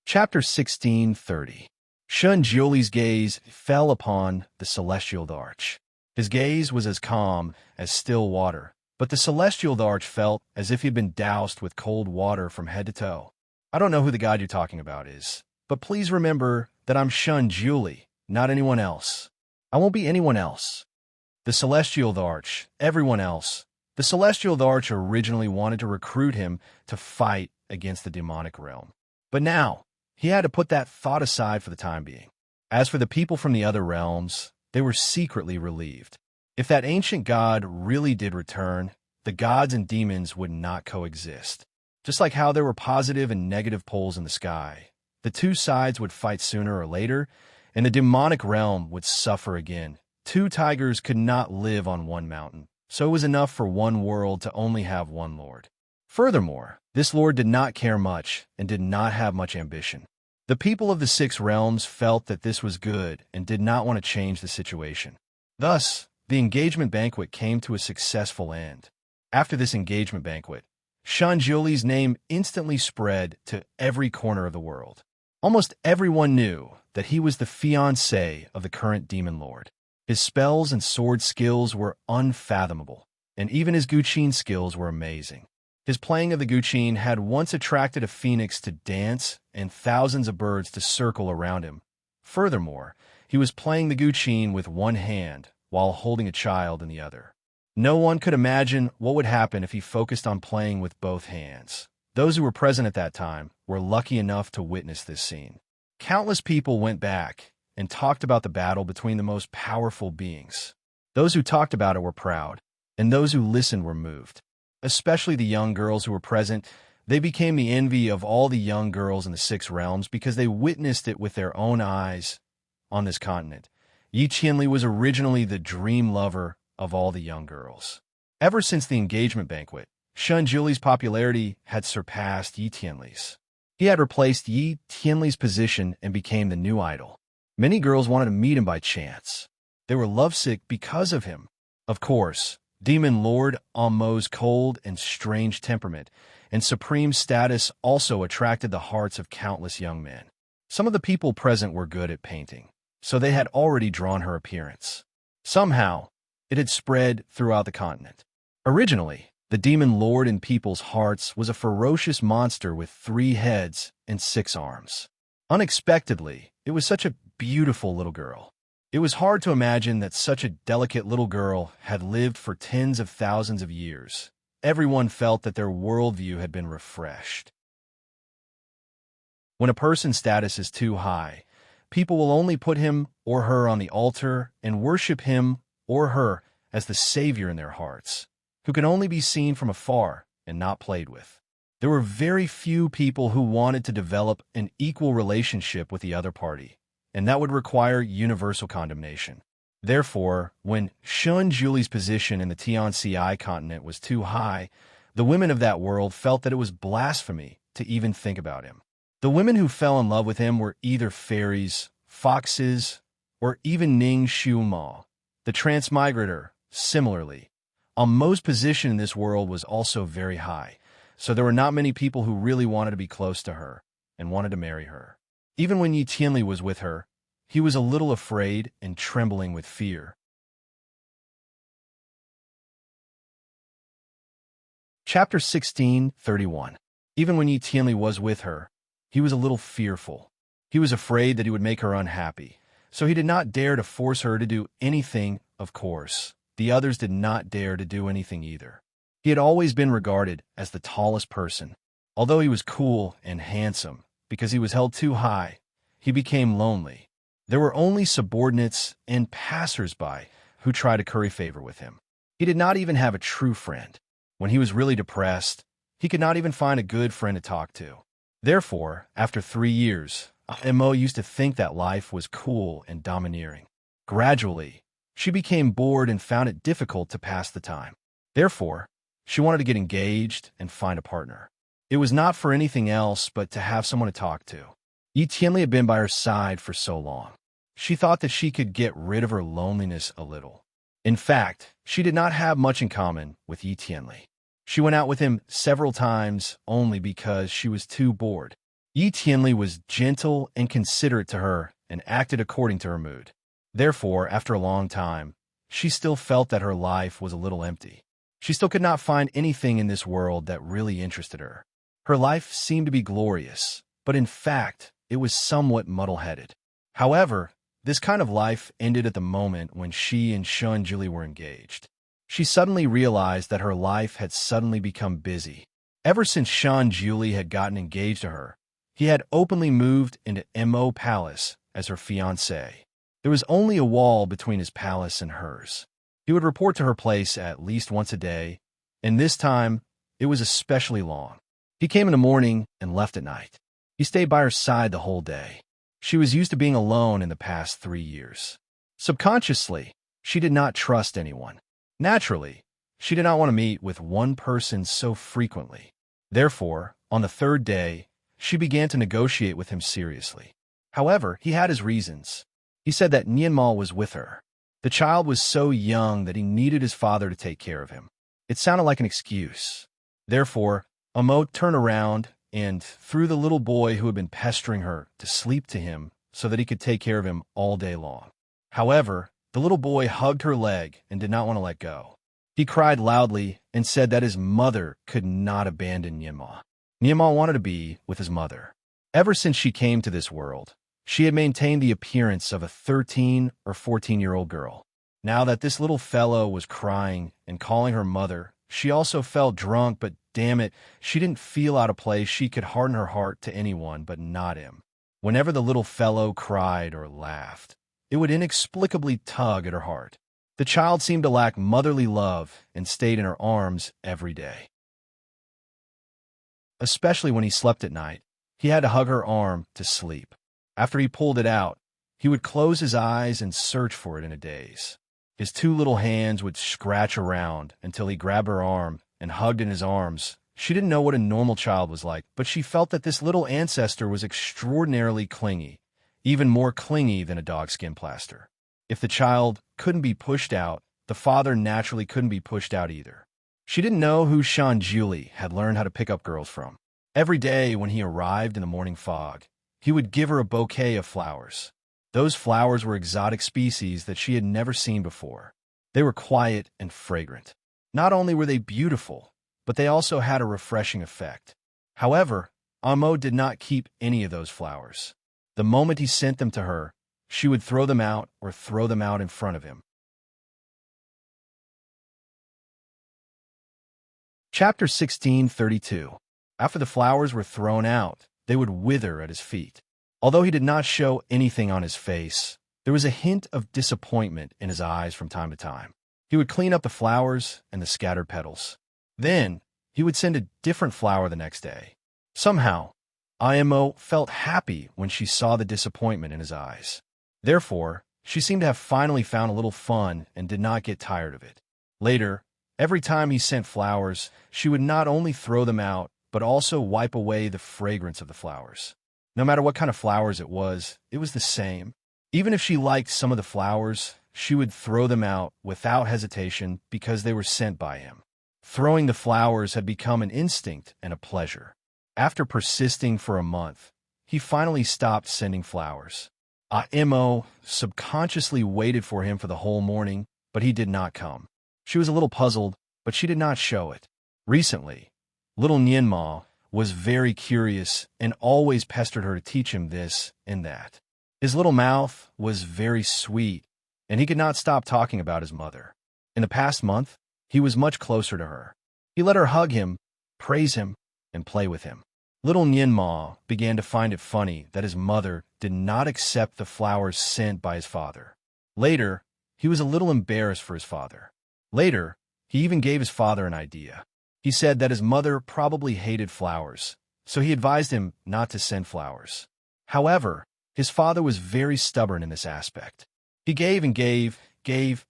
Chapter 16:30. Shun Jiuli's gaze fell upon the celestial arch. His gaze was as calm as still water, but the celestial arch felt as if he'd been doused with cold water from head to toe. I don't know who the god you're talking about is, but please remember that I'm Shun Jiuli, not anyone else. I won't be anyone else. The celestial arch, everyone else. The celestial arch originally wanted to recruit him to fight against the demonic realm. But now, he had to put that thought aside for the time being. As for the people from the other realms, they were secretly relieved. If that ancient god really did return, the gods and demons would not coexist. Just like how there were positive and negative poles in the sky, the two sides would fight sooner or later, and the demonic realm would suffer again. Two tigers could not live on one mountain, so it was enough for one world to only have one lord. Furthermore, this lord did not care much and did not have much ambition. The people of the six realms felt that this was good and did not want to change the situation. Thus, the engagement banquet came to a successful end. After this engagement banquet, Shanjioli's name instantly spread to every corner of the world. Almost everyone knew that he was the fiancé of the current demon lord. His spells and sword skills were unfathomable, and even his guqin skills were amazing. His playing of the guqin had once attracted a phoenix to dance and thousands of birds to circle around him. Furthermore, he was playing the guqin with one hand while holding a child in the other. No one could imagine what would happen if he focused on playing with both hands. Those who were present at that time were lucky enough to witness this scene. Countless people went back and talked about the battle between the most powerful beings. Those who talked about it were proud, and those who listened were moved. Especially the young girls who were present, they became the envy of all the young girls in the six realms because they witnessed it with their own eyes on this continent. Yi Qianli was originally the dream lover of all the young girls. Ever since the engagement banquet, Shun Jiuli's popularity had surpassed Yi Tianli's. He had replaced Yi Tianli's position and became the new idol. Many girls wanted to meet him by chance. They were lovesick because of him. Of course, Demon Lord Amo's cold and strange temperament and supreme status also attracted the hearts of countless young men. Some of the people present were good at painting, so they had already drawn her appearance. Somehow, it had spread throughout the continent. Originally, the Demon Lord in people's hearts was a ferocious monster with 3 heads and 6 arms. Unexpectedly, it was such a beautiful little girl. It was hard to imagine that such a delicate little girl had lived for tens of thousands of years. Everyone felt that their worldview had been refreshed. When a person's status is too high, people will only put him or her on the altar and worship him or her as the savior in their hearts, who can only be seen from afar and not played with. There were very few people who wanted to develop an equal relationship with the other party, and that would require universal condemnation. Therefore, when Shun Jiuli's position in the Tianci continent was too high, the women of that world felt that it was blasphemy to even think about him. The women who fell in love with him were either fairies, foxes, or even Ning Xiumao, the transmigrator. Similarly, Amo's position in this world was also very high, so there were not many people who really wanted to be close to her and wanted to marry her. Even when Yi Tianli was with her, he was a little afraid and trembling with fear. Chapter 16:31. Even when Yi Tianli was with her, he was a little fearful. He was afraid that he would make her unhappy, so he did not dare to force her to do anything. Of course, the others did not dare to do anything either. He had always been regarded as the tallest person. Although he was cool and handsome, because he was held too high, he became lonely. There were only subordinates and passers-by who tried to curry favor with him. He did not even have a true friend. When he was really depressed, he could not even find a good friend to talk to. Therefore, after 3 years, Mo used to think that life was cool and domineering. Gradually, she became bored and found it difficult to pass the time. Therefore, she wanted to get engaged and find a partner. It was not for anything else but to have someone to talk to. Yi Tianli had been by her side for so long. She thought that she could get rid of her loneliness a little. In fact, she did not have much in common with Yi Tianli. She went out with him several times only because she was too bored. Yi Tianli was gentle and considerate to her and acted according to her mood. Therefore, after a long time, she still felt that her life was a little empty. She still could not find anything in this world that really interested her. Her life seemed to be glorious, but in fact, it was somewhat muddle-headed. However, this kind of life ended at the moment when she and Shun Julie were engaged. She suddenly realized that her life had suddenly become busy. Ever since Shun Julie had gotten engaged to her, he had openly moved into Mo Palace as her fiancée. There was only a wall between his palace and hers. He would report to her place at least once a day, and this time, it was especially long. He came in the morning and left at night. He stayed by her side the whole day. She was used to being alone in the past 3 years. Subconsciously, she did not trust anyone. Naturally, she did not want to meet with one person so frequently. Therefore, on the third day, she began to negotiate with him seriously. However, he had his reasons. He said that Nianmao was with her. The child was so young that he needed his father to take care of him. It sounded like an excuse. Therefore, Amo turned around and threw the little boy who had been pestering her to sleep to him so that he could take care of him all day long. However, the little boy hugged her leg and did not want to let go. He cried loudly and said that his mother could not abandon Nianmao. Nianmao wanted to be with his mother. Ever since she came to this world, she had maintained the appearance of a 13 or 14-year-old girl. Now that this little fellow was crying and calling her mother, she also felt drunk, but damn it, she didn't feel out of place. She could harden her heart to anyone, but not him. Whenever the little fellow cried or laughed, it would inexplicably tug at her heart. The child seemed to lack motherly love and stayed in her arms every day. Especially when he slept at night, he had to hug her arm to sleep. After he pulled it out, he would close his eyes and search for it in a daze. His 2 little hands would scratch around until he grabbed her arm and hugged in his arms. She didn't know what a normal child was like, but she felt that this little ancestor was extraordinarily clingy, even more clingy than a dogskin plaster. If the child couldn't be pushed out, the father naturally couldn't be pushed out either. She didn't know who Shun Julie had learned how to pick up girls from. Every day when he arrived in the morning fog, he would give her a bouquet of flowers. Those flowers were exotic species that she had never seen before. They were quiet and fragrant. Not only were they beautiful, but they also had a refreshing effect. However, Amo did not keep any of those flowers. The moment he sent them to her, she would throw them out or throw them out in front of him. Chapter 1632. After the flowers were thrown out, they would wither at his feet. Although he did not show anything on his face, there was a hint of disappointment in his eyes from time to time. He would clean up the flowers and the scattered petals. Then, he would send a different flower the next day. Somehow, Imo felt happy when she saw the disappointment in his eyes. Therefore, she seemed to have finally found a little fun and did not get tired of it. Later, every time he sent flowers, she would not only throw them out, but also wipe away the fragrance of the flowers. No matter what kind of flowers it was the same. Even if she liked some of the flowers, she would throw them out without hesitation because they were sent by him. Throwing the flowers had become an instinct and a pleasure. After persisting for a month, he finally stopped sending flowers. Imo subconsciously waited for him for the whole morning, but he did not come. She was a little puzzled, but she did not show it. Recently, little Nianmao was very curious and always pestered her to teach him this and that. His little mouth was very sweet, and he could not stop talking about his mother. In the past month, he was much closer to her. He let her hug him, praise him, and play with him. Little Nianmao began to find it funny that his mother did not accept the flowers sent by his father. Later, he was a little embarrassed for his father. Later, he even gave his father an idea. He said that his mother probably hated flowers, so he advised him not to send flowers. However, his father was very stubborn in this aspect. He gave and gave, gave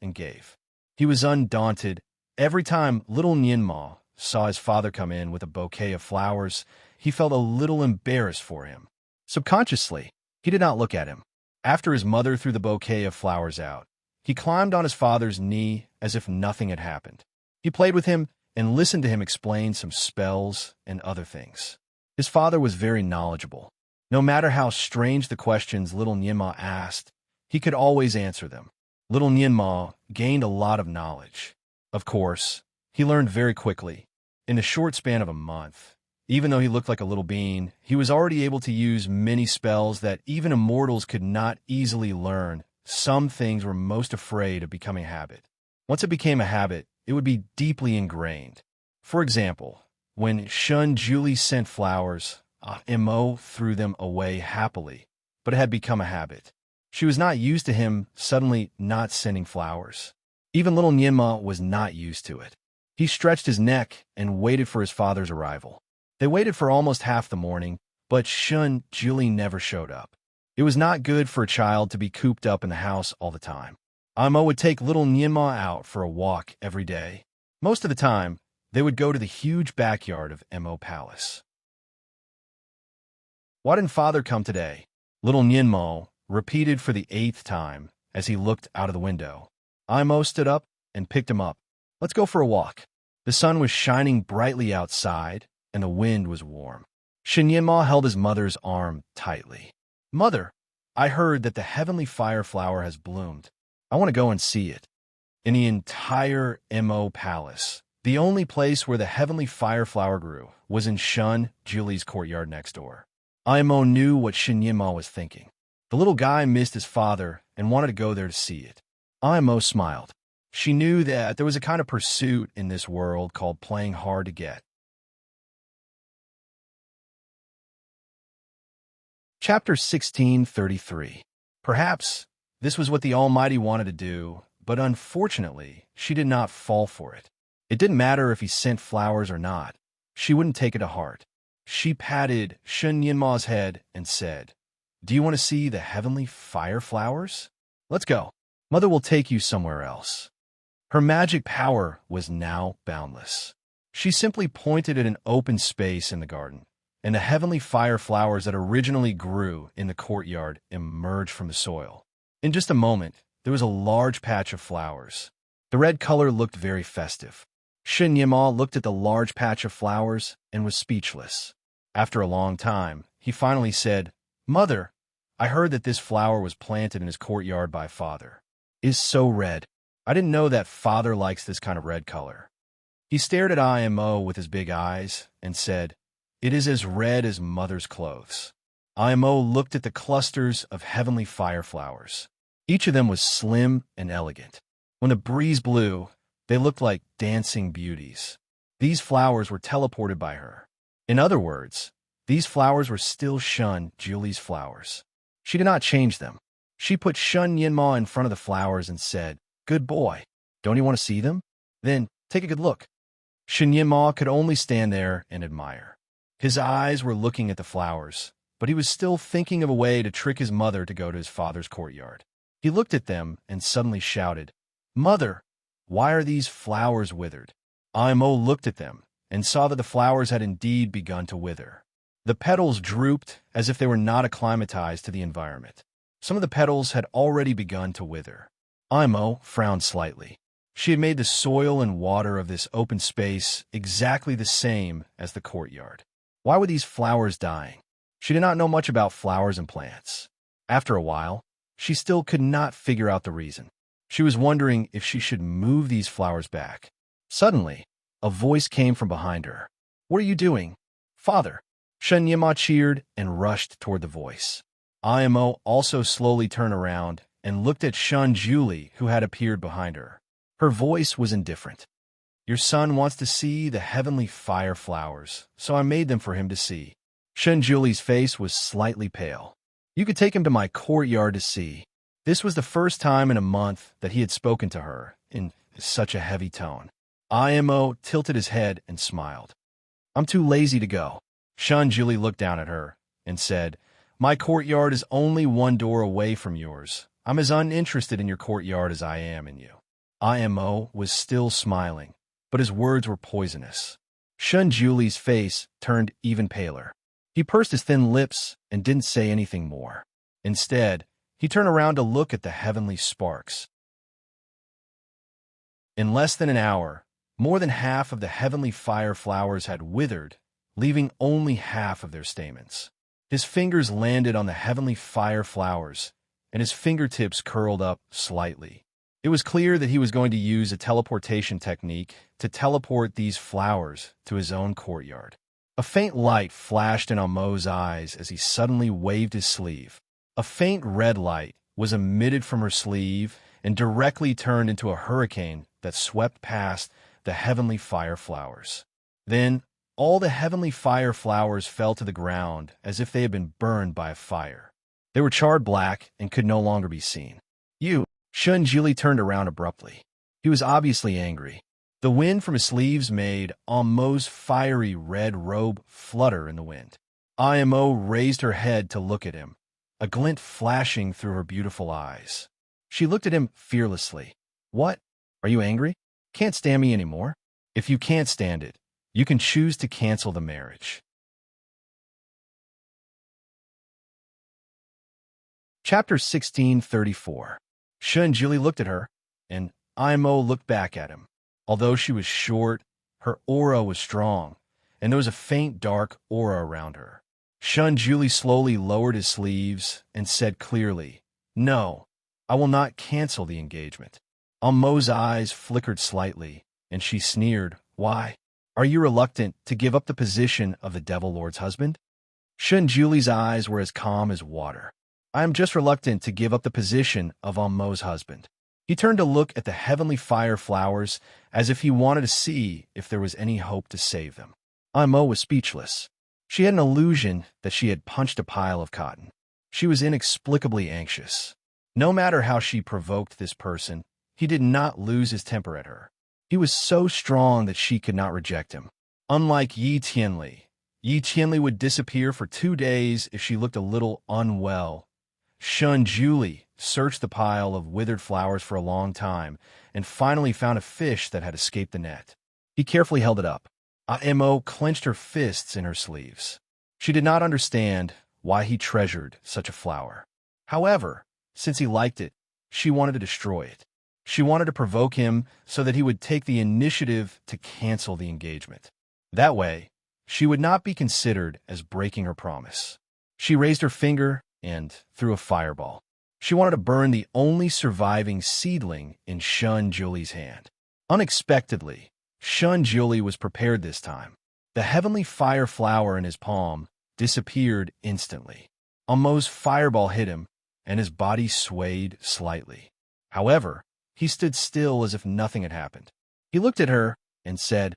and gave. He was undaunted. Every time little Nianmao saw his father come in with a bouquet of flowers, he felt a little embarrassed for him. Subconsciously, he did not look at him. After his mother threw the bouquet of flowers out, He climbed on his father's knee as if nothing had happened. He played with him and listened to him explain some spells and other things. His father was very knowledgeable. No matter how strange the questions little Nianma asked, he could always answer them. Little Nianma gained a lot of knowledge. Of course, he learned very quickly. In a short span of a month, even though he looked like a little bean, he was already able to use many spells that even immortals could not easily learn. Some things were most afraid of becoming a habit. Once it became a habit, it would be deeply ingrained. For example, when Shun Julie sent flowers, Mo threw them away happily, but it had become a habit. She was not used to him suddenly not sending flowers. Even little Nianma was not used to it. He stretched his neck and waited for his father's arrival. They waited for almost half the morning, but Shun Julie never showed up. It was not good for a child to be cooped up in the house all the time. Mo would take little Nianma out for a walk every day. Most of the time, they would go to the huge backyard of Mo Palace. "Why didn't father come today?" Little Nianma repeated for the 8th time as he looked out of the window. Mo stood up and picked him up. "Let's go for a walk." The sun was shining brightly outside, and the wind was warm. Nianma held his mother's arm tightly. "Mother, I heard that the heavenly fire flower has bloomed. I want to go and see it." In the entire Mo Palace, the only place where the heavenly fire flower grew was in Shun Julie's courtyard next door. Mo knew what Nianma was thinking. The little guy missed his father and wanted to go there to see it. Mo smiled. She knew that there was a kind of pursuit in this world called playing hard to get. Chapter 1633. Perhaps this was what the Almighty wanted to do, but unfortunately, she did not fall for it. It didn't matter if he sent flowers or not. She wouldn't take it to heart. She patted Shun Nianma's head and said, "Do you want to see the heavenly fire flowers? Let's go. Mother will take you somewhere else." Her magic power was now boundless. She simply pointed at an open space in the garden, and the heavenly fire flowers that originally grew in the courtyard emerged from the soil. In just a moment, there was a large patch of flowers. The red color looked very festive. Shun Nianma looked at the large patch of flowers and was speechless. After a long time, he finally said, "Mother, I heard that this flower was planted in his courtyard by father. It is so red. I didn't know that father likes this kind of red color." He stared at Mo with his big eyes and said, "It is as red as mother's clothes." Mo looked at the clusters of heavenly fire flowers. Each of them was slim and elegant. When the breeze blew, they looked like dancing beauties. These flowers were teleported by her. In other words, these flowers were still Shun Julie's flowers. She did not change them. She put Shun Nianma in front of the flowers and said, "Good boy. Don't you want to see them? Then take a good look." Shun Nianma could only stand there and admire. His eyes were looking at the flowers, but he was still thinking of a way to trick his mother to go to his father's courtyard. He looked at them and suddenly shouted, "Mother, why are these flowers withered?" Mo looked at them and saw that the flowers had indeed begun to wither. The petals drooped as if they were not acclimatized to the environment. Some of the petals had already begun to wither. Mo frowned slightly. She had made the soil and water of this open space exactly the same as the courtyard. Why were these flowers dying? She did not know much about flowers and plants. After a while, she still could not figure out the reason. She was wondering if she should move these flowers back. Suddenly, a voice came from behind her. "What are you doing, father?" Shun Nianma cheered and rushed toward the voice. Mo also slowly turned around and looked at Shun Julie, who had appeared behind her. Her voice was indifferent. "Your son wants to see the heavenly fire flowers, so I made them for him to see." Shun Julie's face was slightly pale. "You could take him to my courtyard to see." This was the first time in a month that he had spoken to her in such a heavy tone. Mo tilted his head and smiled. "I'm too lazy to go." Shun Julie looked down at her and said, "My courtyard is only one door away from yours. I'm as uninterested in your courtyard as I am in you." Mo was still smiling, but his words were poisonous. Shun Julie's face turned even paler. He pursed his thin lips and didn't say anything more. Instead, he turned around to look at the heavenly sparks. In less than an hour, more than half of the heavenly fire flowers had withered, leaving only half of their stamens. His fingers landed on the heavenly fire flowers, and his fingertips curled up slightly. It was clear that he was going to use a teleportation technique to teleport these flowers to his own courtyard. A faint light flashed in Mo's eyes as he suddenly waved his sleeve. A faint red light was emitted from her sleeve and directly turned into a hurricane that swept past the heavenly fire flowers. Then, all the heavenly fire flowers fell to the ground as if they had been burned by a fire. They were charred black and could no longer be seen. Shunjili turned around abruptly. He was obviously angry. The wind from his sleeves made Mo's fiery red robe flutter in the wind. Mo raised her head to look at him, a glint flashing through her beautiful eyes. She looked at him fearlessly. What? Are you angry? Can't stand me anymore? If you can't stand it, you can choose to cancel the marriage. Chapter 1634. Shunjili looked at her, and Mo looked back at him. Although she was short, her aura was strong, and there was a faint dark aura around her. Shunjili slowly lowered his sleeves and said clearly, "No, I will not cancel the engagement." Mo's eyes flickered slightly, and she sneered, "Why? Are you reluctant to give up the position of the Devil Lord's husband?" Shunjuli's eyes were as calm as water. "I am just reluctant to give up the position of Mo's husband." He turned to look at the heavenly fire flowers as if he wanted to see if there was any hope to save them. Mo was speechless. She had an illusion that she had punched a pile of cotton. She was inexplicably anxious. No matter how she provoked this person, he did not lose his temper at her. He was so strong that she could not reject him. Unlike Yi Tianli would disappear for 2 days if she looked a little unwell. Shunjili searched the pile of withered flowers for a long time and finally found a fish that had escaped the net. He carefully held it up. Mo clenched her fists in her sleeves. She did not understand why he treasured such a flower. However, since he liked it, she wanted to destroy it. She wanted to provoke him so that he would take the initiative to cancel the engagement. That way, she would not be considered as breaking her promise. She raised her finger and threw a fireball. She wanted to burn the only surviving seedling in Shunjuli's hand. Unexpectedly, Shunjuli was prepared this time. The heavenly fire flower in his palm disappeared instantly. Mo's fireball hit him, and his body swayed slightly. However, he stood still as if nothing had happened. He looked at her and said,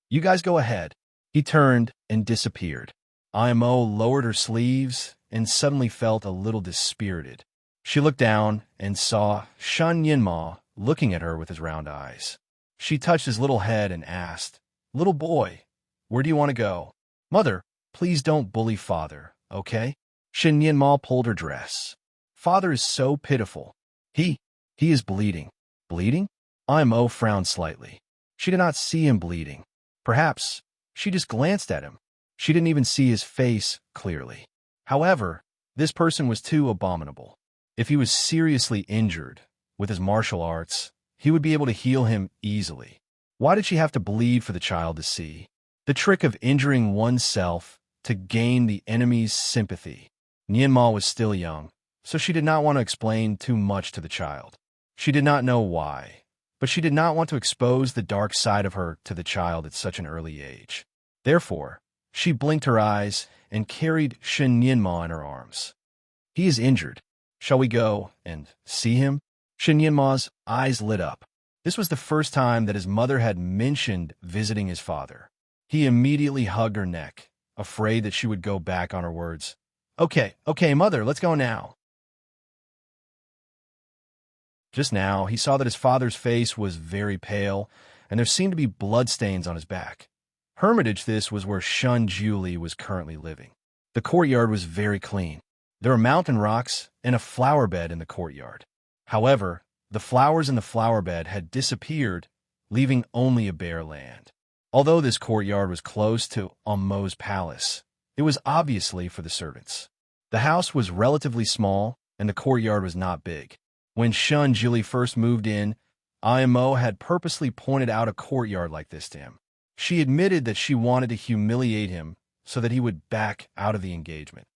"You guys go ahead." He turned and disappeared. Mo lowered her sleeves and suddenly felt a little dispirited. She looked down and saw Shun Yinma looking at her with his round eyes. She touched his little head and asked, "Little boy, where do you want to go?" "Mother, please don't bully father, okay?" Shin Yinma pulled her dress. "Father is so pitiful. He is bleeding." "Bleeding?" Mo frowned slightly. She did not see him bleeding. Perhaps she just glanced at him. She didn't even see his face clearly. However, this person was too abominable. If he was seriously injured, with his martial arts, he would be able to heal him easily. Why did she have to bleed for the child to see? The trick of injuring oneself to gain the enemy's sympathy. Nianma was still young, so she did not want to explain too much to the child. She did not know why, but she did not want to expose the dark side of her to the child at such an early age. Therefore, she blinked her eyes and carried Shin Nianma in her arms. "He is injured. Shall we go and see him?" Shin Nianma's eyes lit up. This was the first time that his mother had mentioned visiting his father. He immediately hugged her neck, afraid that she would go back on her words. Okay, mother, let's go now." Just now, he saw that his father's face was very pale, and there seemed to be bloodstains on his back. Hermitage this was where Shunjuli was currently living. The courtyard was very clean. There were mountain rocks and a flower bed in the courtyard. However, the flowers in the flower bed had disappeared, leaving only a bare land. Although this courtyard was close to Mo's palace, it was obviously for the servants. The house was relatively small, and the courtyard was not big. When Shunjili first moved in, IMO had purposely pointed out a courtyard like this to him. She admitted that she wanted to humiliate him so that he would back out of the engagement.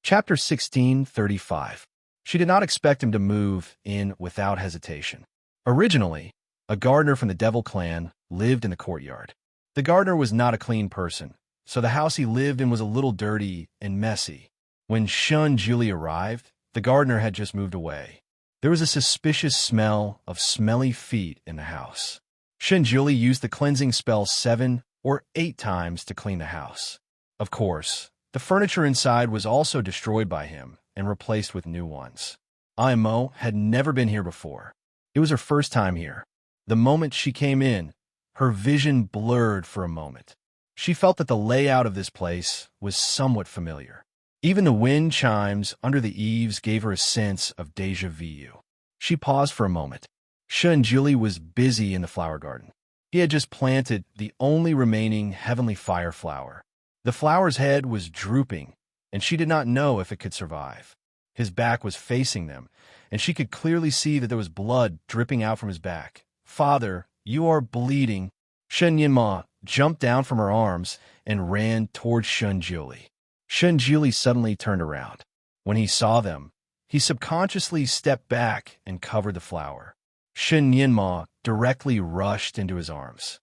Chapter 16:35. She did not expect him to move in without hesitation. Originally, a gardener from the Devil clan lived in the courtyard. The gardener was not a clean person, so the house he lived in was a little dirty and messy. When Shun Julie arrived, the gardener had just moved away. There was a suspicious smell of smelly feet in the house. Shun Julie used the cleansing spell 7 or 8 times to clean the house. Of course, the furniture inside was also destroyed by him and replaced with new ones. IMO had never been here before. It was her first time here. The moment she came in, her vision blurred for a moment. She felt that the layout of this place was somewhat familiar. Even the wind chimes under the eaves gave her a sense of déjà vu. She paused for a moment. Shun Julie was busy in the flower garden. He had just planted the only remaining heavenly fire flower. The flower's head was drooping, and she did not know if it could survive. His back was facing them, and she could clearly see that there was blood dripping out from his back. "Father, you are bleeding." Shen Yinma jumped down from her arms and ran towards Shun Julie. Shun Julie suddenly turned around. When he saw them, he subconsciously stepped back and covered the flower. Shen Yinma directly rushed into his arms.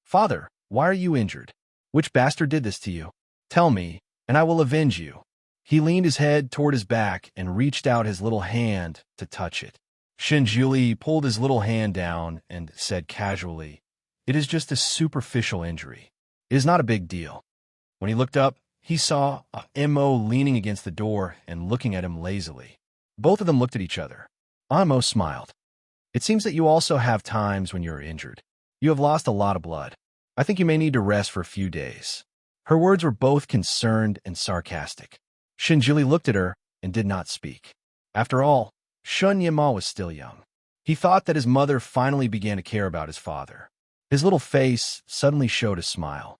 "Father, why are you injured? Which bastard did this to you? Tell me, and I will avenge you." He leaned his head toward his back and reached out his little hand to touch it. Shen Julie pulled his little hand down and said casually, "It is just a superficial injury. It is not a big deal." When he looked up, he saw Mo leaning against the door and looking at him lazily. Both of them looked at each other. Mo smiled. "It seems that you also have times when you are injured. You have lost a lot of blood. I think you may need to rest for a few days." Her words were both concerned and sarcastic. Shinjili looked at her and did not speak. After all, Shun Yima was still young. He thought that his mother finally began to care about his father. His little face suddenly showed a smile.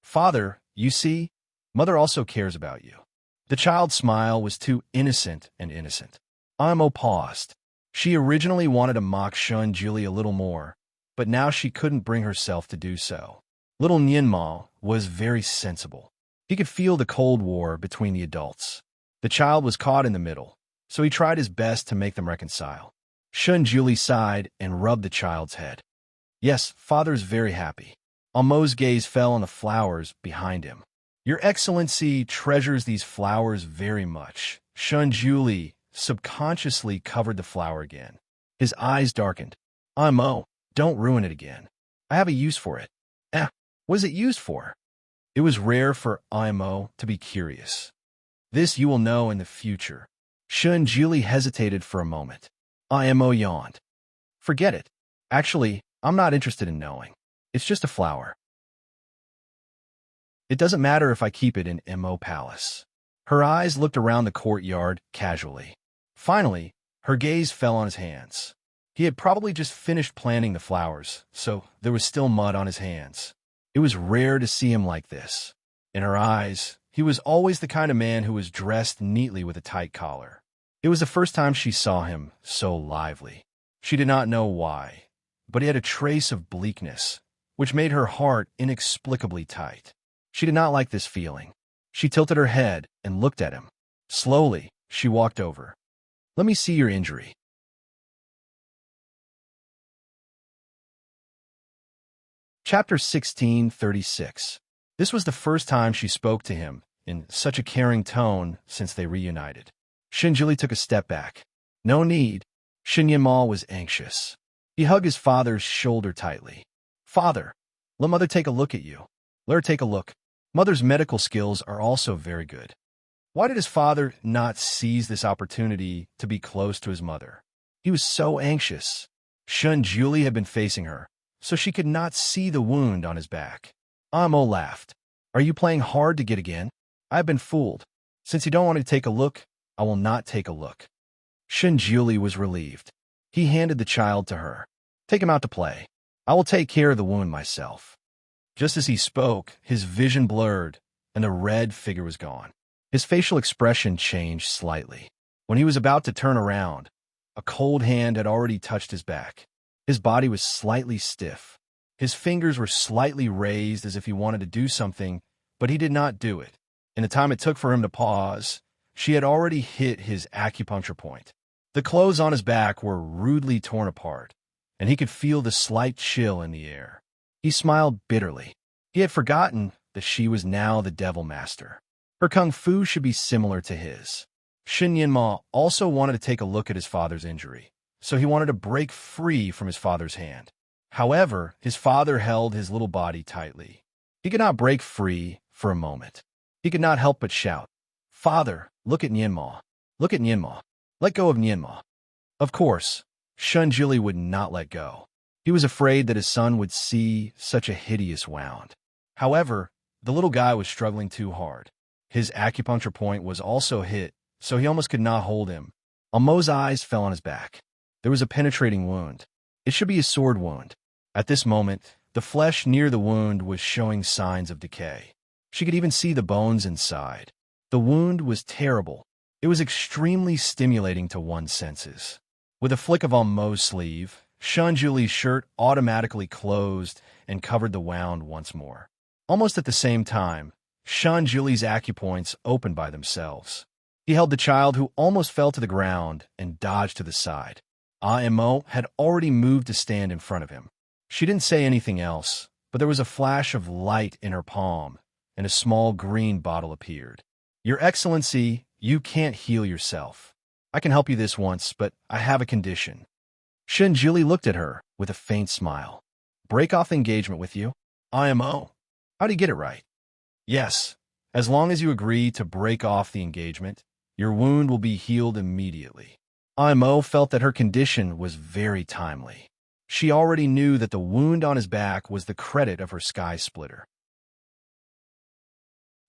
"Father, you see, mother also cares about you." The child's smile was too innocent and innocent. Imo paused. She originally wanted to mock Shun Julie a little more, but now she couldn't bring herself to do so. Little Nianma was very sensible. He could feel the Cold War between the adults. The child was caught in the middle, so he tried his best to make them reconcile. Shun Julie sighed and rubbed the child's head. "Yes, father's very happy." Almo's gaze fell on the flowers behind him. "Your Excellency treasures these flowers very much." Shun Julie subconsciously covered the flower again. His eyes darkened. "Imo, don't ruin it again. I have a use for it." What is it used for?" It was rare for Imo to be curious. "This you will know in the future." Shun Julie hesitated for a moment. Imo yawned. "Forget it. Actually, I'm not interested in knowing. It's just a flower. It doesn't matter if I keep it in Mo Palace." Her eyes looked around the courtyard casually. Finally, her gaze fell on his hands. He had probably just finished planting the flowers, so there was still mud on his hands. It was rare to see him like this. In her eyes, he was always the kind of man who was dressed neatly with a tight collar. It was the first time she saw him so lively. She did not know why, but he had a trace of bleakness, which made her heart inexplicably tight. She did not like this feeling. She tilted her head and looked at him. Slowly, she walked over. "Let me see your injury." Chapter 16:36. This was the first time she spoke to him in such a caring tone since they reunited. Shinjili took a step back. "No need." Shinyamal was anxious. He hugged his father's shoulder tightly. "Father, let mother take a look at you. Let her take a look." Mother's medical skills are also very good. Why did his father not seize this opportunity to be close to his mother? He was so anxious. Shun Julie had been facing her, so she could not see the wound on his back. Amo laughed. "Are you playing hard to get again? I have been fooled. Since you don't want to take a look, I will not take a look." Shun Julie was relieved. He handed the child to her. "Take him out to play. I will take care of the wound myself." Just as he spoke, his vision blurred, and the red figure was gone. His facial expression changed slightly. When he was about to turn around, a cold hand had already touched his back. His body was slightly stiff. His fingers were slightly raised as if he wanted to do something, but he did not do it. In the time it took for him to pause, she had already hit his acupuncture point. The clothes on his back were rudely torn apart, and he could feel the slight chill in the air. He smiled bitterly. He had forgotten that she was now the Devil Master. Her kung fu should be similar to his. Shen Yinma also wanted to take a look at his father's injury, so he wanted to break free from his father's hand. However, his father held his little body tightly. He could not break free for a moment. He could not help but shout, "Father, look at Nianma. Look at Nianma. Let go of Nianma." Of course, Shun Jili would not let go. He was afraid that his son would see such a hideous wound. However, the little guy was struggling too hard. His acupuncture point was also hit, so he almost could not hold him. Mo's eyes fell on his back. There was a penetrating wound. It should be a sword wound. At this moment, the flesh near the wound was showing signs of decay. She could even see the bones inside. The wound was terrible. It was extremely stimulating to one's senses. With a flick of Mo's sleeve, Shun Juli's shirt automatically closed and covered the wound once more. Almost at the same time, Shun Juli's acupoints opened by themselves. He held the child, who almost fell to the ground, and dodged to the side. Mo had already moved to stand in front of him. She didn't say anything else, but there was a flash of light in her palm, and a small green bottle appeared. "Your Excellency, you can't heal yourself. I can help you this once, but I have a condition." Shen Jili looked at her with a faint smile. "Break off the engagement with you? Mo. How'd he get it right?" "Yes. As long as you agree to break off the engagement, your wound will be healed immediately." Mo felt that her condition was very timely. She already knew that the wound on his back was the credit of her sky splitter.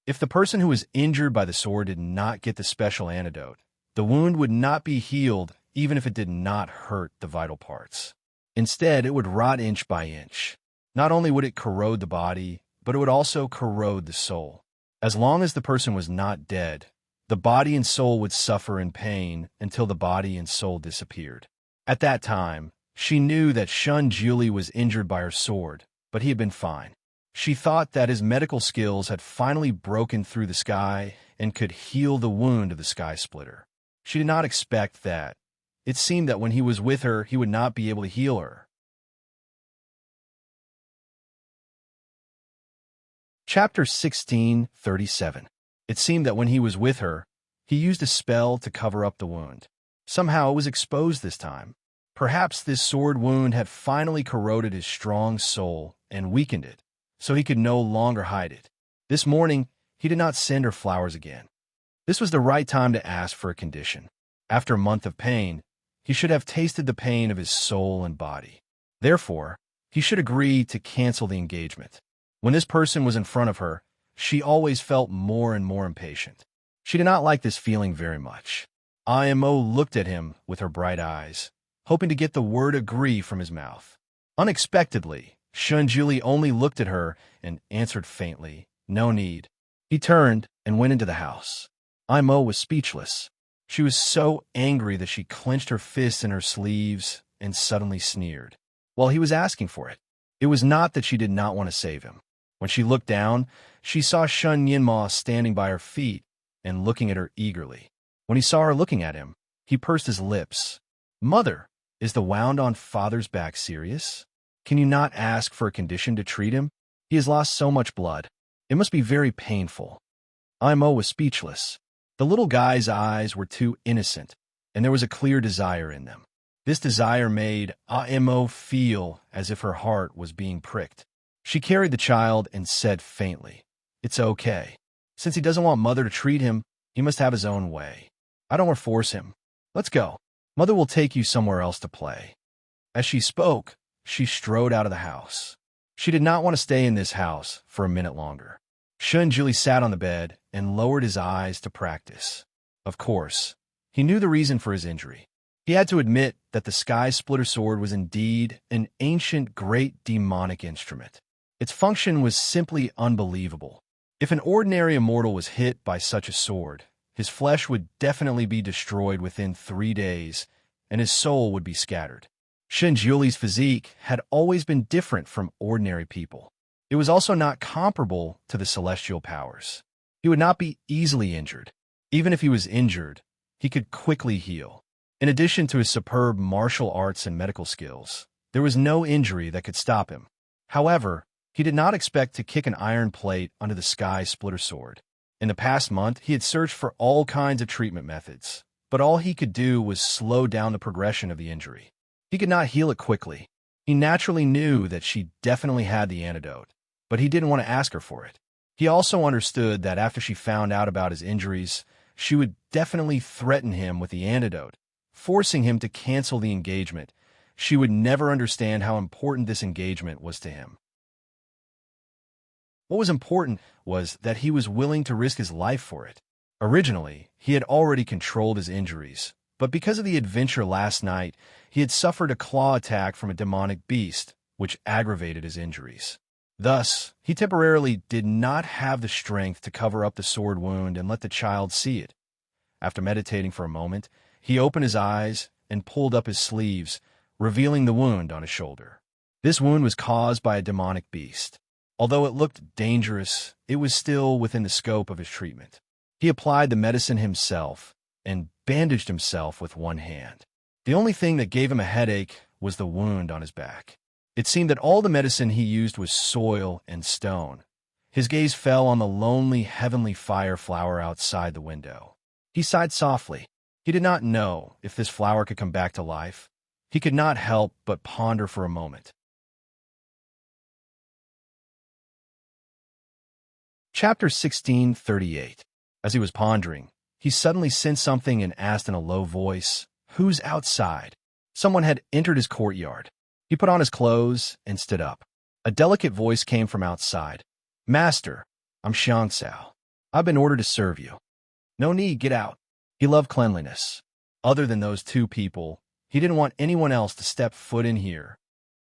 If the person who was injured by the sword did not get the special antidote, the wound would not be healed even if it did not hurt the vital parts. Instead, it would rot inch by inch. Not only would it corrode the body, but it would also corrode the soul. As long as the person was not dead, the body and soul would suffer in pain until the body and soul disappeared. At that time, she knew that Shun Jili was injured by her sword, but he had been fine. She thought that his medical skills had finally broken through the sky and could heal the wound of the sky splitter. She did not expect that. It seemed that when he was with her, he would not be able to heal her. Chapter 16:37. It seemed that when he was with her, he used a spell to cover up the wound. Somehow it was exposed this time. Perhaps this sword wound had finally corroded his strong soul and weakened it, so he could no longer hide it. This morning, he did not send her flowers again. This was the right time to ask for a condition. After a month of pain, he should have tasted the pain of his soul and body. Therefore, he should agree to cancel the engagement. When this person was in front of her, she always felt more and more impatient. She did not like this feeling very much. Mo looked at him with her bright eyes, hoping to get the word agree from his mouth. Unexpectedly, Shun Jili only looked at her and answered faintly, "No need." He turned and went into the house. Mo was speechless. She was so angry that she clenched her fists in her sleeves and suddenly sneered. While he was asking for it, it was not that she did not want to save him. When she looked down, she saw Shun Yinma standing by her feet and looking at her eagerly. When he saw her looking at him, he pursed his lips. "Mother, is the wound on father's back serious? Can you not ask for a condition to treat him? He has lost so much blood. It must be very painful." Mo was speechless. The little guy's eyes were too innocent, and there was a clear desire in them. This desire made Mo feel as if her heart was being pricked. She carried the child and said faintly, "It's okay. Since he doesn't want Mother to treat him, he must have his own way. I don't want to force him. Let's go. Mother will take you somewhere else to play." As she spoke, she strode out of the house. She did not want to stay in this house for a minute longer. Shun Jili sat on the bed and lowered his eyes to practice. Of course, he knew the reason for his injury. He had to admit that the Sky Splitter Sword was indeed an ancient, great demonic instrument. Its function was simply unbelievable. If an ordinary immortal was hit by such a sword, His flesh would definitely be destroyed within 3 days, and his soul would be scattered. Shinjuli's physique had always been different from ordinary people. It was also not comparable to the celestial powers. He would not be easily injured. Even if he was injured, he could quickly heal. In addition to his superb martial arts and medical skills, there was no injury that could stop him. However, he did not expect to kick an iron plate under the sky splitter sword. In the past month, he had searched for all kinds of treatment methods, but all he could do was slow down the progression of the injury. He could not heal it quickly. He naturally knew that she definitely had the antidote, but he didn't want to ask her for it. He also understood that after she found out about his injuries, she would definitely threaten him with the antidote, forcing him to cancel the engagement. She would never understand how important this engagement was to him. What was important was that he was willing to risk his life for it. Originally, he had already controlled his injuries, but because of the adventure last night, he had suffered a claw attack from a demonic beast, which aggravated his injuries. Thus, he temporarily did not have the strength to cover up the sword wound and let the child see it. After meditating for a moment, he opened his eyes and pulled up his sleeves, revealing the wound on his shoulder. This wound was caused by a demonic beast. Although it looked dangerous, it was still within the scope of his treatment. He applied the medicine himself and bandaged himself with one hand. The only thing that gave him a headache was the wound on his back. It seemed that all the medicine he used was soil and stone. His gaze fell on the lonely heavenly fire flower outside the window. He sighed softly. He did not know if this flower could come back to life. He could not help but ponder for a moment. Chapter 1638. As he was pondering, he suddenly sensed something and asked in a low voice, "Who's outside?" Someone had entered his courtyard. He put on his clothes and stood up. A delicate voice came from outside. "Master, I'm Xiangsao. I've been ordered to serve you." "No need, get out." He loved cleanliness. Other than those two people, he didn't want anyone else to step foot in here.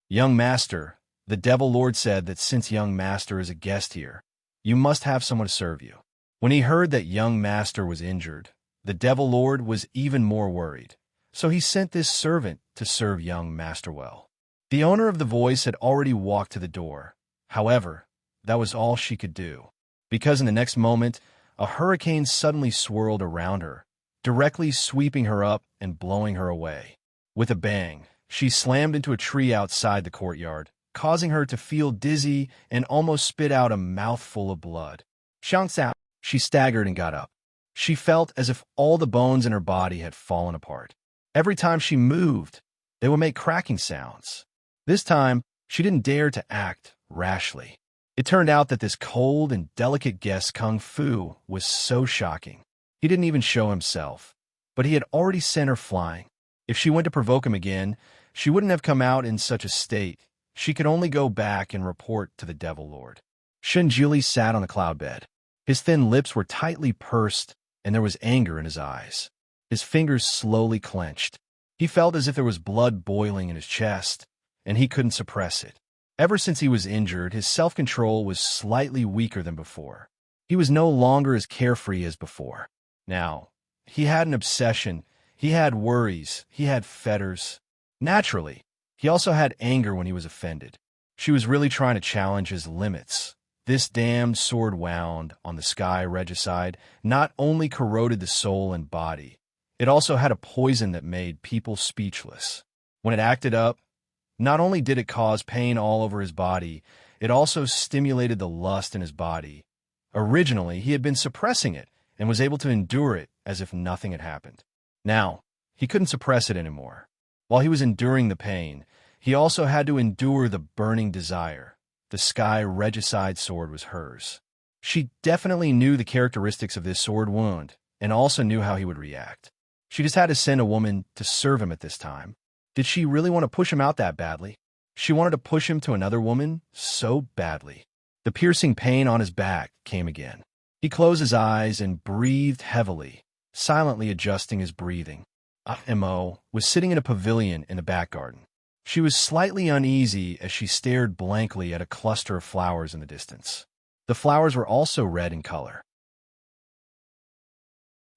"Young master, the Devil Lord said that since young master is a guest here, you must have someone to serve you." When he heard that young master was injured, the Devil Lord was even more worried, so he sent this servant to serve young master well. The owner of the voice had already walked to the door. However, that was all she could do, because in the next moment, a hurricane suddenly swirled around her, directly sweeping her up and blowing her away. With a bang, she slammed into a tree outside the courtyard, causing her to feel dizzy and almost spit out a mouthful of blood. "Xiangsao." She staggered and got up. She felt as if all the bones in her body had fallen apart. Every time she moved, they would make cracking sounds. This time, she didn't dare to act rashly. It turned out that this cold and delicate guest Kung Fu was so shocking. He didn't even show himself, but he had already sent her flying. If she went to provoke him again, she wouldn't have come out in such a state. She could only go back and report to the Devil Lord. Shinjuli sat on the cloud bed. His thin lips were tightly pursed, and there was anger in his eyes. His fingers slowly clenched. He felt as if there was blood boiling in his chest, and he couldn't suppress it. Ever since he was injured, his self-control was slightly weaker than before. He was no longer as carefree as before. Now, he had an obsession, he had worries, he had fetters. Naturally, he also had anger when he was offended. She was really trying to challenge his limits. This damned sword wound on the sky regicide not only corroded the soul and body, it also had a poison that made people speechless. When it acted up, not only did it cause pain all over his body, it also stimulated the lust in his body. Originally, he had been suppressing it and was able to endure it as if nothing had happened. Now, he couldn't suppress it anymore. While he was enduring the pain, he also had to endure the burning desire. The sky regicide sword was hers. She definitely knew the characteristics of this sword wound and also knew how he would react. She just had to send a woman to serve him at this time. Did she really want to push him out that badly? She wanted to push him to another woman so badly. The piercing pain on his back came again. He closed his eyes and breathed heavily, silently adjusting his breathing. Mo was sitting in a pavilion in the back garden. She was slightly uneasy as she stared blankly at a cluster of flowers in the distance. The flowers were also red in color.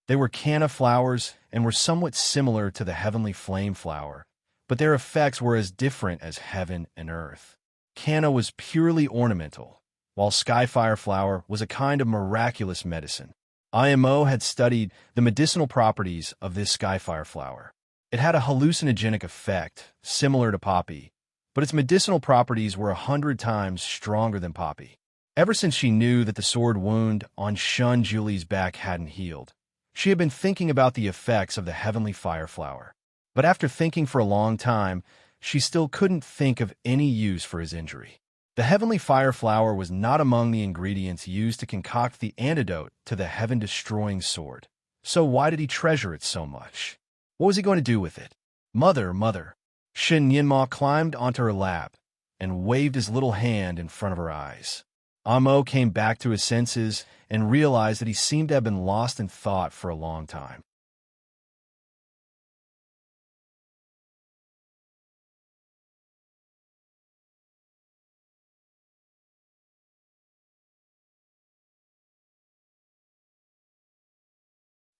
They were canna flowers and were somewhat similar to the heavenly flame flower, but their effects were as different as heaven and earth. Canna was purely ornamental, while skyfire flower was a kind of miraculous medicine. IMO had studied the medicinal properties of this skyfire flower. It had a hallucinogenic effect, similar to poppy, but its medicinal properties were 100 times stronger than poppy. Ever since she knew that the sword wound on Shun Julie's back hadn't healed, she had been thinking about the effects of the heavenly fire flower. But after thinking for a long time, she still couldn't think of any use for his injury. The heavenly fire flower was not among the ingredients used to concoct the antidote to the heaven-destroying sword. So why did he treasure it so much? What was he going to do with it? Mother, mother. Shin Yinma climbed onto her lap and waved his little hand in front of her eyes. Amo came back to his senses and realized that he seemed to have been lost in thought for a long time.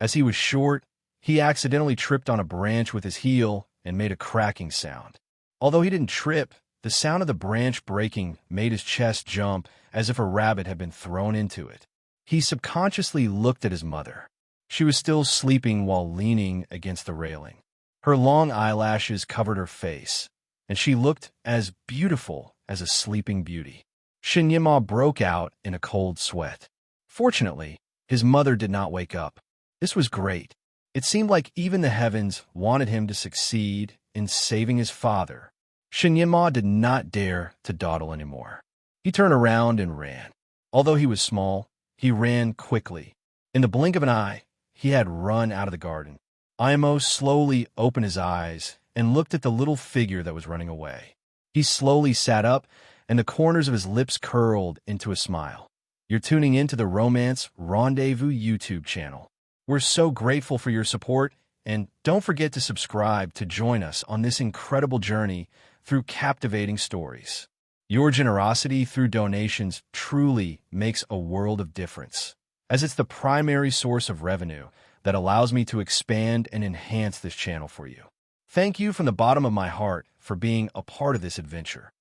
As he was short, he accidentally tripped on a branch with his heel and made a cracking sound. Although he didn't trip, the sound of the branch breaking made his chest jump as if a rabbit had been thrown into it. He subconsciously looked at his mother. She was still sleeping while leaning against the railing. Her long eyelashes covered her face, and she looked as beautiful as a sleeping beauty. Shinyama broke out in a cold sweat. Fortunately, his mother did not wake up. This was great. It seemed like even the heavens wanted him to succeed in saving his father. Shinyama did not dare to dawdle anymore. He turned around and ran. Although he was small, he ran quickly. In the blink of an eye, he had run out of the garden. Imo slowly opened his eyes and looked at the little figure that was running away. He slowly sat up, and the corners of his lips curled into a smile. You're tuning in to the Romance Rendezvous YouTube channel. We're so grateful for your support, and don't forget to subscribe to join us on this incredible journey through captivating stories. Your generosity through donations truly makes a world of difference, as it's the primary source of revenue that allows me to expand and enhance this channel for you. Thank you from the bottom of my heart for being a part of this adventure.